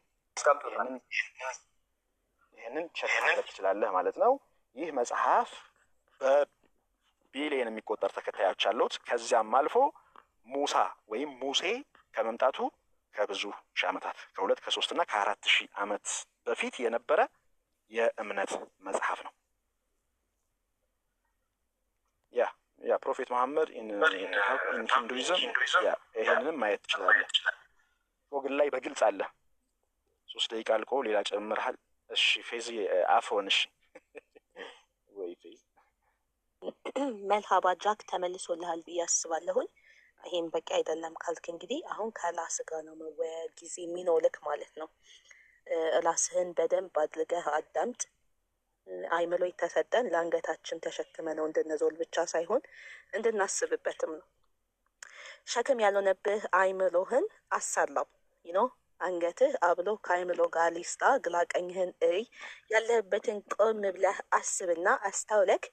S6: ይህንን ቸክ ማድረግ ትችላለህ ማለት ነው። ይህ መጽሐፍ በቢሊየን የሚቆጠር ተከታዮች አሉት። ከዚያም አልፎ ሙሳ ወይም ሙሴ ከመምጣቱ ከብዙ ሺህ ዓመታት ከ2 ከ3 እና ከ4 ሺህ ዓመት በፊት የነበረ የእምነት መጽሐፍ ነው። ያ ፕሮፌት መሐመድ ኢን ሂንዱይዝም ይሄንንም ማየት ትችላለህ። ጎግል ላይ በግልጽ አለ። 3 ደቂቃ አልቆ ሌላ ጨምርሃል። እሺ ፌዚ አፎን እሺ ወይ ፌዚ
S2: መልሃባ ጃክ ተመልሶልሃል ብዬ አስባለሁኝ። ይሄን በቂ አይደለም ካልክ እንግዲህ አሁን ከራስህ ጋር ነው መወያየት ጊዜ የሚኖርክ ማለት ነው። ራስህን በደንብ አድርገህ አዳምጥ። አይምሮ የተሰጠን ለአንገታችን ተሸክመ ነው እንድንዞር ብቻ ሳይሆን እንድናስብበትም ነው። ሸክም ያልሆነብህ አይምሮህን አሳላው አንገትህ አብሎ ከአይምሮ ጋር ሊስታ ግራ ቀኝህን እይ። ያለህበትን ቆም ብለህ አስብና አስተውለክ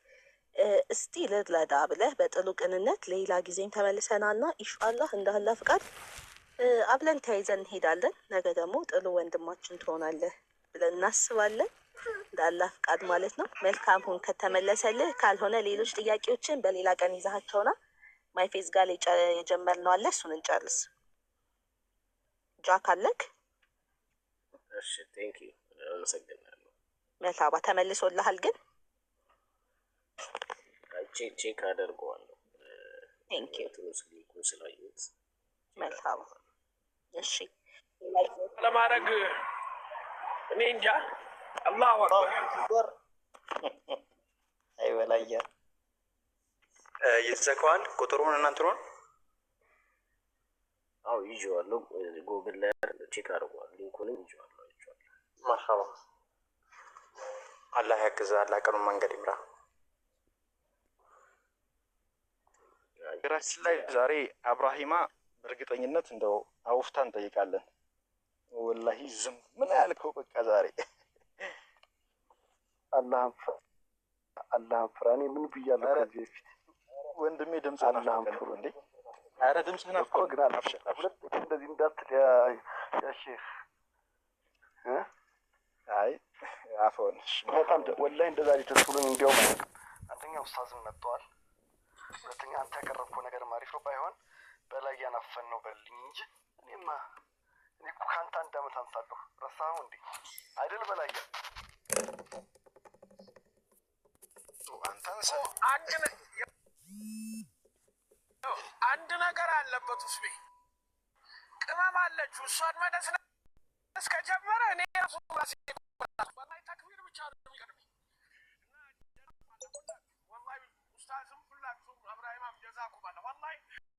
S2: እስቲ ልረዳ ብለህ በጥሩ ቅንነት ሌላ ጊዜም ተመልሰናና ኢንሻአላህ እንደ አላህ ፍቃድ አብለን ተያይዘን እንሄዳለን። ነገ ደግሞ ጥሩ ወንድማችን ትሆናለህ ብለን እናስባለን። እንደ አላህ ፍቃድ ማለት ነው። መልካም ሁን ከተመለሰልህ፣ ካልሆነ ሌሎች ጥያቄዎችን በሌላ ቀን ይዛቸውና ማይፌዝ ጋር የጀመርነው አለ እሱን እንጨርስ። ጃክ አለክ?
S7: እሺ ቴንክ ዩ አመሰግናለሁ።
S2: መልካባ ተመልሶልሃል ግን?
S7: ቼክ አደርገዋለሁ።
S2: ቴንክ ዩ
S7: ሊንኩን ስላየሁት
S2: መልካባ። እሺ
S5: ለማድረግ እኔ እንጃ። አላሁ አክበር
S9: አይበላያ ይዘከዋል ቁጥሩን እናንተሮን
S7: አው ይዤዋለሁ። ጎግል ላይ ቼክ አድርጓል። ሊንኩንም ይዤዋለሁ።
S9: ማሻአላ አላህ ያግዝህ። አላህ ቀኑን መንገድ ይምራ።
S6: ሀገራችን ላይ ዛሬ አብራሂማ በእርግጠኝነት እንደው አውፍታ እንጠይቃለን። ወላሂ ዝም ምን ያልከው በቃ ዛሬ
S4: አላህን ፍራ። እኔ ምን ብያለሁ ከዚህ በፊት
S6: ወንድሜ? ድምፅህን አፍቀው እንዴ! ኧረ ድምፅህን አፍቀው
S4: ግን ሁለት እንደዚህ እንዳትል ያ ሼህ።
S6: አይ አፎን
S4: በጣም ወላሂ እንደዛ ደስ ብሎኝ እንዲያውም አንደኛ ኡስታዝም መጥተዋል። ሁለተኛ አንተ ያቀረብከው ነገር አሪፍ ነው። ባይሆን በላይ ያናፈን ነው በልኝ እንጂ እኔ እኮ ከአንተ 1 ዓመት አንሳለሁ። ረሳኸው እንዴ? አይደል በላይ
S5: አንድ ነገር አለበት ውስጥ ቅመም አለችው። እሷን መነስነስ ከጀመረ እኔ ራሱ ራሴ ወላሂ ተክቢር ብቻ ነው የሚቀርብኝ። ወላሂ ኡስታዝም ሁላችሁም አብራሂማም ጀዛኩም አለ። ወላሂ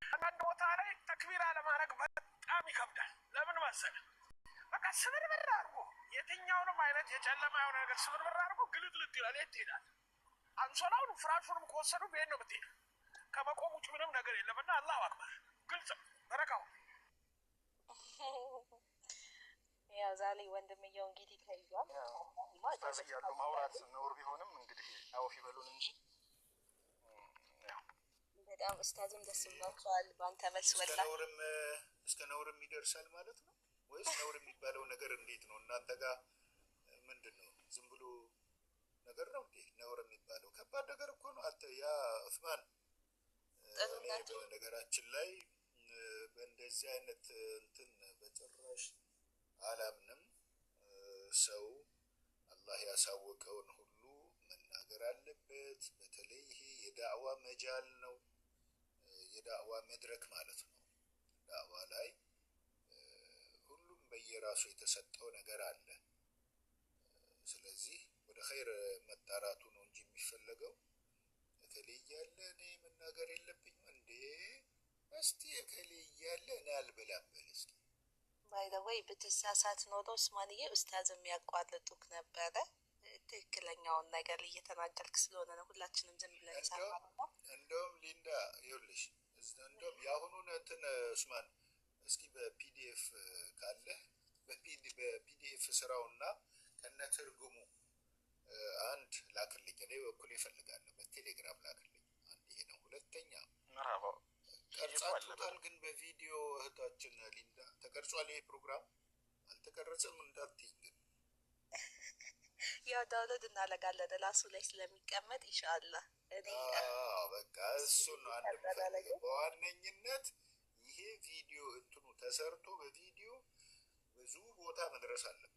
S5: አንዳንድ ቦታ ላይ ተክቢር አለማድረግ በጣም ይከብዳል። ለምን መሰለህ? በቃ ስብርብር አድርጎ የትኛውንም አይነት የጨለማ የሆነ ነገር ስብርብር አድርጎ ግልጥልጥ ይላል። የት ትሄዳለህ? አንሶላውን ፍራሹንም ከወሰዱ ቤት ነው ብትሄድ ከመቆም ውጭ ምንም ነገር የለምና አላሁ አክበር ግልጽ በረካው።
S2: ያው ዛሬ ወንድምየው እንግዲህ ተይዟል።
S6: ኡስታዝ እያሉ ማውራት ነውር ቢሆንም እንግዲህ አውፍ ይበሉን እንጂ
S2: በጣም ኡስታዝም ደስ ብሏቸዋል በአንተ መልስ። ወላ
S3: እስከ ነውርም ይደርሳል ማለት ነው ወይስ ነውር የሚባለው ነገር እንዴት ነው እናንተ ጋር? ምንድን ነው ዝም ብሎ ነገር ነው እንዴ ነውር የሚባለው? ከባድ ነገር እኮ ነው። አንተ ያ ዑስማን እኔ በነገራችን ላይ በእንደዚህ አይነት እንትን በጭራሽ አላምንም። ሰው አላህ ያሳወቀውን ሁሉ መናገር አለበት። በተለይ ይሄ የዳዕዋ መጃል ነው፣ የዳዕዋ መድረክ ማለት ነው። ዳዕዋ ላይ ሁሉም በየራሱ የተሰጠው ነገር አለ። ስለዚህ ወደ ኸይር መጣራቱ ነው እንጂ የሚፈለገው እከሌ እያለ እኔ መናገር የለብኝም እንዴ? እስቲ እከሌ እያለ እኔ አልበላም በል እስኪ።
S2: ባይ ዘ ወይ ብትሳሳት ኖሮ ኡስማንዬ ኡስታዝ የሚያቋርጡክ ነበረ። ትክክለኛውን ነገር እየተናገርክ ስለሆነ ነው ሁላችንም ዝም ብለን ሳፋ።
S3: እንደውም ሊንዳ ይኸውልሽ፣ እንደውም የአሁኑን እንትን ኡስማን እስኪ በፒዲኤፍ ካለ በፒዲኤፍ ስራውና ከነ ትርጉሙ አንድ ላክልኝ። እኔ በኩል ይፈልጋለሁ በቴሌግራም ላክልኝ። አንድ ይሄ ነው። ሁለተኛ ቀርጻችሁታል ግን በቪዲዮ እህታችን ሊንዳ ተቀርጿል። ይሄ ፕሮግራም አልተቀረጸም እንዳትይ ግን
S2: ያው ዳውንሎድ እናደርጋለን ራሱ ላይ ስለሚቀመጥ ኢንሻአላህ። እኔ
S3: በቃ እሱን ነው አንድ የምፈልገው በዋነኝነት ይሄ ቪዲዮ እንትኑ ተሰርቶ በቪዲዮ ብዙ ቦታ መድረስ አለበት።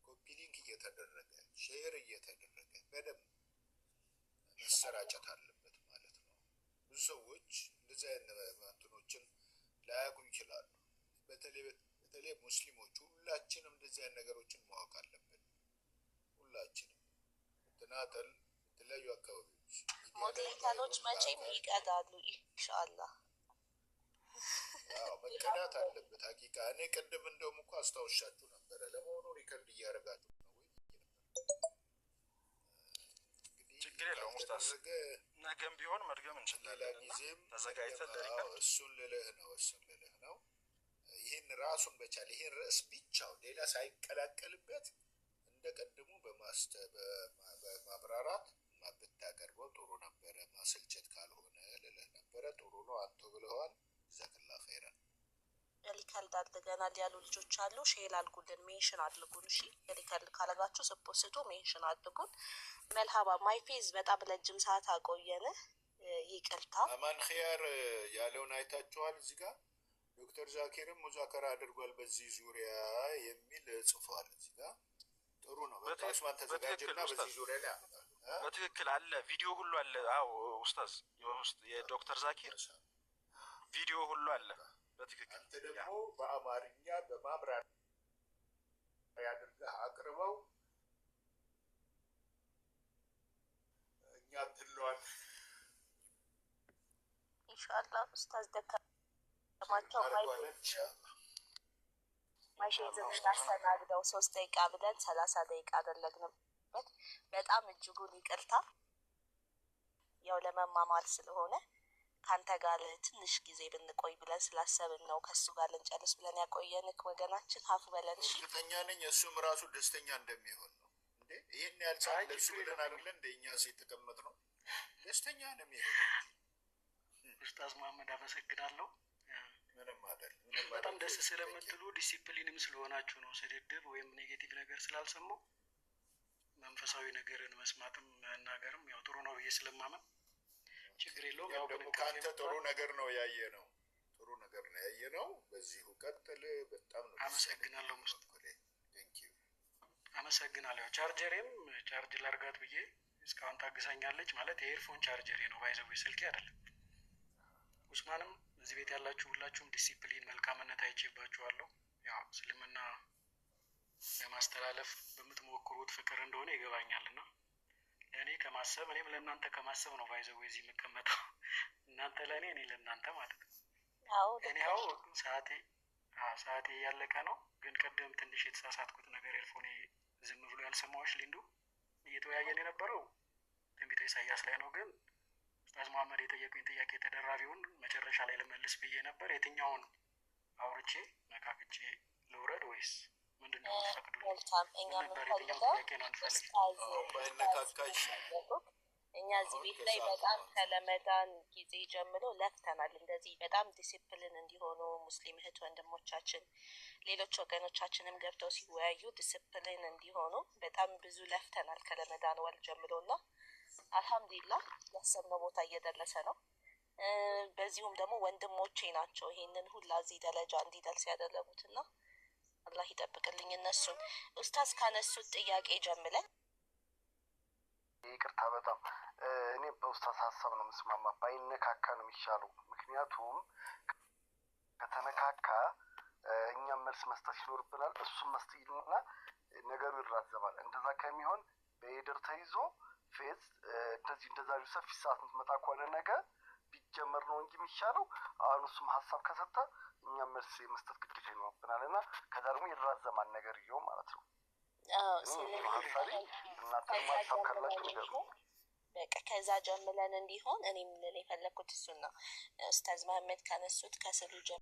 S3: ኮፒ ሊንክ እየተደረገ ሼር እየተደረገ በደንብ መሰራጨት አለበት ማለት ነው። ብዙ ሰዎች እንደዚህ አይነት እንትኖችን ላያውቁ ይችላሉ። በተለይ ሙስሊሞች ሁላችንም እንደዚህ አይነት ነገሮችን ማወቅ አለብን። ሁላችንም ተናጠል የተለያዩ አካባቢዎች
S2: ሞዴሬተሮች መቼም ይቀዳሉ ኢንሻአላህ።
S3: መቀዳት አለበት ሀቂቃ። እኔ ቅድም እንደውም እኮ አስታውሻችሁ ነበረ። ለመሆኑ ሪከርድ እያደረጋችሁ ነው ወይ?
S6: ችግር የለውም ኡስታዝ፣ ነገም ቢሆን መድገም እንችላለን። ጊዜም
S3: ተዘጋጅተን እሱን ልልህ ነው። ይህን ራሱን በቻለ ይህን ርዕስ ብቻው ሌላ ሳይቀላቀልበት እንደ ቀድሞ በማብራራት ብታቀርበው ጥሩ ነበረ። ማሰልቸት ካልሆነ ልልህ ነበረ። ጥሩ ነው አንተ ብለዋል። ጀዛከላ ኸይራን።
S2: ሪከርድ አድርገናል ያሉ ልጆች አሉ። ሼር አድርጉልን፣ ሜንሽን አድርጉን። እሺ ሪከርድ ካለጋችሁ ስፖስቱ ሜንሽን አድርጉን። መልሀባ ማይፌዝ በጣም ረጅም ሰዓት አቆየን፣ ይቅርታ።
S3: አማን ኺያር ያለውን አይታችኋል። እዚህ ጋር ዶክተር ዛኪርም ሙዛከራ አድርጓል በዚህ ዙሪያ የሚል ጽፏል። እዚህ ጋር ጥሩ ነው። በታስማን ተዘጋጀና በዚህ ዙሪያ ላይ
S6: በትክክል አለ፣ ቪዲዮ ሁሉ አለ። አዎ ኡስታዝ፣ የዶክተር ዛኪር ቪዲዮ ሁሉ አለ በትክክል።
S3: አንተ ደግሞ በአማርኛ በማብራሪያ አድርገህ አቅርበው። እኛ ትለዋል
S2: ኢንሻአላህ። ኡስታዝ ደከማቸው ማይሼዝን እናስተናግደው 3 ደቂቃ ብለን 30 ደቂቃ አደረግንበት። በጣም እጅጉን ይቅርታ። ያው ለመማማር ስለሆነ ካንተ ጋር ትንሽ ጊዜ ብንቆይ ብለን ስላሰብን ነው ከሱ ጋር ልንጨርስ ብለን ያቆየንክ ወገናችን። አፍ በለን እሺ።
S3: እርግጠኛ ነኝ እሱም ራሱ ደስተኛ እንደሚሆን ነው። እንዴ ይሄን ያልቻለ ለሱ ብለን አይደለ እንደ እኛስ የተቀመጥነው ደስተኛ ነው የሚሆነው።
S1: ኡስታዝ መሐመድ አመሰግናለሁ።
S3: ምንም አይደል።
S1: በጣም ደስ ስለምትሉ ዲሲፕሊንም ስለሆናችሁ ነው። ስድድብ ወይም ኔጌቲቭ ነገር ስላልሰማው መንፈሳዊ ነገርን መስማትም መናገርም ያው ጥሩ ነው ብዬ ስለማመን ችግር የለውም። ያው
S3: ደግሞ ካንተ ጥሩ ነገር ነው ያየነው፣ ጥሩ ነገር ነው ያየነው። በዚሁ ቀጥል። በጣም ነው
S1: አመሰግናለሁ። አመሰግናለሁ። ቻርጀሬም ቻርጅ ላርጋት ብዬ እስካሁን ታግሳኛለች። ማለት የኤርፎን ቻርጀሬ ነው ባይዘው ስልኬ አይደለም። ኡስማንም እዚህ ቤት ያላችሁ ሁላችሁም ዲሲፕሊን መልካምነት አይቼባችኋለሁ። ያው እስልምና ለማስተላለፍ በምትሞክሩት ፍቅር እንደሆነ ይገባኛልና ለእኔ ከማሰብ እኔም ለእናንተ ከማሰብ ነው ባይዘው እዚህ የምቀመጠው። እናንተ ለእኔ እኔ ለእናንተ ማለት ነው። እኔ ያው ሰዓቴ እያለቀ ነው። ግን ቅድም ትንሽ የተሳሳትኩት ነገር ኤርፎኔ ዝም ብሎ ያልሰማዎች ሊንዱ እየተወያየን የነበረው ትንቢተ ኢሳያስ ላይ ነው። ግን ኡስታዝ መሐመድ የጠየቁኝ ጥያቄ ተደራቢውን መጨረሻ ላይ ልመልስ ብዬ ነበር። የትኛውን አውርቼ መካክቼ ልውረድ ወይስ ምንድን ነው የምትፈቅዱልኝ? ነበር የትኛው ጥያቄ ነው እንፈልግ?
S2: እኛ እዚህ ቤት ላይ በጣም ከረመዳን ጊዜ ጀምሮ ለፍተናል። እንደዚህ በጣም ዲሲፕሊን እንዲሆኑ ሙስሊም እህት ወንድሞቻችን፣ ሌሎች ወገኖቻችንም ገብተው ሲወያዩ ዲሲፕሊን እንዲሆኑ በጣም ብዙ ለፍተናል ከረመዳን ወር ጀምሮና አልሐምዱሊላህ ያሰብነው ቦታ እየደረሰ ነው። በዚሁም ደግሞ ወንድሞቼ ናቸው ይሄንን ሁላ እዚህ ደረጃ እንዲደርስ ያደረጉትና አላህ ይጠብቅልኝ እነሱን። ኡስታዝ ካነሱት ጥያቄ ጀምረን
S4: ይቅርታ በጣም እኔ በኡስታዝ ሀሳብ ነው የምስማማ። ባይነካካ ነው የሚሻለው። ምክንያቱም ከተነካካ እኛም መልስ መስጠት ይኖርብናል፣ እሱም መስጠት ይሉና ነገሩ ይራዘማል። እንደዛ ከሚሆን በሄደር ተይዞ ፌዝ እንደዛ ሰፊ ሰዓት የምትመጣ ከሆነ ነገር ቢጀመር ነው እንጂ የሚሻለው። አሁን እሱም ሀሳብ ከሰጠ እኛም መልስ የመስጠት ግዴታ ይኖርብናል እና ከዛ ደግሞ ይራዘማል ነገር ይኸው ማለት ነው።
S2: በቃ ከዛ ጀምለን እንዲሆን እኔም ልል የፈለኩት እሱን ነው። ኡስታዝ መሀመድ ካነሱት ከስሉ